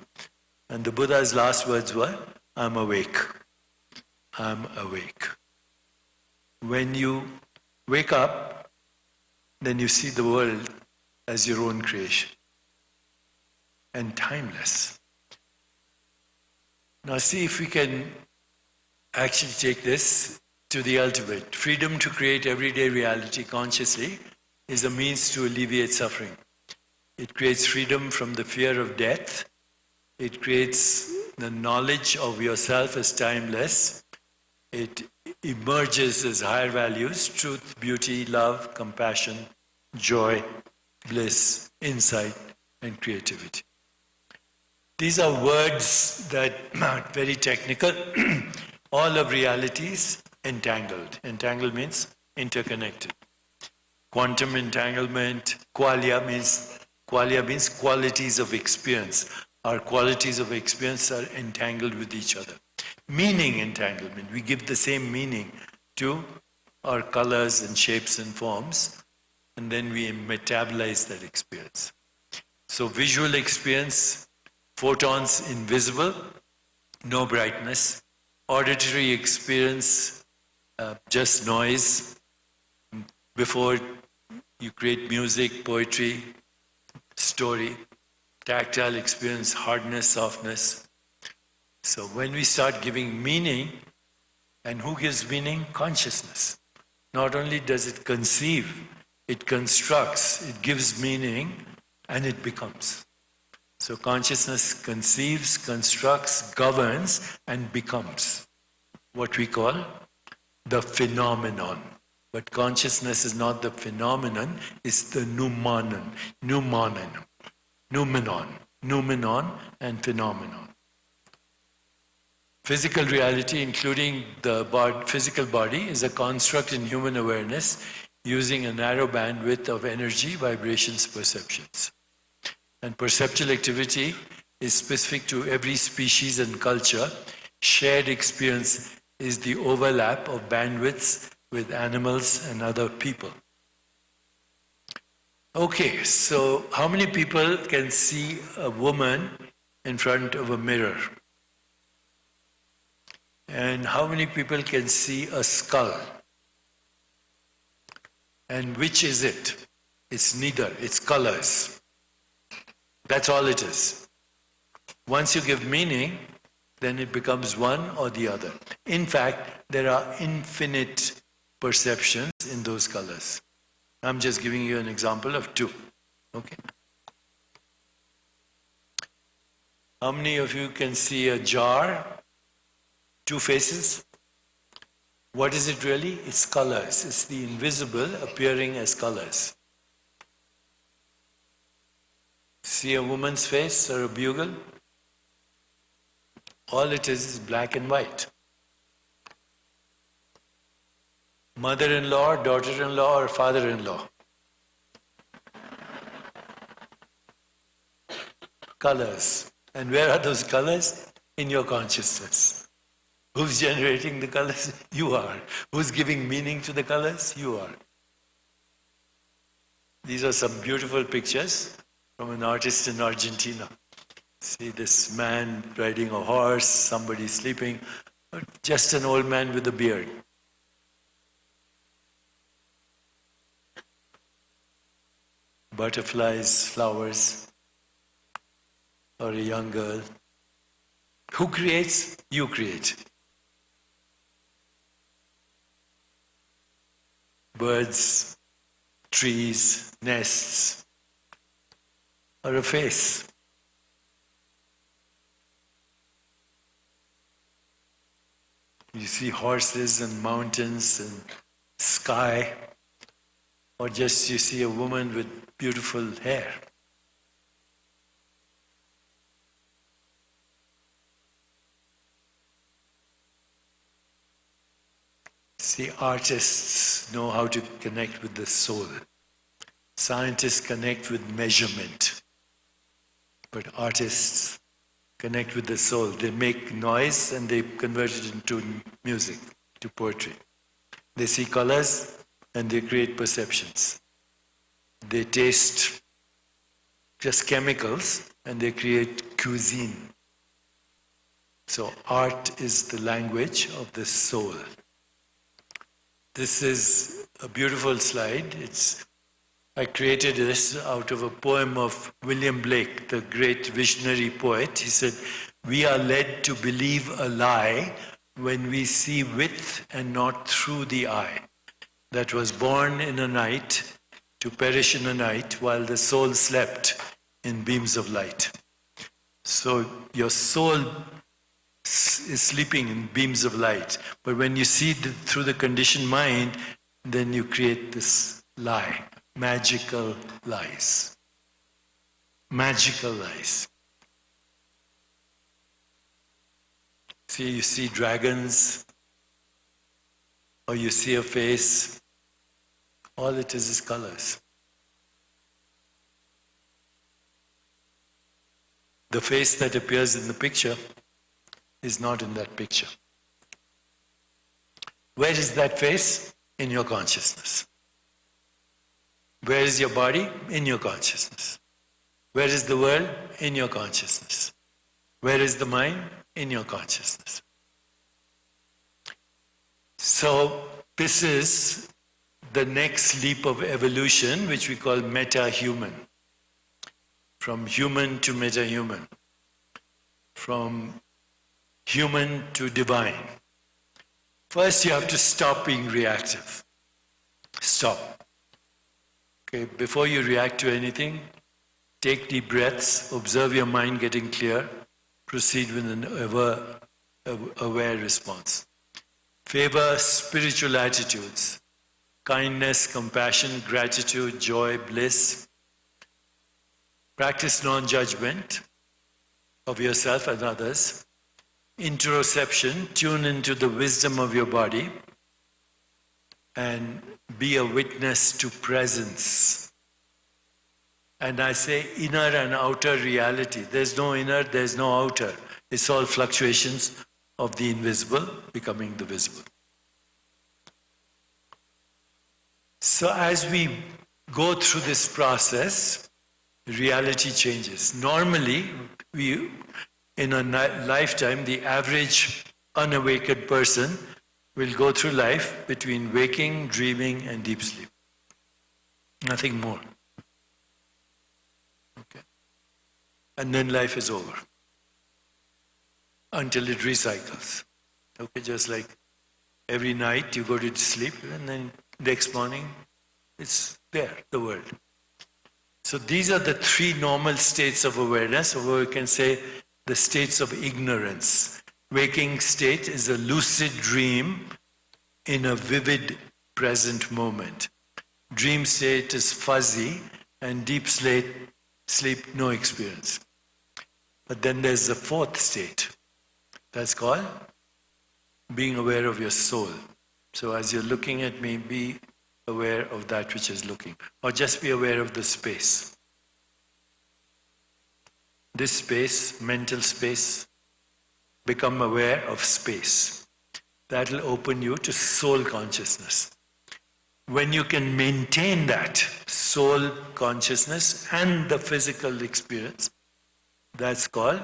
And the Buddha's last words were, "I'm awake. I'm awake." When you wake up, then you see the world as your own creation and timeless. Now see if we can actually take this to the ultimate. Freedom to create everyday reality consciously is a means to alleviate suffering. It creates freedom from the fear of death. It creates the knowledge of yourself as timeless. It emerges as higher values: truth, beauty, love, compassion, joy, bliss, insight, and creativity. These are words that are very technical. All of reality is entangled. Entangled means interconnected. Quantum entanglement, qualia means qualities of experience. Our qualities of experience are entangled with each other. Meaning entanglement, we give the same meaning to our colors and shapes and forms, and then we metabolize that experience. So visual experience, photons invisible, no brightness. Auditory experience, just noise. Before you create music, poetry, story. Tactile experience, hardness, softness. So when we start giving meaning, and who gives meaning? Consciousness. Not only does it conceive, it constructs, it gives meaning, and it becomes. So consciousness conceives, constructs, governs, and becomes what we call the phenomenon. But consciousness is not the phenomenon, it's the noumenon, and phenomenon. Physical reality, including the physical body, is a construct in human awareness using a narrow bandwidth of energy, vibrations, perceptions. And perceptual activity is specific to every species and culture. Shared experience is the overlap of bandwidths with animals and other people. Okay, so how many people can see a woman in front of a mirror? And how many people can see a skull? And which is it? It's neither, it's colors. That's all it is. Once you give meaning, then it becomes one or the other. In fact, there are infinite perceptions in those colors. I'm just giving you an example of two. Okay. How many of you can see a jar? Two faces? What is it really? It's colors. It's the invisible appearing as colors. See a woman's face or a bugle? All it is black and white. Mother-in-law, daughter-in-law, or father-in-law? Colors. And where are those colors? In your consciousness. Who's generating the colors? You are. Who's giving meaning to the colors? You are. These are some beautiful pictures from an artist in Argentina. See this man riding a horse, somebody sleeping, just an old man with a beard. Butterflies, flowers. or a young girl. Who creates? You create. Birds, trees, nests, or a face. You see horses and mountains and sky, or just you see a woman with beautiful hair. See, artists know how to connect with the soul. Scientists connect with measurement. But artists connect with the soul. They make noise and they convert it into music, to poetry. They see colors and they create perceptions. They taste just chemicals and they create cuisine. So art is the language of the soul. This is a beautiful slide. I created this out of a poem of William Blake, the great visionary poet. He said, "We are led to believe a lie when we see with and not through the eye, that was born in a night to perish in a night while the soul slept in beams of light." So your soul is sleeping in beams of light. But when you see through the conditioned mind, then you create this lie, magical lies. Magical lies. See, you see dragons, or you see a face, all it is colors. The face that appears in the picture is not in that picture. Where is that face? In your consciousness. Where is your body? In your consciousness. Where is the world? In your consciousness. Where is the mind? In your consciousness. So this is the next leap of evolution, which we call meta-human. From human to meta-human. From human to divine. First, you have to stop being reactive. Stop. Okay, before you react to anything, take deep breaths, observe your mind getting clear, proceed with an aware response. Favor spiritual attitudes, kindness, compassion, gratitude, joy, bliss. Practice non-judgment of yourself and others. Interoception, tune into the wisdom of your body and be a witness to presence. And I say inner and outer reality. There's no inner, there's no outer. It's all fluctuations of the invisible becoming the visible. So as we go through this process, reality changes. Normally, in a lifetime, the average unawakened person will go through life between waking, dreaming, and deep sleep. Nothing more. Okay. And then life is over. Until it recycles. Okay, just like every night you go to sleep and then next morning it's there, the world. So these are the three normal states of awareness, or we can say the states of ignorance. Waking state is a lucid dream in a vivid present moment. Dream state is fuzzy, and deep sleep, no experience. But then there's the fourth state. That's called being aware of your soul. So as you're looking at me, be aware of that which is looking. Or just be aware of the space. This space, mental space, become aware of space. That will open you to soul consciousness. When you can maintain that soul consciousness and the physical experience, that's called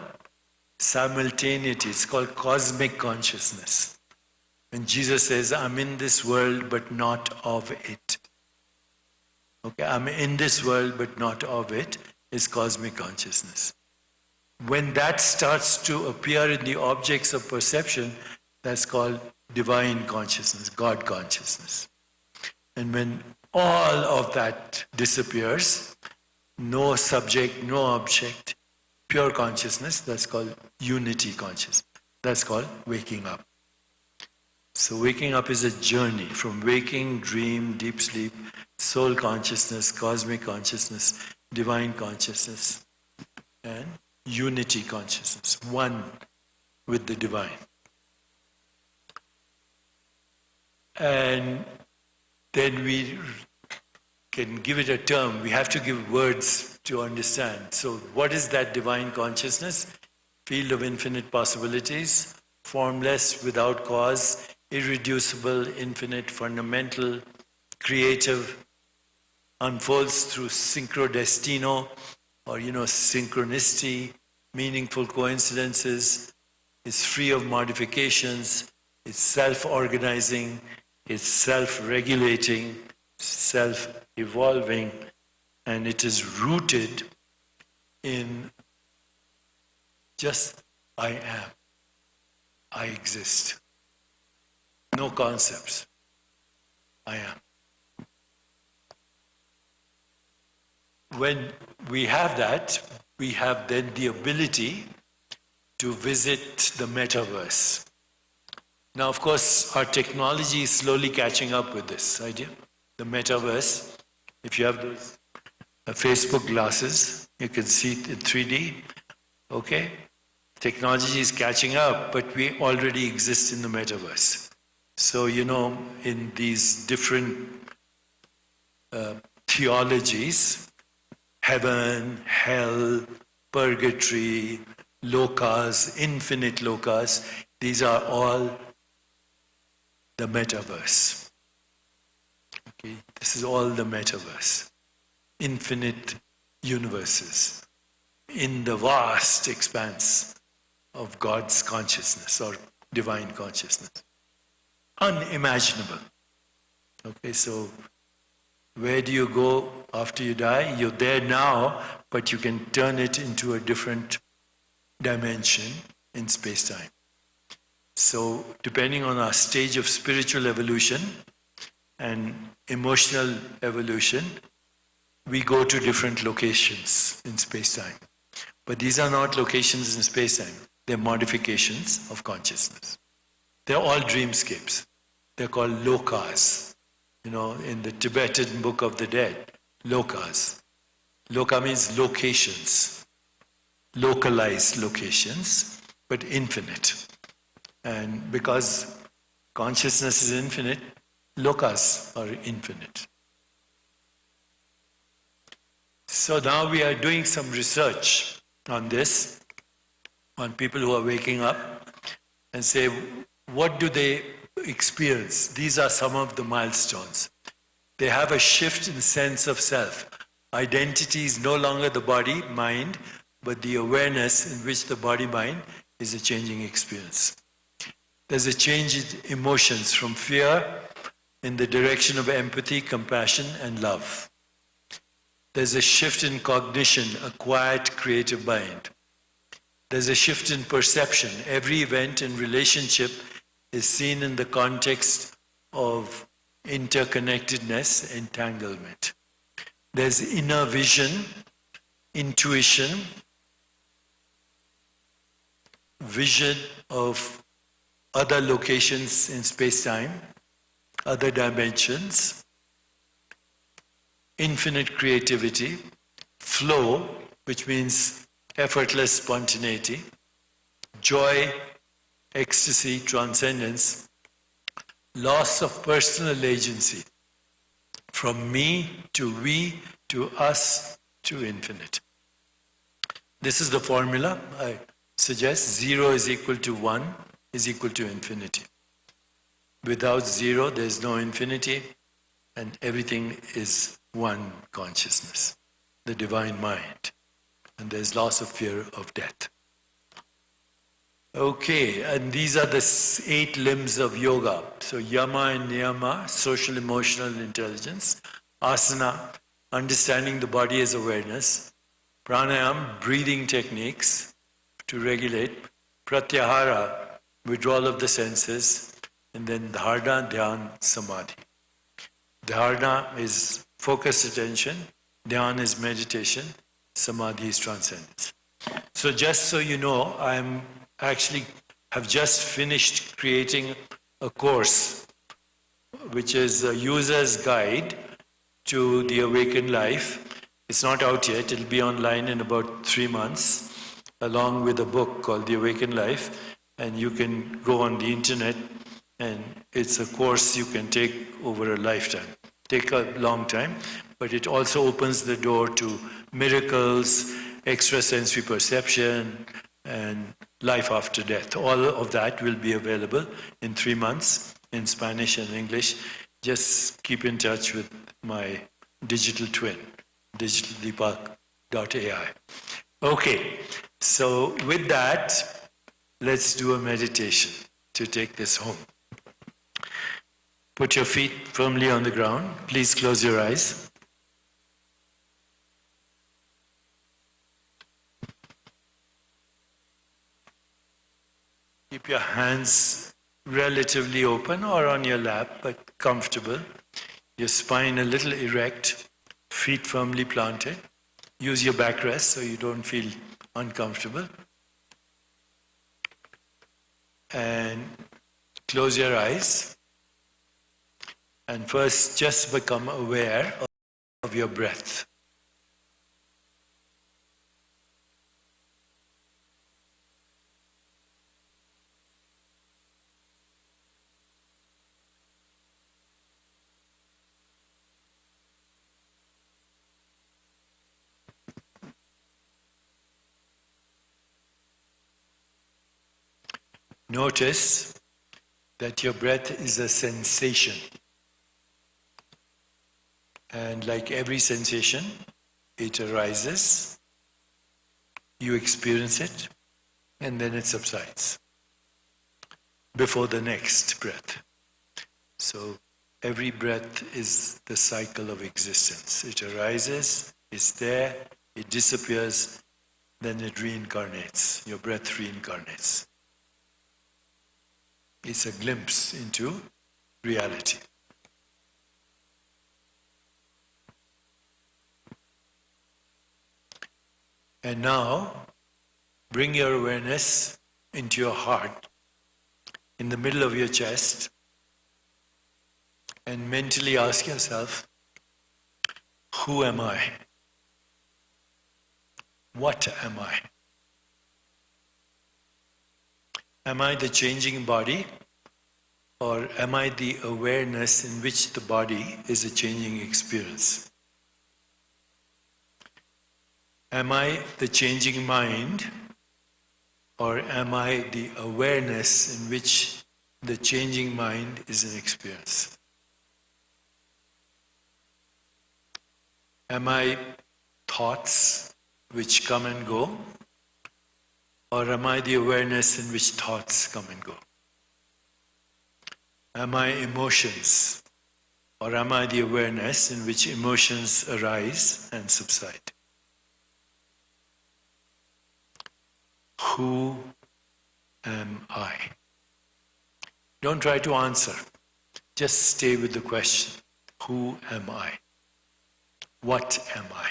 simultaneity. It's called cosmic consciousness. And Jesus says, I'm in this world but not of it. Okay, I'm in this world but not of it is cosmic consciousness. When that starts to appear in the objects of perception, that's called divine consciousness, God consciousness. And when all of that disappears, no subject, no object, pure consciousness, that's called unity consciousness. That's called waking up. So waking up is a journey from waking, dream, deep sleep, soul consciousness, cosmic consciousness, divine consciousness, and unity consciousness, one with the divine. And then we can give it a term. We have to give words to understand. So what is that divine consciousness? Field of infinite possibilities, formless, without cause, irreducible, infinite, fundamental, creative, unfolds through synchrodestino, or synchronicity, meaningful coincidences, is free of modifications, it's self-organizing, it's self-regulating, self-evolving, and it is rooted in just I am. I exist. No concepts. I am. When we have that, we have then the ability to visit the metaverse. Now, of course, our technology is slowly catching up with this idea. The metaverse, if you have those Facebook glasses, you can see it in 3D. Okay? Technology is catching up, but we already exist in the metaverse. So, in these different theologies, heaven, hell, purgatory, lokas, infinite lokas, these are all the metaverse. Okay? This is all the metaverse. Infinite universes in the vast expanse of God's consciousness or divine consciousness. Unimaginable. Okay, so where do you go after you die? You're there now, but you can turn it into a different dimension in space-time. So depending on our stage of spiritual evolution and emotional evolution, we go to different locations in space-time. But these are not locations in space-time. They're modifications of consciousness. They're all dreamscapes. They're called lokas. In the Tibetan Book of the Dead, lokas. Loka means locations. Localized locations, but infinite. And because consciousness is infinite, lokas are infinite. So now we are doing some research on this, on people who are waking up, and say, what do they experience? These are some of the milestones. They have a shift in sense of self. Identity is no longer the body, mind, but the awareness in which the body-mind is a changing experience. There's a change in emotions from fear in the direction of empathy, compassion, and love. There's a shift in cognition, a quiet, creative mind. There's a shift in perception. Every event and relationship is seen in the context of interconnectedness, entanglement. There's inner vision, intuition, vision of other locations in space-time, other dimensions, infinite creativity, flow, which means effortless spontaneity, joy, ecstasy, transcendence, loss of personal agency, from me to we to us to infinite. This is the formula. I suggest 0 is equal to 1 is equal to infinity. Without 0, there is no infinity, and everything is one consciousness, the divine mind. And there's loss of fear of death. Okay, and these are the 8 limbs of yoga. So yama and niyama, social emotional intelligence. Asana, understanding the body as awareness. Pranayam, breathing techniques. to regulate, pratyahara, withdrawal of the senses, and then dharana, dhyan, samadhi. Dharana is focused attention, dhyan is meditation, samadhi is transcendence. So just so you know, I'm actually have just finished creating a course which is a user's guide to the awakened life. It's not out yet, it'll be online in about 3 months, along with a book called The Awakened Life, and you can go on the internet, and it's a course you can take over a lifetime. Take a long time, but it also opens the door to miracles, extrasensory perception, and life after death. All of that will be available in 3 months in Spanish and English. Just keep in touch with my digital twin, digitaldeepak.ai. Okay, so with that, let's do a meditation to take this home. Put your feet firmly on the ground. Please close your eyes. Keep your hands relatively open or on your lap, but comfortable. Your spine a little erect, feet firmly planted. Use your backrest so you don't feel uncomfortable. And close your eyes. And first, just become aware of your breath. Notice that your breath is a sensation. And like every sensation, it arises, you experience it, and then it subsides before the next breath. So every breath is the cycle of existence. It arises, it's there, it disappears, then it reincarnates. Your breath reincarnates. It's a glimpse into reality. And now, bring your awareness into your heart, in the middle of your chest, and mentally ask yourself, who am I? What am I? Am I the changing body, or am I the awareness in which the body is a changing experience? Am I the changing mind, or am I the awareness in which the changing mind is an experience? Am I thoughts which come and go, or am I the awareness in which thoughts come and go? Am I emotions, or am I the awareness in which emotions arise and subside? Who am I? Don't try to answer. Just stay with the question. Who am I? What am I?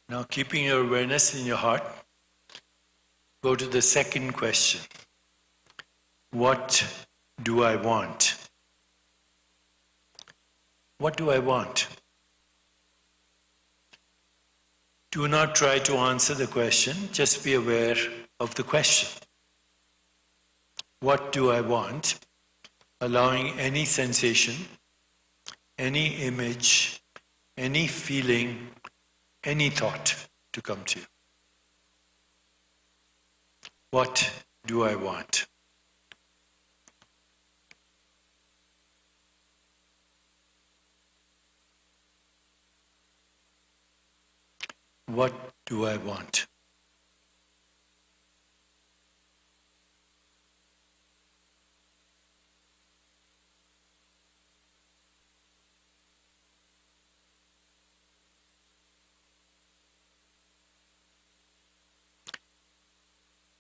Now, keeping your awareness in your heart, go to the second question. What do I want? What do I want? Do not try to answer the question, just be aware of the question. What do I want? Allowing any sensation, any image, any feeling, any thought to come to you. What do I want? What do I want?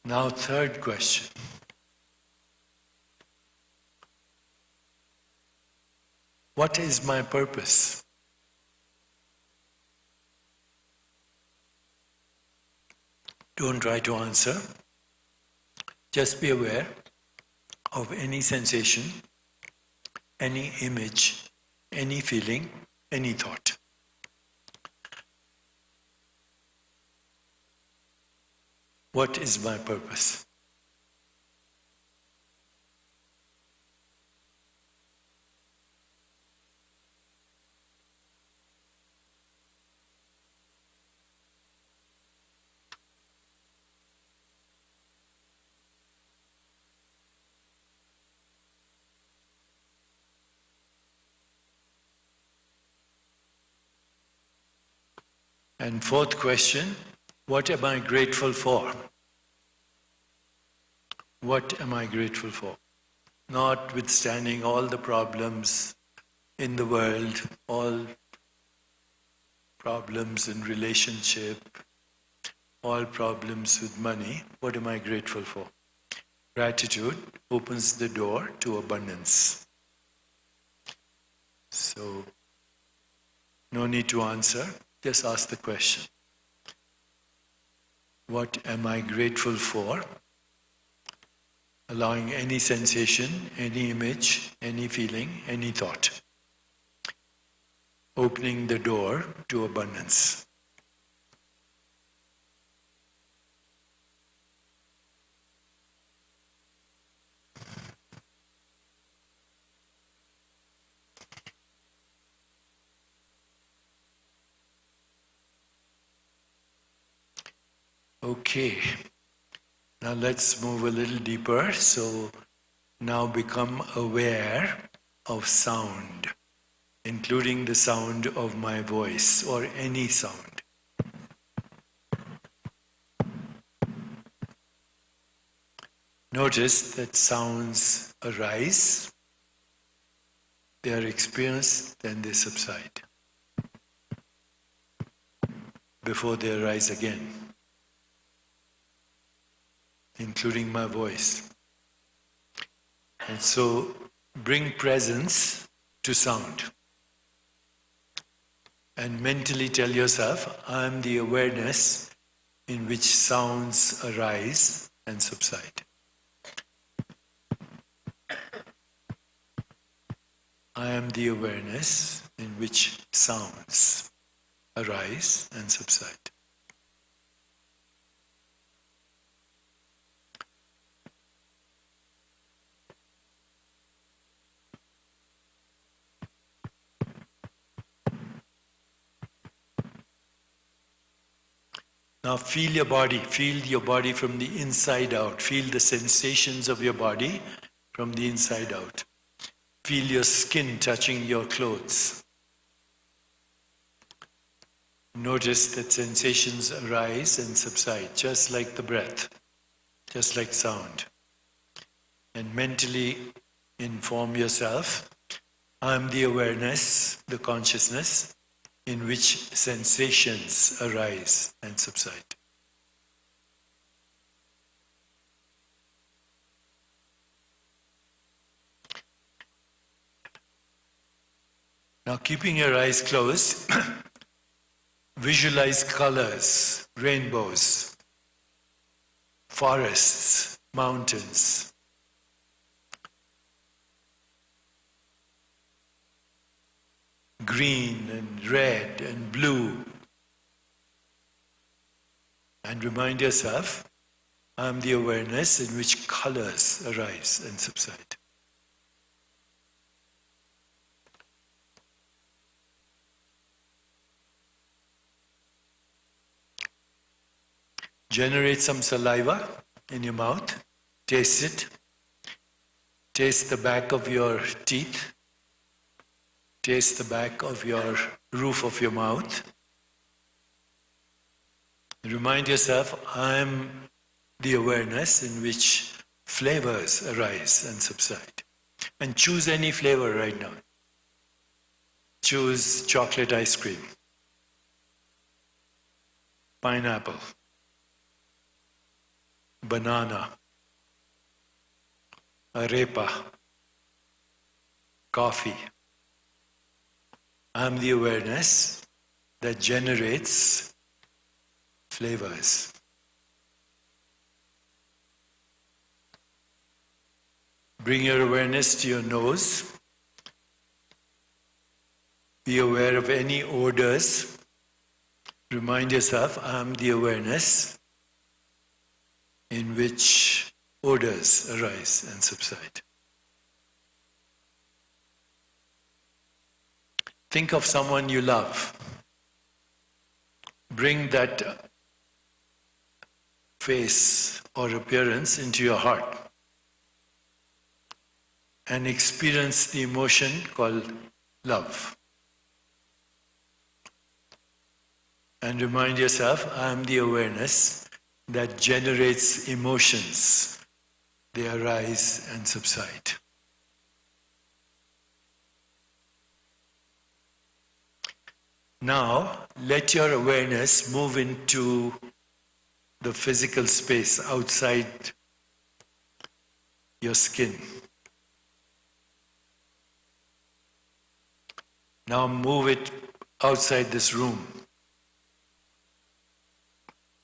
Now, third question. What is my purpose? Don't try to answer. Just be aware of any sensation, any image, any feeling, any thought. What is my purpose? And fourth question, what am I grateful for? What am I grateful for? Notwithstanding all the problems in the world, all problems in relationship, all problems with money, what am I grateful for? Gratitude opens the door to abundance. So, no need to answer, just ask the question. What am I grateful for? Allowing any sensation, any image, any feeling, any thought. Opening the door to abundance. Okay, now let's move a little deeper. So now become aware of sound, including the sound of my voice or any sound. Notice that sounds arise, they are experienced, then they subside before they arise again, including my voice. And so bring presence to sound. And mentally tell yourself, I am the awareness in which sounds arise and subside. I am the awareness in which sounds arise and subside. Now feel your body from the inside out. Feel the sensations of your body from the inside out. Feel your skin touching your clothes. Notice that sensations arise and subside, just like the breath, just like sound. And mentally inform yourself, I am the awareness, the consciousness, in which sensations arise and subside. Now, keeping your eyes closed, visualize colors, rainbows, forests, mountains. Green and red and blue. And remind yourself, I am the awareness in which colors arise and subside. Generate some saliva in your mouth, taste it. Taste the back of your teeth. Taste the back of your roof of your mouth. Remind yourself, I'm the awareness in which flavors arise and subside. And choose any flavor right now. Choose chocolate ice cream, pineapple, banana, arepa, coffee. I'm the awareness that generates flavors. Bring your awareness to your nose. Be aware of any odors. Remind yourself, I'm the awareness in which odors arise and subside. Think of someone you love. Bring that face or appearance into your heart and experience the emotion called love. And remind yourself, I am the awareness that generates emotions. They arise and subside. Now, let your awareness move into the physical space outside your skin. Now move it outside this room.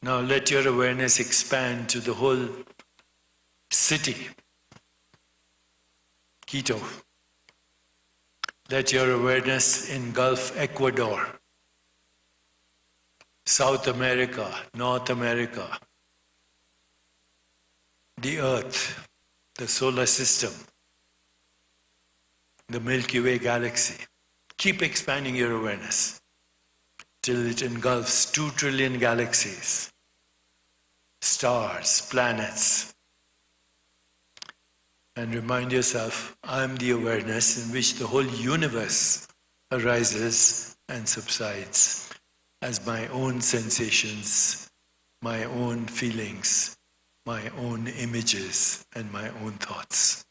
Now let your awareness expand to the whole city, Quito. Let your awareness engulf Ecuador, South America, North America, the Earth, the solar system, the Milky Way galaxy. Keep expanding your awareness till it engulfs 2 trillion galaxies, stars, planets. And remind yourself, I'm the awareness in which the whole universe arises and subsides as my own sensations, my own feelings, my own images, and my own thoughts.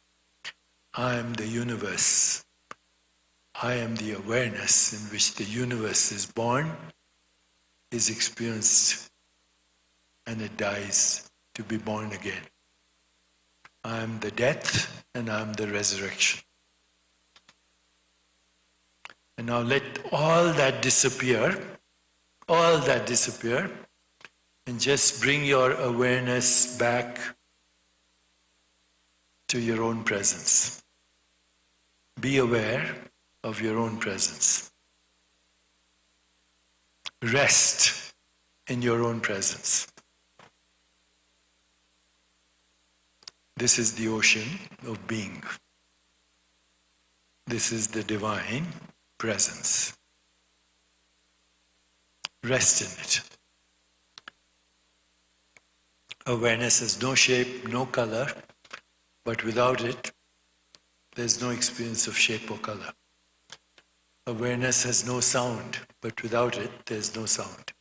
I am the universe. I am the awareness in which the universe is born, is experienced, and it dies to be born again. I am the death and I am the resurrection. And now let all that disappear, and just bring your awareness back to your own presence. Be aware of your own presence. Rest in your own presence. This is the ocean of being. This is the divine presence. Rest in it. Awareness has no shape, no color, but without it, there's no experience of shape or color. Awareness has no sound, but without it, there's no sound.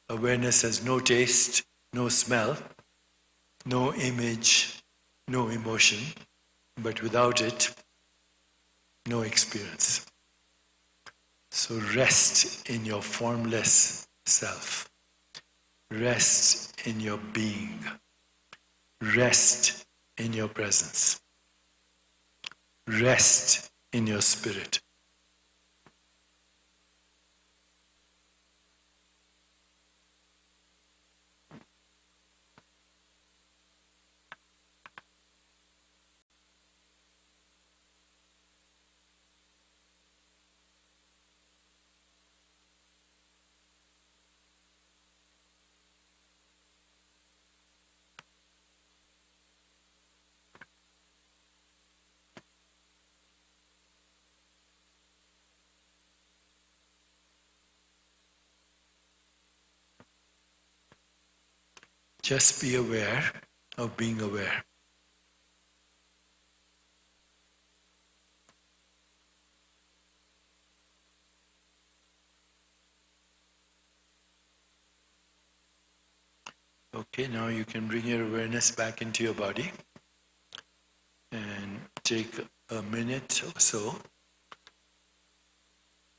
Awareness has no taste, no smell, no image, no emotion, but without it, no experience. So rest in your formless self. Rest in your being. Rest in your presence. Rest in your spirit. Just be aware of being aware. Okay, now you can bring your awareness back into your body and take a minute or so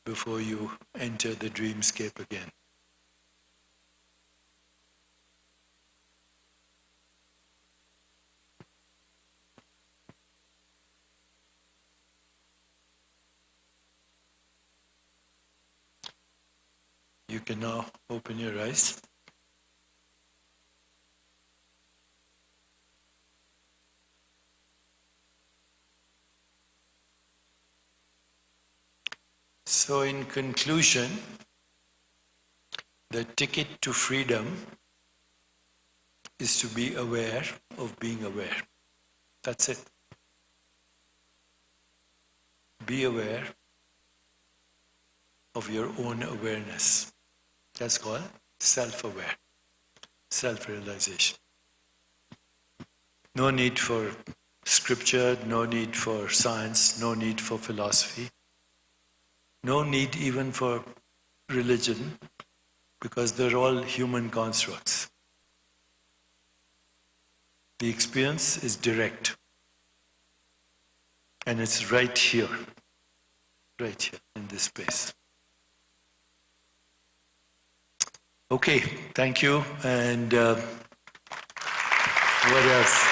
before you enter the dreamscape again. You can now open your eyes. So in conclusion, the ticket to freedom is to be aware of being aware. That's it. Be aware of your own awareness. That's called self-aware, self-realization. No need for scripture, no need for science, no need for philosophy, no need even for religion, because they're all human constructs. The experience is direct, and it's right here in this space. Okay, thank you, and what else?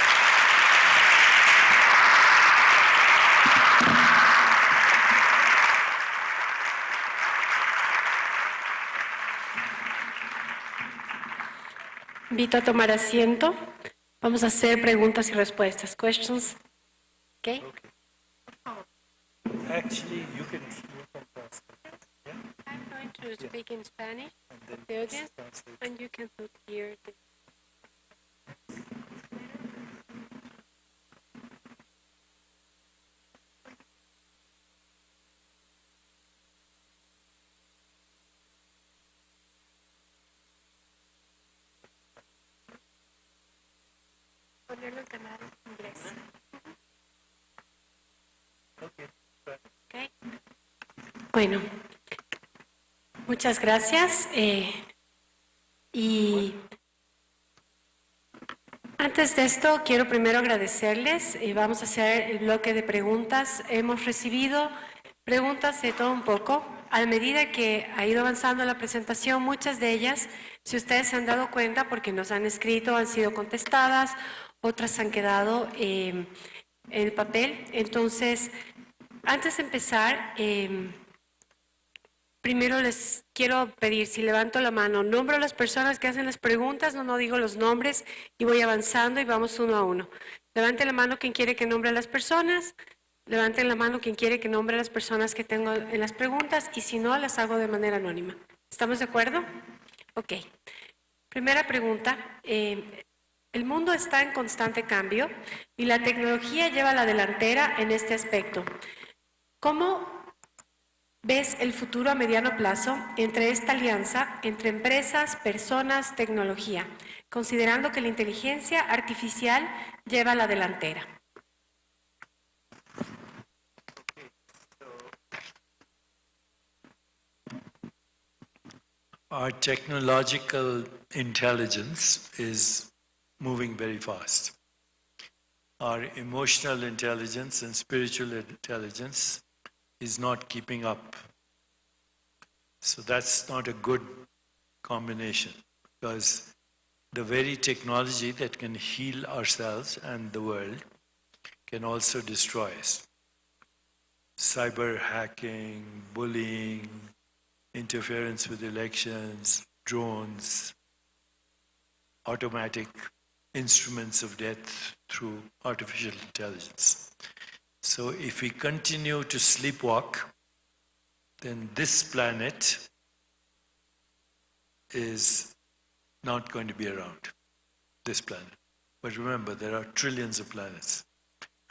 Invito a tomar asiento. Vamos a hacer preguntas y respuestas. Questions? Okay. Actually, you can translate. Yeah? I'm going to speak in Spanish, And then the audience, translate. and you can put here. Ponerlo en canal inglés. Okay. Bueno, muchas gracias. Y antes de esto, quiero primero agradecerles. Vamos a hacer el bloque de preguntas. Hemos recibido preguntas de todo un poco. A medida que ha ido avanzando la presentación, muchas de ellas, si ustedes se han dado cuenta, porque nos han escrito, han sido contestadas, otras han quedado en el papel. Entonces, antes de empezar, primero les quiero pedir, si levanto la mano, nombro a las personas que hacen las preguntas, no digo los nombres y voy avanzando y vamos uno a uno. Levante la mano quien quiere que nombre a las personas, levanten la mano quien quiere que nombre a las personas que tengo en las preguntas y si no, las hago de manera anónima. ¿Estamos de acuerdo? Ok. Primera pregunta. El mundo está en constante cambio y la tecnología lleva la delantera en este aspecto. ¿Cómo ves el futuro a mediano plazo entre esta alianza entre empresas, personas, tecnología, considerando que la inteligencia artificial lleva la delantera? Our technological intelligence is moving very fast. Our emotional intelligence and spiritual intelligence is not keeping up. So that's not a good combination, because the very technology that can heal ourselves and the world can also destroy us. Cyber hacking, bullying, interference with elections, drones, automatic instruments of death through artificial intelligence. So if we continue to sleepwalk, then this planet is not going to be around, this planet. But remember, there are trillions of planets.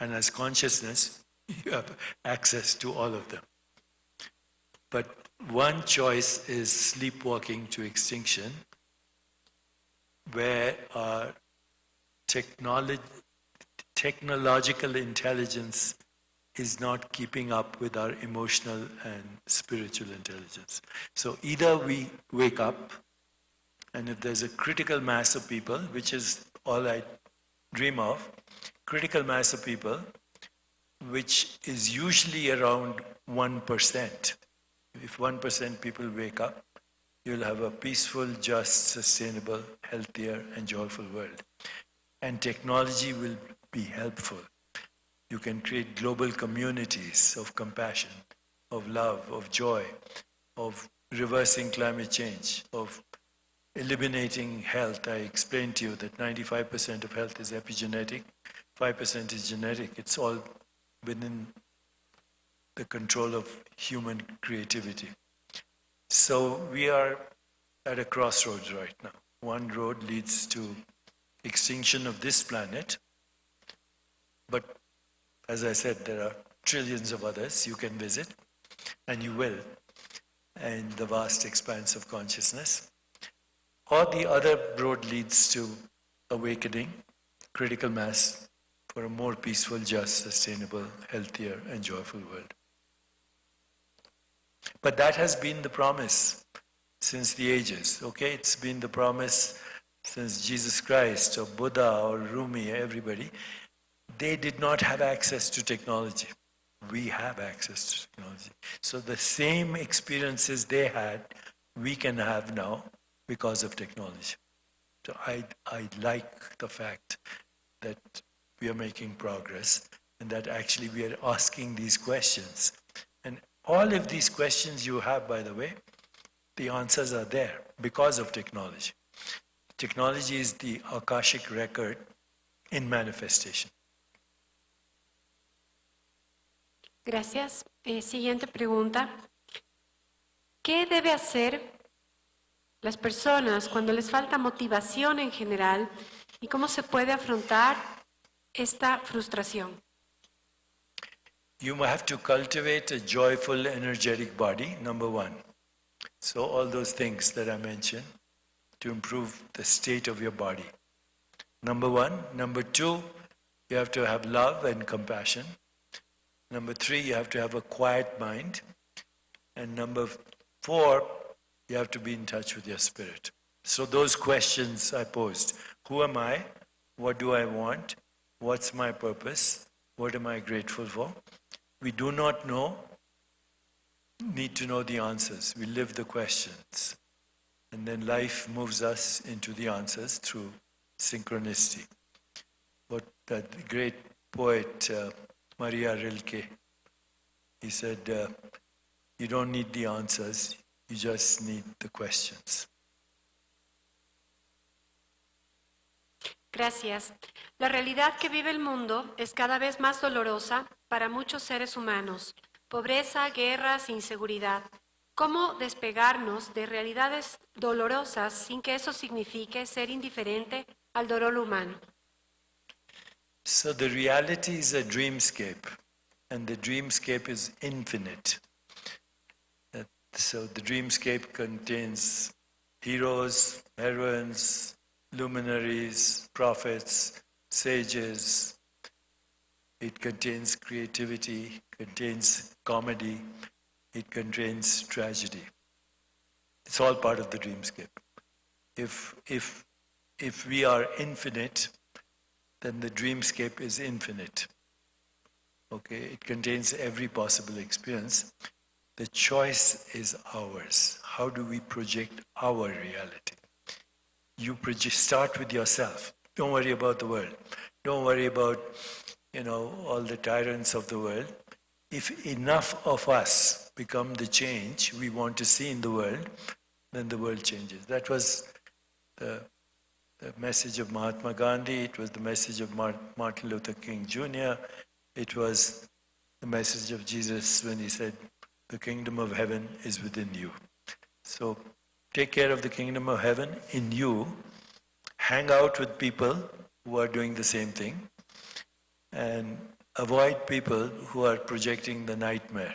And as consciousness, you have access to all of them. But one choice is sleepwalking to extinction, where our technological intelligence is not keeping up with our emotional and spiritual intelligence. So either we wake up And if there's a critical mass of people, which is all I dream of, critical mass of people, which is usually around 1%. If 1% people wake up, you'll have a peaceful, just, sustainable, healthier, and joyful world. And technology will be helpful. You can create global communities of compassion, of love, of joy, of reversing climate change, of eliminating health. I explained to you that 95% of health is epigenetic, 5% is genetic. It's all within the control of human creativity. So we are at a crossroads right now. One road leads to extinction of this planet, but as I said, there are trillions of others you can visit, and you will, in the vast expanse of consciousness. Or the other road leads to awakening, critical mass, for a more peaceful, just, sustainable, healthier, and joyful world. But that has been the promise since the ages, okay? It's been the promise since Jesus Christ or Buddha or Rumi, everybody. They did not have access to technology. We have access to technology. So the same experiences they had, we can have now because of technology. So I like the fact that we are making progress and that actually we are asking these questions. And all of these questions you have, by the way, the answers are there because of technology. Technology is the Akashic record in manifestation. Gracias. Siguiente pregunta. ¿Qué debe hacer las personas cuando les falta motivación en general y cómo se puede afrontar esta frustración? You have to cultivate a joyful, energetic body, number one. So all those things that I mentioned to improve the state of your body. Number one. Number two, you have to have love and compassion. Number three, you have to have a quiet mind. And number four, you have to be in touch with your spirit. So those questions I posed. Who am I? What do I want? What's my purpose? What am I grateful for? We do not know, need to know the answers. We live the questions. And then life moves us into the answers through synchronicity. What that great poet Maria Rilke, he said, you don't need the answers, you just need the questions. Gracias. La realidad que vive el mundo es cada vez más dolorosa para muchos seres humanos. Pobreza, guerras, inseguridad. ¿Cómo despegarnos de realidades dolorosas sin que eso signifique ser indiferente al dolor humano? So the reality is a dreamscape, and the dreamscape is infinite. So the dreamscape contains heroes, heroines, luminaries, prophets, sages. It contains creativity, contains comedy, it contains tragedy. It's all part of the dreamscape. If we are infinite, then the dreamscape is infinite. Okay, it contains every possible experience. The choice is ours. How do we project our reality? You start with yourself. Don't worry about the world. Don't worry about, all the tyrants of the world. If enough of us become the change we want to see in the world, then the world changes. That was the message of Mahatma Gandhi. It was the message of Martin Luther King Jr. It was the message of Jesus when he said, the kingdom of heaven is within you. So take care of the kingdom of heaven in you. Hang out with people who are doing the same thing. And avoid people who are projecting the nightmare.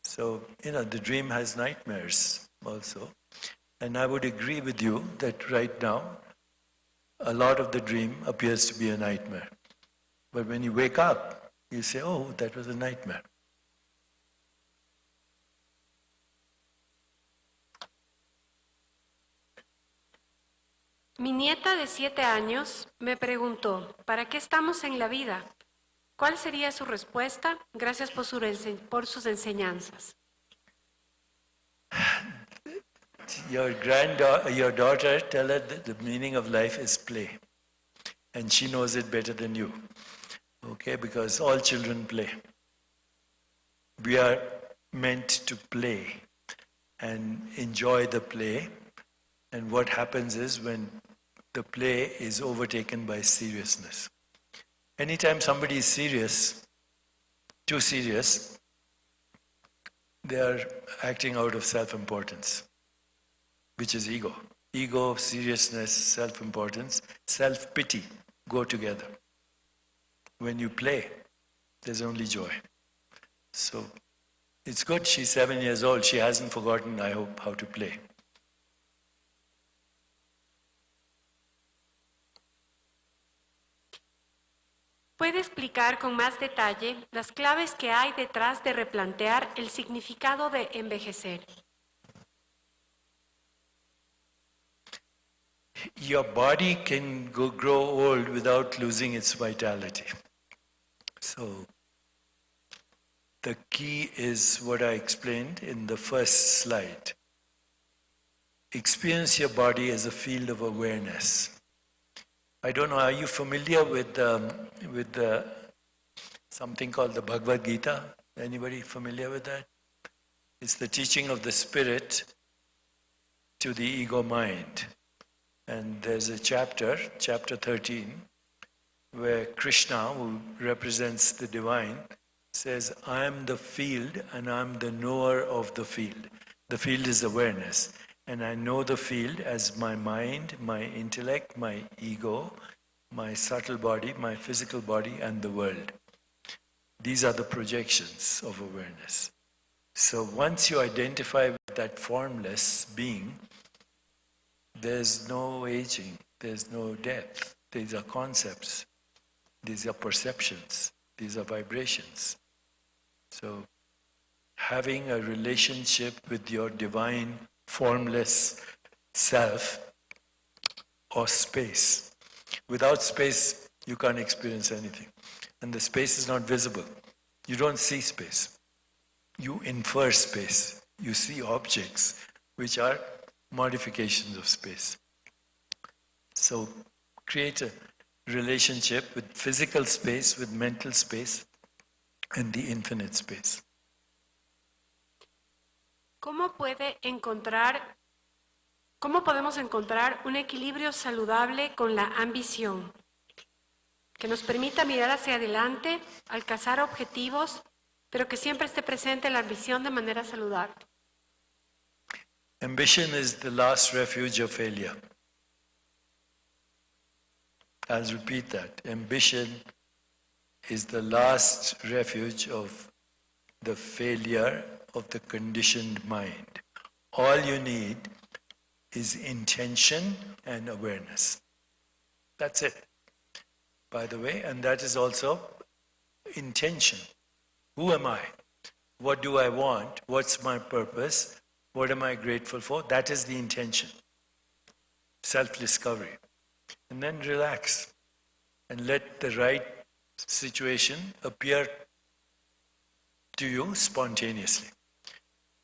So, the dream has nightmares also. And I would agree with you that right now, a lot of the dream appears to be a nightmare. But when you wake up, you say, oh, that was a nightmare. Mi nieta de 7 años me preguntó, ¿para qué estamos en la vida? ¿Cuál sería su respuesta? Gracias por sus enseñanzas. Your daughter, tell her that the meaning of life is play. And she knows it better than you. Okay, because all children play. We are meant to play and enjoy the play. And what happens is when the play is overtaken by seriousness. Anytime somebody is serious, too serious, they are acting out of self-importance, which is ego. Ego, seriousness, self-importance, self-pity go together. When you play, there's only joy. So it's good she's 7 years old. She hasn't forgotten, I hope, how to play. ¿Puede explicar con más detalle las claves que hay detrás de replantear el significado de envejecer? Your body can grow old without losing its vitality. So the key is what I explained in the first slide. Experience your body as a field of awareness. I don't know, are you familiar with something called the Bhagavad Gita? Anybody familiar with that? It's the teaching of the spirit to the ego mind. And there's a chapter 13, where Krishna, who represents the divine, says, I am the field and I am the knower of the field. The field is awareness. And I know the field as my mind, my intellect, my ego, my subtle body, my physical body, and the world. These are the projections of awareness. So once you identify with that formless being, there's no aging, there's no death. These are concepts, these are perceptions, these are vibrations. So having a relationship with your divine formless self or space. Without space, you can't experience anything. And the space is not visible. You don't see space. You infer space. You see objects, which are modifications of space. So create a relationship with physical space, with mental space, and the infinite space. ¿Cómo podemos encontrar un equilibrio saludable con la ambición que nos permita mirar hacia adelante, alcanzar objetivos, pero que siempre esté presente la ambición de manera saludable? Ambition is the last refuge of failure. I'll repeat that. Ambition is the last refuge of the failure of the conditioned mind. All you need is intention and awareness. That's it, by the way, and that is also intention. Who am I? What do I want? What's my purpose? What am I grateful for? That is the intention. Self-discovery. And then relax and let the right situation appear to you spontaneously.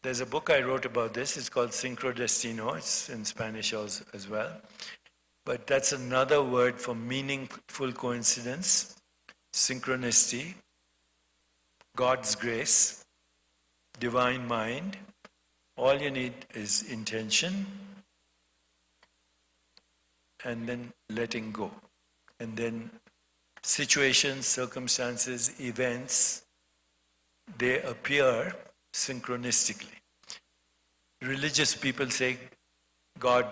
There's a book I wrote about this. It's called Sincrodestino. It's in Spanish as well. But that's another word for meaningful coincidence, synchronicity, God's grace, divine mind. All you need is intention and then letting go. And then situations, circumstances, events, they appear synchronistically. Religious people say, God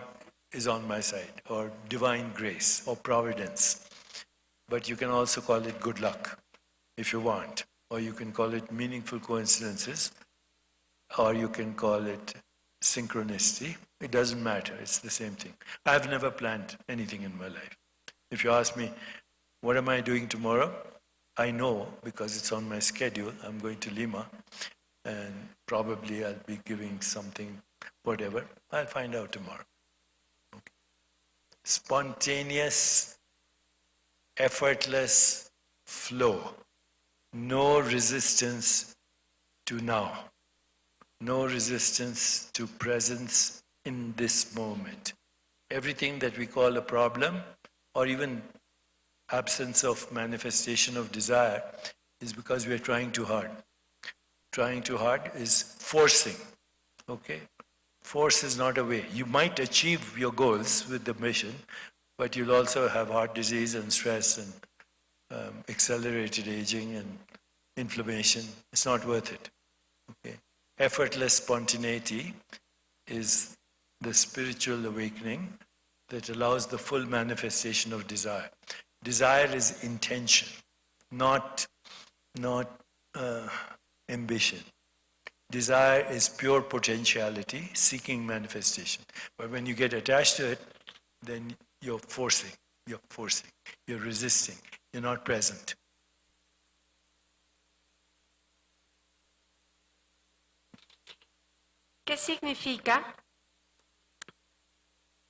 is on my side, or divine grace, or providence. But you can also call it good luck, if you want. Or you can call it meaningful coincidences, or you can call it synchronicity. It doesn't matter, it's the same thing. I've never planned anything in my life. If you ask me, what am I doing tomorrow? I know, because it's on my schedule, I'm going to Lima, and probably I'll be giving something, whatever. I'll find out tomorrow. Okay. spontaneous, effortless flow. No resistance to now. No resistance to presence in this moment. Everything that we call a problem, or even absence of manifestation of desire, is because we are trying too hard. Trying too hard is forcing. Okay? Force is not a way. You might achieve your goals with the mission, but you'll also have heart disease and stress and accelerated aging and inflammation. It's not worth it. Okay? Effortless spontaneity is the spiritual awakening that allows the full manifestation of desire. Desire is intention, not ambition. Desire is pure potentiality, seeking manifestation. But when you get attached to it, then you're forcing, you're resisting, you're not present. ¿Qué significa?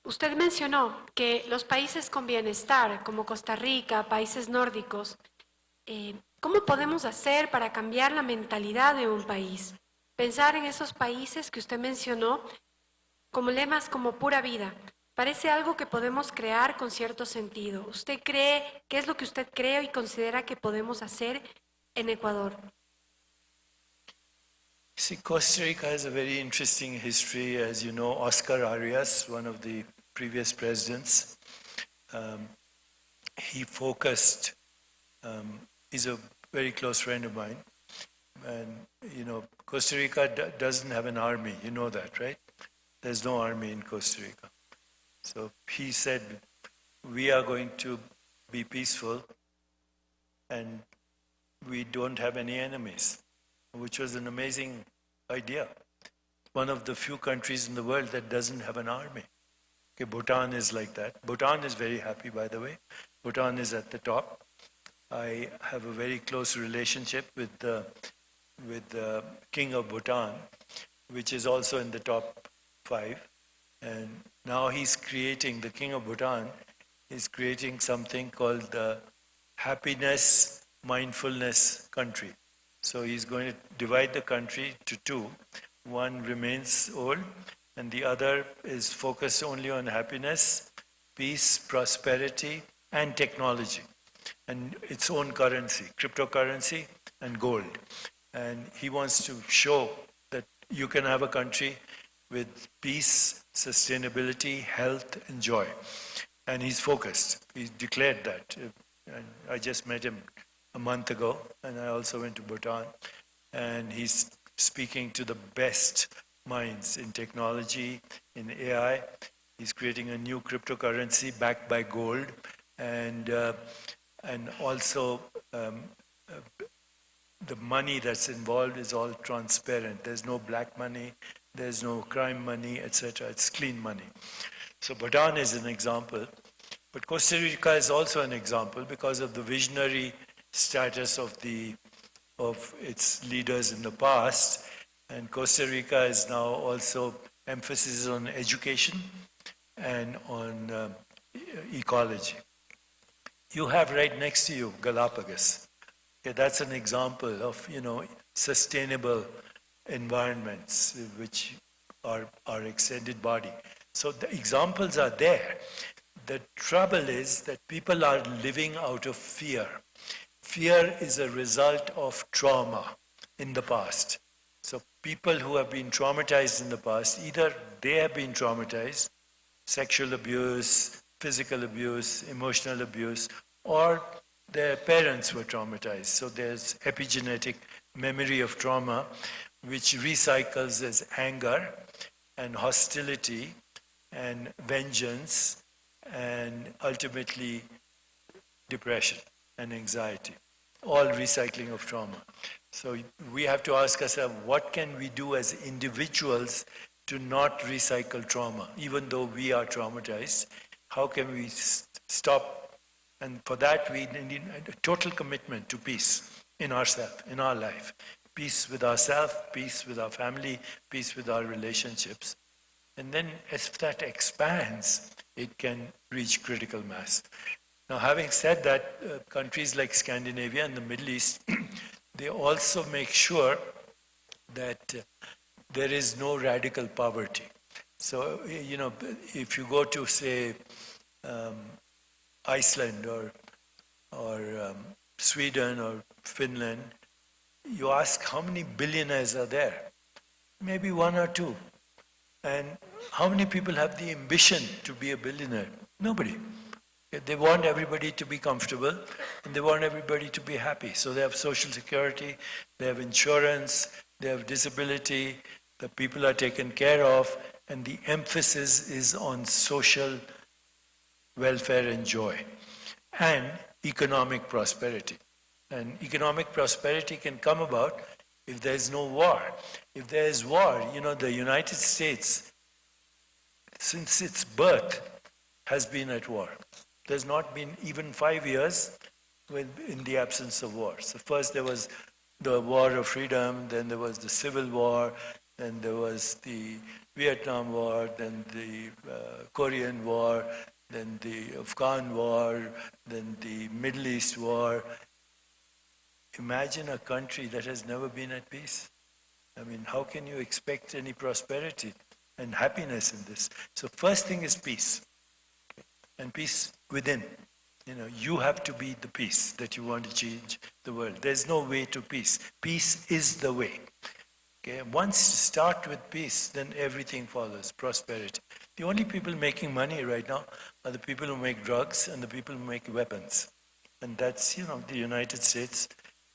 Usted mencionó que los países con bienestar, como Costa Rica, países nórdicos, ¿cómo podemos hacer para cambiar la mentalidad de un país? Pensar en esos países que usted mencionó como lemas como pura vida. Parece algo que podemos crear con cierto sentido. ¿Usted cree, qué es lo que usted cree y considera que podemos hacer en Ecuador? See, Costa Rica has a very interesting history. As you know, Oscar Arias, one of the previous presidents, he focused, he's a very close friend of mine, and you know, Costa Rica doesn't have an army, you know that, right? There's no army in Costa Rica. So he said, we are going to be peaceful and we don't have any enemies, which was an amazing idea. One of the few countries in the world that doesn't have an army. Okay, Bhutan is like that. Bhutan is very happy, by the way. Bhutan is at the top. I have a very close relationship with the King of Bhutan, which is also in the top 5. And now he's creating, the King of Bhutan is creating something called the Happiness Mindfulness Country. So he's going to divide the country to 2. One remains old, and the other is focused only on happiness, peace, prosperity, and technology, and its own currency, cryptocurrency and gold. And he wants to show that you can have a country with peace, sustainability, health, and joy. And he's focused. He's declared that. And I just met him a month ago, and I also went to Bhutan. And he's speaking to the best minds in technology, in AI. He's creating a new cryptocurrency backed by gold, and also the money that's involved is all transparent. There's no black money, there's no crime money, etc. It's clean money. So Bhutan is an example, but Costa Rica is also an example because of the visionary status of its leaders in the past. And Costa Rica is now also emphasis on education and on ecology. You have right next to you Galapagos. Okay, that's an example of sustainable environments which are our extended body. So the examples are there. The trouble is that people are living out of fear. Fear is a result of trauma in the past. So people who have been traumatized in the past, either they have been traumatized, sexual abuse, physical abuse, emotional abuse, or their parents were traumatized. So there's epigenetic memory of trauma, which recycles as anger and hostility and vengeance and ultimately depression and anxiety, all recycling of trauma. So we have to ask ourselves, what can we do as individuals to not recycle trauma, even though we are traumatized? How can we stop? And for that, we need a total commitment to peace in ourselves, in our life. Peace with ourselves, peace with our family, peace with our relationships. And then as that expands, it can reach critical mass. Now, having said that, countries like Scandinavia and the Middle East, they also make sure that there is no radical poverty. So, if you go to, say, Iceland or Sweden or Finland, you ask how many billionaires are there? Maybe one or two. And how many people have the ambition to be a billionaire? Nobody. They want everybody to be comfortable and they want everybody to be happy. So they have social security, they have insurance, they have disability, the people are taken care of, and the emphasis is on social welfare and joy and economic prosperity. And economic prosperity can come about if there is no war. If there is war, the United States, since its birth, has been at war. There's not been even 5 years in the absence of war. So first there was the War of Freedom, then there was the Civil War, then there was the Vietnam War, then the Korean War, then the Afghan War, then the Middle East War. Imagine a country that has never been at peace. I mean, how can you expect any prosperity and happiness in this? So first thing is peace. And peace within. You have to be the peace that you want to change the world. There's no way to peace. Peace is the way. Okay? Once you start with peace, then everything follows, prosperity. The only people making money right now are the people who make drugs and the people who make weapons. And that's, the United States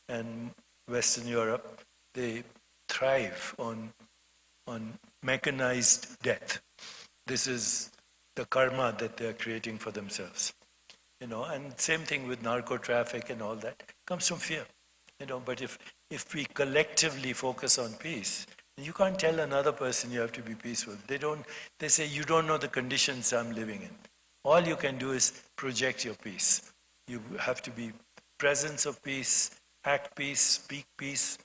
and Western Europe. They thrive on mechanized death. This is the karma that they are creating for themselves. And same thing with narco traffic and all that. It comes from fear. But if we collectively focus on peace, you can't tell another person you have to be peaceful. They say you don't know the conditions I'm living in. All you can do is project your peace. You have to be presence of peace, act peace, speak peace,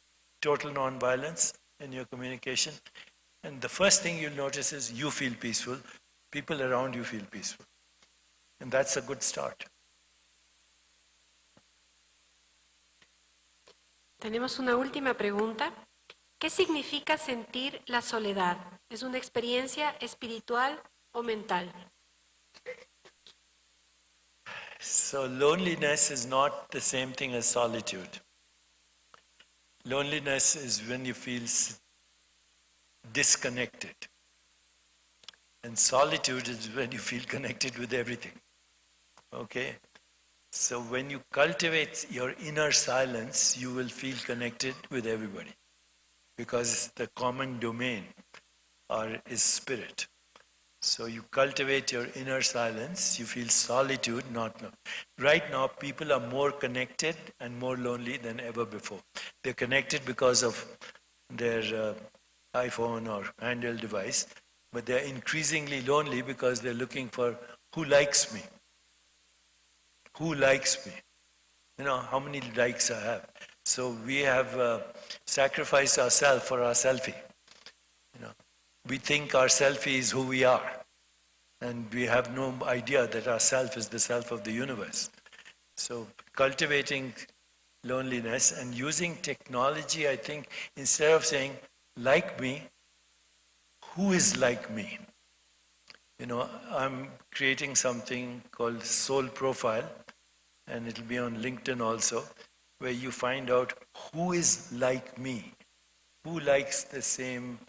total non-violence in your communication. And the first thing you'll notice is you feel peaceful. People around you feel peaceful. And that's a good start. Tenemos una última pregunta. ¿Qué significa sentir la soledad? ¿Es una experiencia espiritual o mental? So loneliness is not the same thing as solitude. Loneliness is when you feel disconnected. And solitude is when you feel connected with everything. Okay? So when you cultivate your inner silence, you will feel connected with everybody. Because the common domain is spirit. So you cultivate your inner silence, you feel solitude, not love. Right now, people are more connected and more lonely than ever before. They're connected because of their iPhone or handheld device, but they're increasingly lonely because they're looking for who likes me. Who likes me? How many likes I have. So we have sacrificed ourselves for our selfie. We think our selfie is who we are. And we have no idea that our self is the self of the universe. So cultivating loneliness and using technology, I think, instead of saying, like me, who is like me? I'm creating something called Soul Profile, and it'll be on LinkedIn also, where you find out who is like me, who likes the same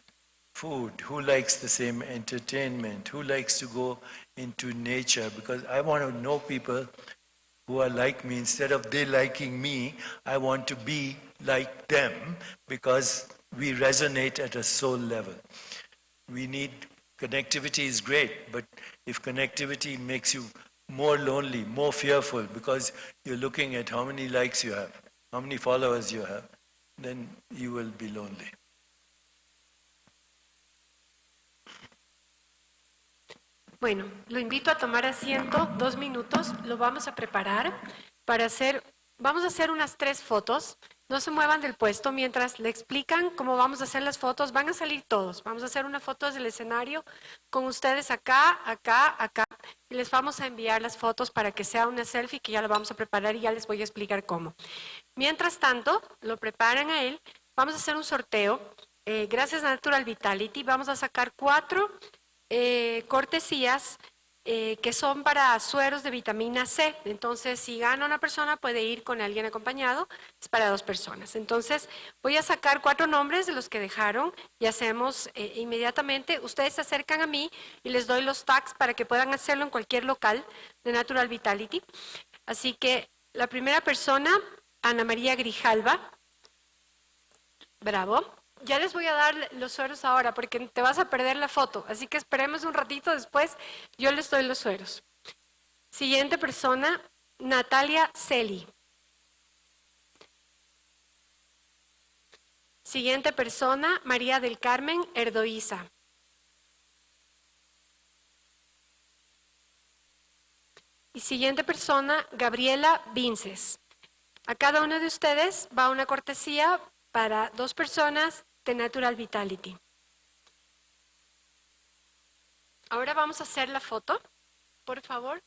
food, who likes the same entertainment, who likes to go into nature, because I want to know people who are like me. Instead of they liking me, I want to be like them because we resonate at a soul level. We need connectivity is great, but if connectivity makes you more lonely, more fearful, because you're looking at how many likes you have, how many followers you have, then you will be lonely. Bueno, lo invito a tomar asiento 2 minutos. Lo vamos a preparar para vamos a hacer unas 3 fotos No se muevan del puesto mientras le explican cómo vamos a hacer las fotos. Van a salir todos. Vamos a hacer una foto desde el escenario con ustedes acá, acá, acá. Y les vamos a enviar las fotos para que sea una selfie que ya lo vamos a preparar y ya les voy a explicar cómo. Mientras tanto, lo preparan a él. Vamos a hacer un sorteo. Gracias a Natural Vitality vamos a sacar 4 cortesías que son para sueros de vitamina C. Entonces, si gana una persona, puede ir con alguien acompañado, es para 2 personas. Entonces, voy a sacar 4 nombres de los que dejaron y hacemos inmediatamente. Ustedes se acercan a mí y les doy los tags para que puedan hacerlo en cualquier local de Natural Vitality. Así que la primera persona, Ana María Grijalva. Bravo. Ya les voy a dar los sueros ahora porque te vas a perder la foto. Así que esperemos un ratito después. Yo les doy los sueros. Siguiente persona, Natalia Celi. Siguiente persona, María del Carmen Erdoiza. Y siguiente persona, Gabriela Vinces. A cada uno de ustedes va una cortesía para 2 personas de Natural Vitality. Ahora vamos a hacer la foto, por favor.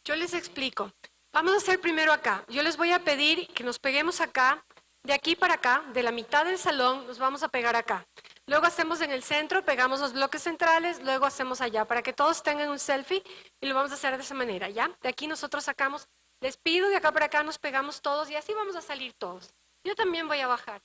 Yo les explico. Vamos a hacer primero acá. Yo les voy a pedir que nos peguemos acá, de aquí para acá, de la mitad del salón, nos vamos a pegar acá. Luego hacemos en el centro, pegamos los bloques centrales, luego hacemos allá, para que todos tengan un selfie y lo vamos a hacer de esa manera, ¿ya? De aquí nosotros sacamos, les pido, de acá para acá nos pegamos todos y así vamos a salir todos. Yo también voy a bajar.